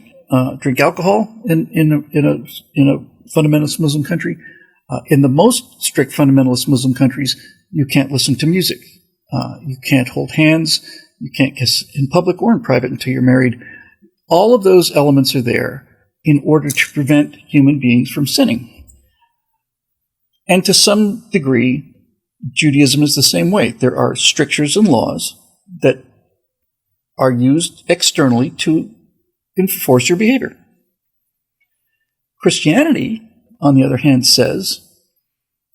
drink alcohol in a fundamentalist Muslim country. In the most strict fundamentalist Muslim countries, you can't listen to music. You can't hold hands. You can't kiss in public or in private until you're married. All of those elements are there in order to prevent human beings from sinning. And to some degree, Judaism is the same way. There are strictures and laws that are used externally to enforce your behavior. Christianity, on the other hand, says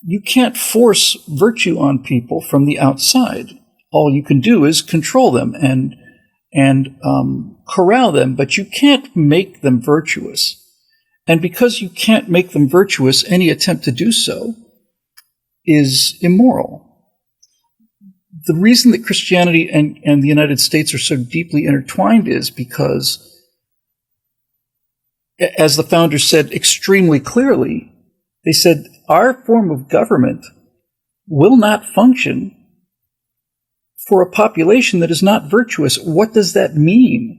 you can't force virtue on people from the outside. All you can do is control them and corral them, but you can't make them virtuous. And because you can't make them virtuous, any attempt to do so is immoral. The reason that Christianity and the United States are so deeply intertwined is because, as the founders said extremely clearly, they said, our form of government will not function for a population that is not virtuous. What does that mean?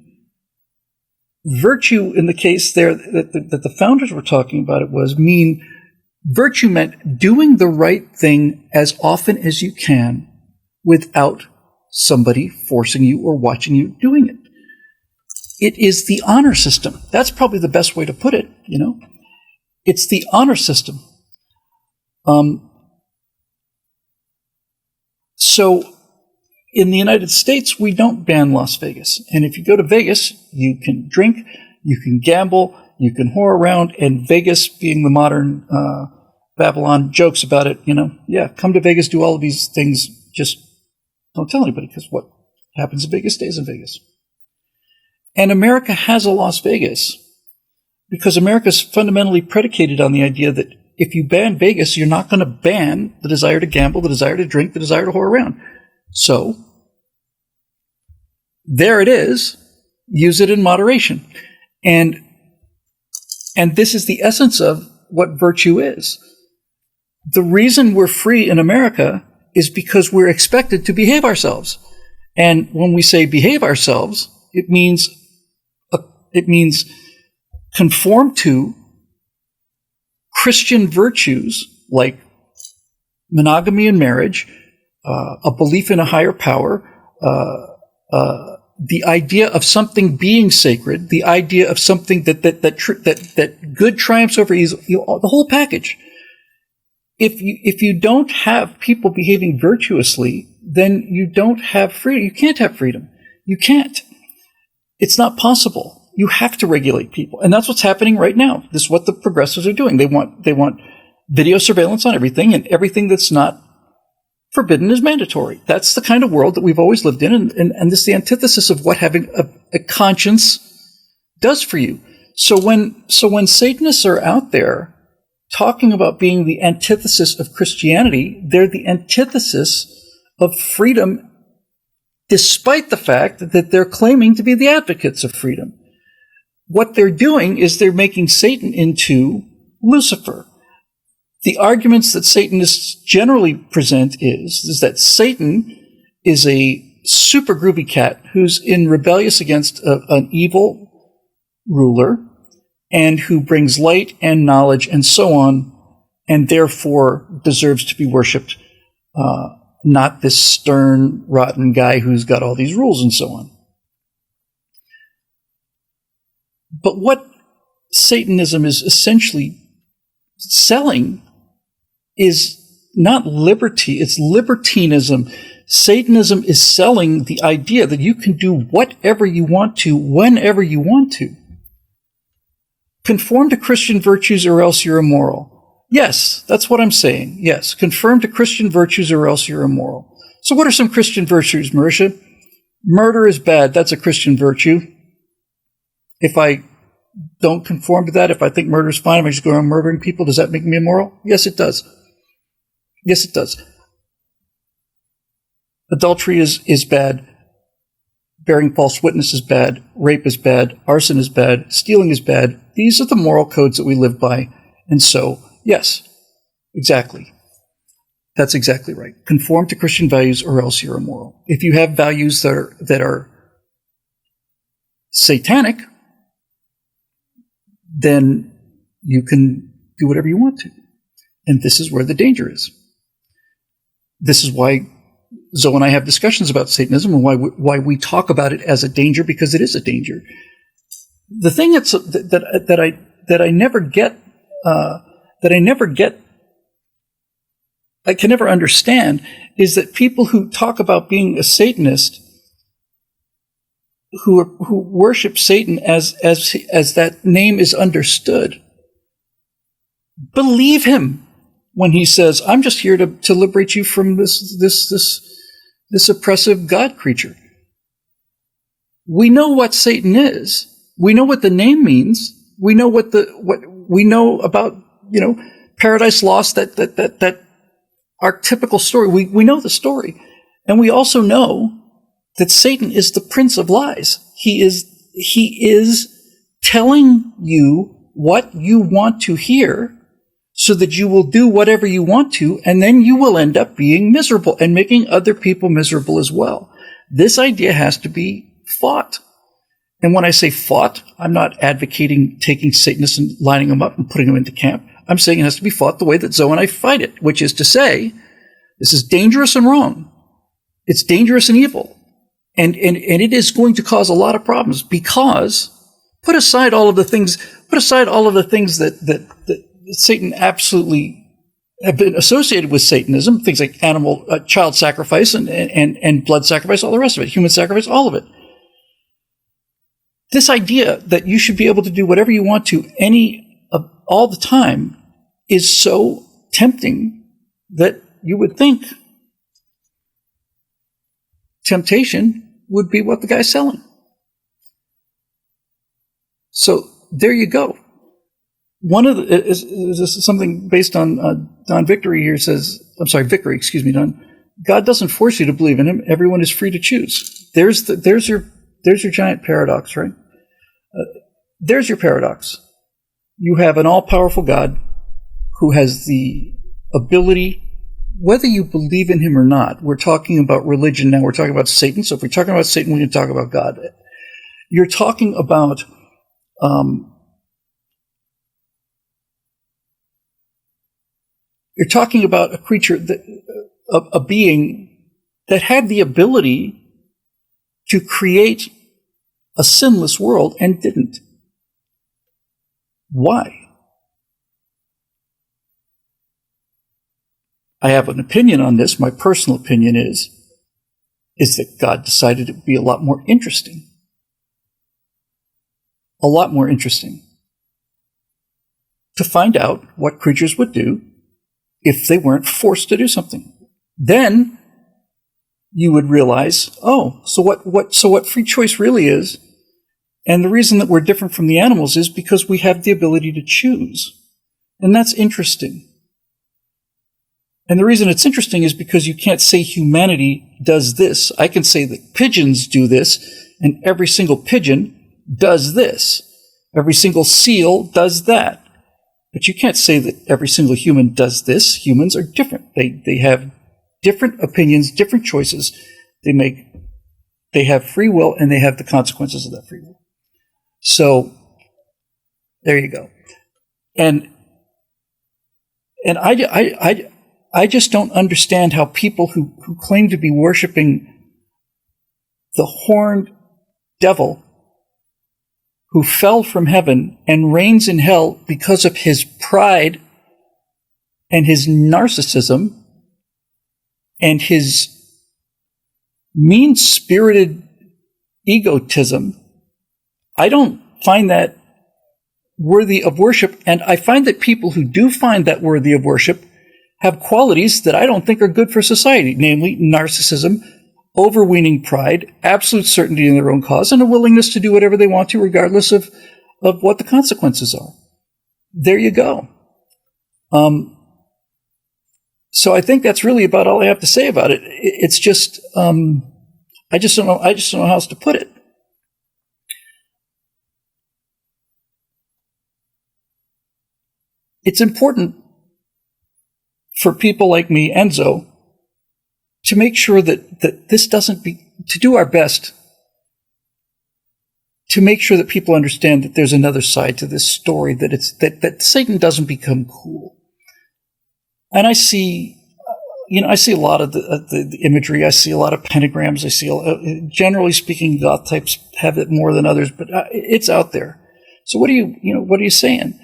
Virtue, in the case there that the founders were talking about, virtue meant doing the right thing as often as you can without somebody forcing you or watching you doing it. It is the honor system. That's probably the best way to put it, It's the honor system. So in the United States, we don't ban Las Vegas. And if you go to Vegas, you can drink, you can gamble, you can whore around, and Vegas, being the modern Babylon, jokes about it, come to Vegas, do all of these things, just don't tell anybody, because what happens in Vegas stays in Vegas. And America has a Las Vegas because America is fundamentally predicated on the idea that if you ban Vegas, you're not going to ban the desire to gamble, the desire to drink, the desire to whore around. So there it is. Use it in moderation. And And this is the essence of what virtue is. The reason we're free in America is because we're expected to behave ourselves. And when we say behave ourselves, it means conform to Christian virtues like monogamy and marriage, a belief in a higher power, the idea of something being sacred, the idea of something that good triumphs over evil, the whole package. If you don't have people behaving virtuously, then you don't have freedom. You can't have freedom. You can't. It's not possible. You have to regulate people, and that's what's happening right now. This is what the progressives are doing. They want video surveillance on everything, and everything that's not forbidden is mandatory. That's the kind of world that we've always lived in, and this is the antithesis of what having a conscience does for you. So when Satanists are out there talking about being the antithesis of Christianity, they're the antithesis of freedom, despite the fact that they're claiming to be the advocates of freedom. What they're doing is they're making Satan into Lucifer. The arguments that Satanists generally present is that Satan is a super groovy cat who's in rebellious against an evil ruler and who brings light and knowledge and so on, and therefore deserves to be worshipped, not this stern, rotten guy who's got all these rules and so on. But what Satanism is essentially selling is not liberty, it's libertinism. Satanism is selling the idea that you can do whatever you want to, whenever you want to. Conform to Christian virtues or else you're immoral. Yes, that's what I'm saying. Yes, conform to Christian virtues or else you're immoral. So what are some Christian virtues, Marisha? Murder is bad. That's a Christian virtue. If I don't conform to that, if I think murder is fine, if I just go around murdering people, does that make me immoral? Yes, it does. Yes, it does. Adultery is bad. Bearing false witness is bad. Rape is bad. Arson is bad. Stealing is bad. These are the moral codes that we live by. And so, yes, exactly. That's exactly right. Conform to Christian values or else you're immoral. If you have values that are satanic, then you can do whatever you want to. And this is where the danger is. This is why Zoe and I have discussions about Satanism and why we talk about it as a danger, because it is a danger. The thing that I never get, I can never understand, is that people who talk about being a Satanist, who worship Satan as that name is understood, believe him when he says, "I'm just here to liberate you from this oppressive God creature." We know what Satan is. We know what the name means. We know what we know about, Paradise Lost, that archetypical story. We know the story, and we also know that Satan is the prince of lies. He is telling you what you want to hear so that you will do whatever you want to, and then you will end up being miserable and making other people miserable as well. This idea has to be fought. And when I say fought, I'm not advocating taking Satanists and lining them up and putting them into camp. I'm saying it has to be fought the way that Zoe and I fight it, which is to say, this is dangerous and wrong. It's dangerous and evil. And it is going to cause a lot of problems, because put aside all of the things that Satan absolutely have been associated with Satanism, things like child sacrifice and blood sacrifice, all the rest of it, human sacrifice, all of it. This idea that you should be able to do whatever you want to all the time is so tempting that you would think temptation would be what the guy's selling. So there you go. One of the is something based on Don Victory here says, I'm sorry, Vickery, excuse me, Don. God doesn't force you to believe in him. Everyone is free to choose. There's your giant paradox, right? There's your paradox. you have an all-powerful God who has the ability, whether you believe in him or not. We're talking about religion now. We're talking about Satan. So if we're talking about Satan, we can talk about God. You're talking about a creature, a being that had the ability to create a sinless world and didn't. Why? I have an opinion on this. My personal opinion is that God decided it would be a lot more interesting. A lot more interesting to find out what creatures would do if they weren't forced to do something. Then you would realize, so what free choice really is, and the reason that we're different from the animals is because we have the ability to choose. And that's interesting. And the reason it's interesting is because you can't say humanity does this. I can say that pigeons do this, and every single pigeon does this. Every single seal does that. But you can't say that every single human does this. Humans are different. They have different opinions, different choices. They have free will, and they have the consequences of that free will. So there you go. And I just don't understand how people who claim to be worshiping the horned devil who fell from heaven and reigns in hell because of his pride and his narcissism and his mean-spirited egotism, I don't find that worthy of worship. And I find that people who do find that worthy of worship have qualities that I don't think are good for society, namely narcissism, overweening pride, absolute certainty in their own cause, and a willingness to do whatever they want to, regardless of what the consequences are. There you go. So I think that's really about all I have to say about it. It's just, I just don't know how else to put it. It's important for people like me, Enzo, to make sure that this to do our best to make sure that people understand that there's another side to this story, that Satan doesn't become cool. And I see a lot of the imagery. I see a lot of pentagrams. I see, generally speaking, goth types have it more than others, but it's out there. So what are you saying?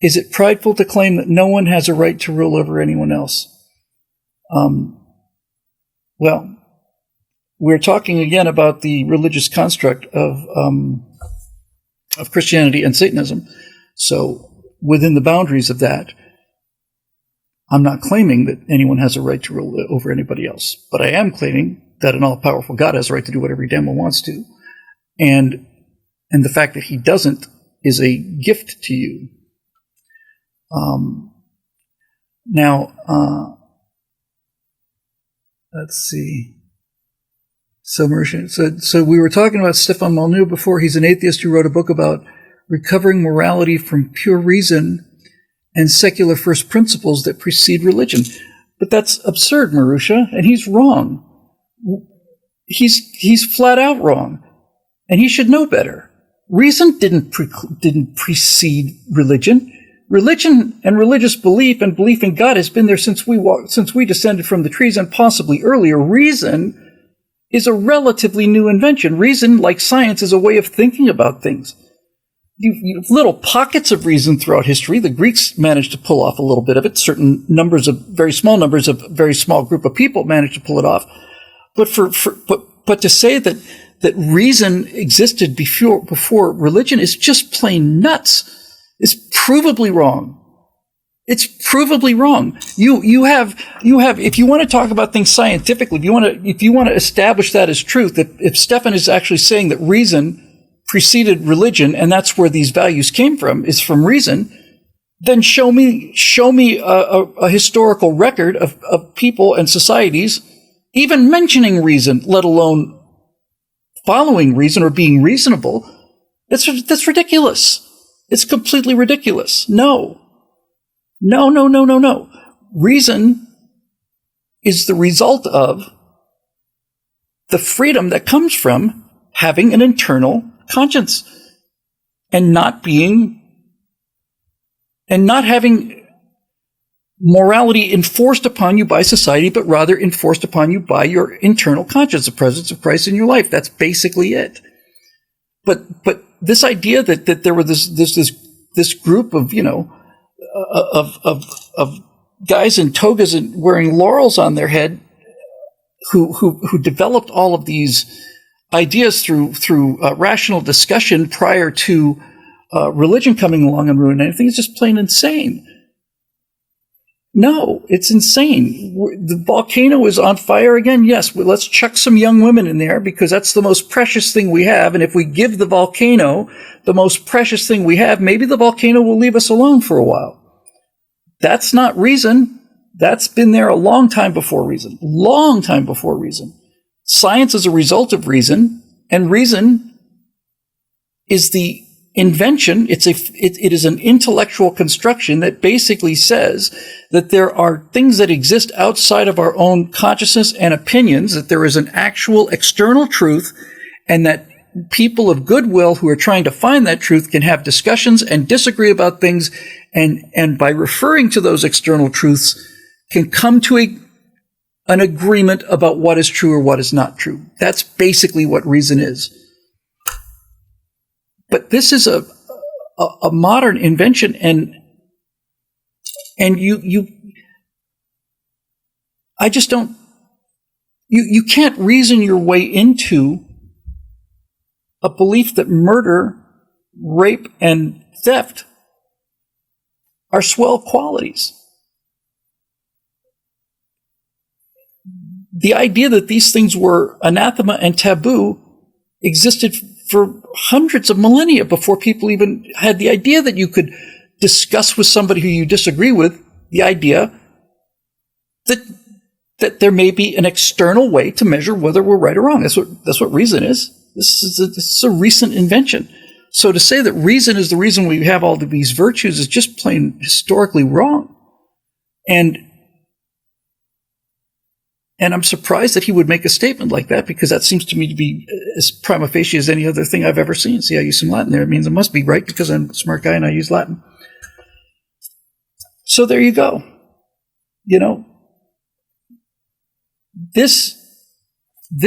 Is it prideful to claim that no one has a right to rule over anyone else? Well, we're talking again about the religious construct of Christianity and Satanism. So within the boundaries of that, I'm not claiming that anyone has a right to rule over anybody else, but I am claiming that an all-powerful God has a right to do whatever he damn well wants to, and the fact that he doesn't is a gift to you. Let's see. So we were talking about Stefan Molyneux before. He's an atheist who wrote a book about recovering morality from pure reason and secular first principles that precede religion. But that's absurd, Marusha, and he's wrong. He's flat out wrong, and he should know better. Reason didn't precede religion. Religion and religious belief and belief in God has been there since we descended from the trees, and possibly earlier. Reason is a relatively new invention. Reason, like science, is a way of thinking about things. You have little pockets of reason throughout history. The Greeks managed to pull off a little bit of it. Very small numbers of very small group of people managed to pull it off. But to say that reason existed before religion is just plain nuts. It's provably wrong. It's provably wrong. You have. If you want to talk about things scientifically, if you want to establish that as truth, if Stefan is actually saying that reason preceded religion, and that's where these values came from, is from reason, then show me a historical record of people and societies even mentioning reason, let alone following reason or being reasonable. That's ridiculous. It's completely ridiculous. No. No, no, no, no, no. Reason is the result of the freedom that comes from having an internal conscience and not having morality enforced upon you by society, but rather enforced upon you by your internal conscience, the presence of Christ in your life. That's basically it. But this idea that there were this group of, of guys in togas and wearing laurels on their head who developed all of these ideas through rational discussion prior to religion coming along and ruining anything is just plain insane. No, it's insane. The volcano is on fire again. Yes, let's chuck some young women in there because that's the most precious thing we have. And if we give the volcano the most precious thing we have, maybe the volcano will leave us alone for a while. That's not reason. That's been there a long time before reason. Long time before reason. Science is a result of reason, and reason is the invention. It is an intellectual construction that basically says that there are things that exist outside of our own consciousness and opinions, that there is an actual external truth, and that people of goodwill who are trying to find that truth can have discussions and disagree about things, and by referring to those external truths can come to an agreement about what is true or what is not true. That's basically what reason is. But this is a modern invention, and I just don't. You can't reason your way into a belief that murder, rape, and theft are swell qualities. The idea that these things were anathema and taboo existed for hundreds of millennia before people even had the idea that you could discuss with somebody who you disagree with the idea that there may be an external way to measure whether we're right or wrong. That's what reason is. This is a recent invention. So to say that reason is the reason we have all of these virtues is just plain historically wrong. And I'm surprised that he would make a statement like that, because that seems to me to be as prima facie as any other thing I've ever seen. See, I use some Latin there. It means it must be right because I'm a smart guy and I use Latin. So there you go. This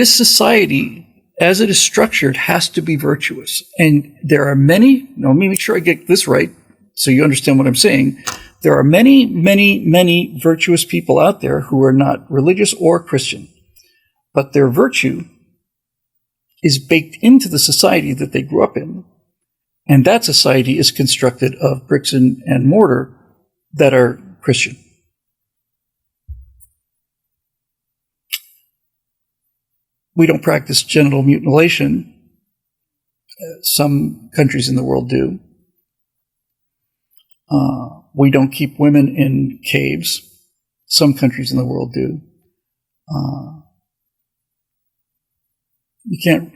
society, as it is structured, has to be virtuous. And there are many, let me make sure I get this right so you understand what I'm saying. There are many, many, many virtuous people out there who are not religious or Christian, but their virtue is baked into the society that they grew up in. And that society is constructed of bricks and mortar that are Christian. We don't practice genital mutilation. Some countries in the world do. We don't keep women in caves. Some countries in the world do. You can't.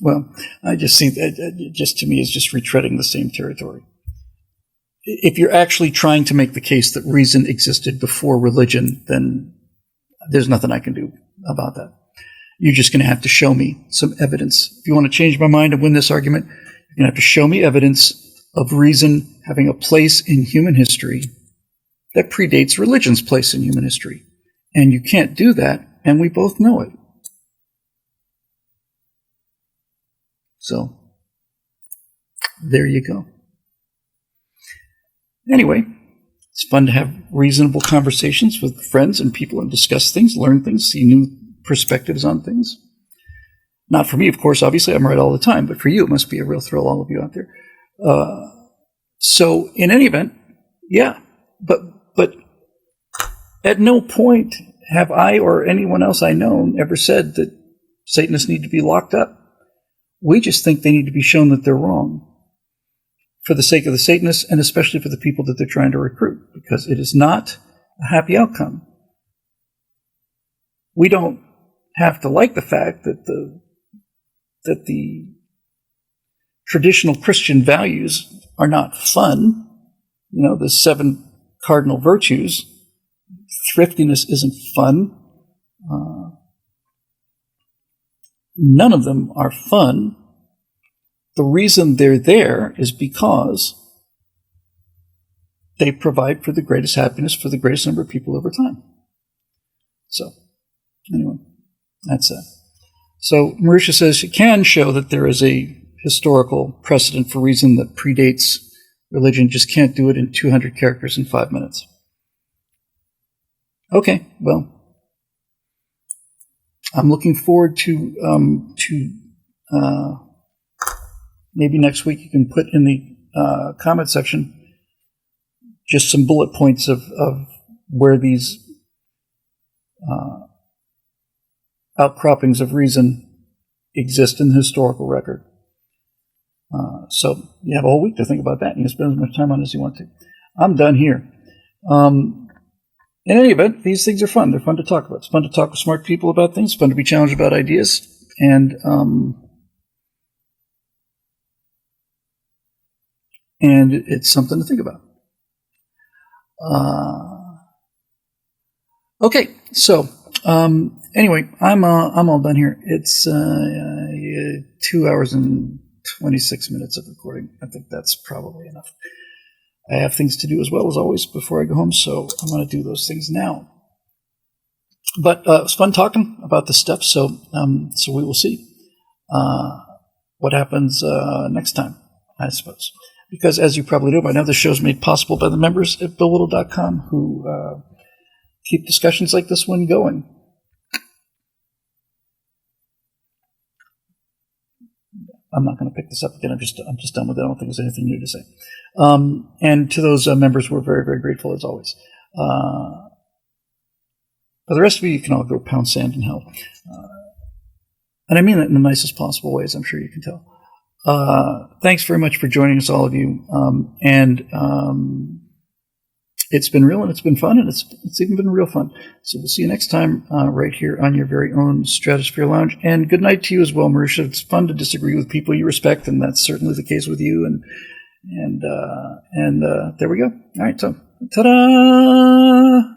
Well, I just see that just to me is just retreading the same territory. If you're actually trying to make the case that reason existed before religion, then there's nothing I can do about that. You're just going to have to show me some evidence. If you want to change my mind and win this argument, you're going to have to show me evidence of reason having a place in human history that predates religion's place in human history. And you can't do that, and we both know it. So, there you go. Anyway, it's fun to have reasonable conversations with friends and people and discuss things, learn things, see new perspectives on things. Not for me, of course, obviously, I'm right all the time, but for you, it must be a real thrill, all of you out there. So, in any event, yeah, but at no point have I or anyone else I know ever said that Satanists need to be locked up. We just think they need to be shown that they're wrong for the sake of the Satanists and especially for the people that they're trying to recruit, because it is not a happy outcome. We don't have to like the fact that the traditional Christian values are not fun. The 7 cardinal virtues. Thriftiness isn't fun. None of them are fun. The reason they're there is because they provide for the greatest happiness for the greatest number of people over time. So, anyway, that's that. So, Marisha says she can show that there is a historical precedent for reason that predates religion, just can't do it in 200 characters in 5 minutes. Okay, well, I'm looking forward to maybe next week you can put in the comment section just some bullet points of where these outcroppings of reason exist in the historical record. So you have a whole week to think about that, and you can spend as much time on it as you want to. I'm done here. In any event, these things are fun. They're fun to talk about. It's fun to talk with smart people about things. It's fun to be challenged about ideas. And it's something to think about. Okay, so anyway, I'm all done here. It's 2 hours and 26 minutes of recording. I think that's probably enough. I have things to do as well as always before I go home, so I'm going to do those things now. But it was fun talking about this stuff, so we will see what happens next time, I suppose. Because as you probably know by now, the show's made possible by the members at BillWhittle.com who keep discussions like this one going. I'm not going to pick this up again. I'm just done with it. I don't think there's anything new to say. And to those members, we're very, very grateful as always. For the rest of you can all go pound sand in hell. And I mean that in the nicest possible ways, I'm sure you can tell. Thanks very much for joining us, all of you. It's been real and it's been fun, and it's even been real fun. So we'll see you next time right here on your very own Stratosphere Lounge. And good night to you as well, Marisha. It's fun to disagree with people you respect, and that's certainly the case with you. And there we go. All right, so ta-da!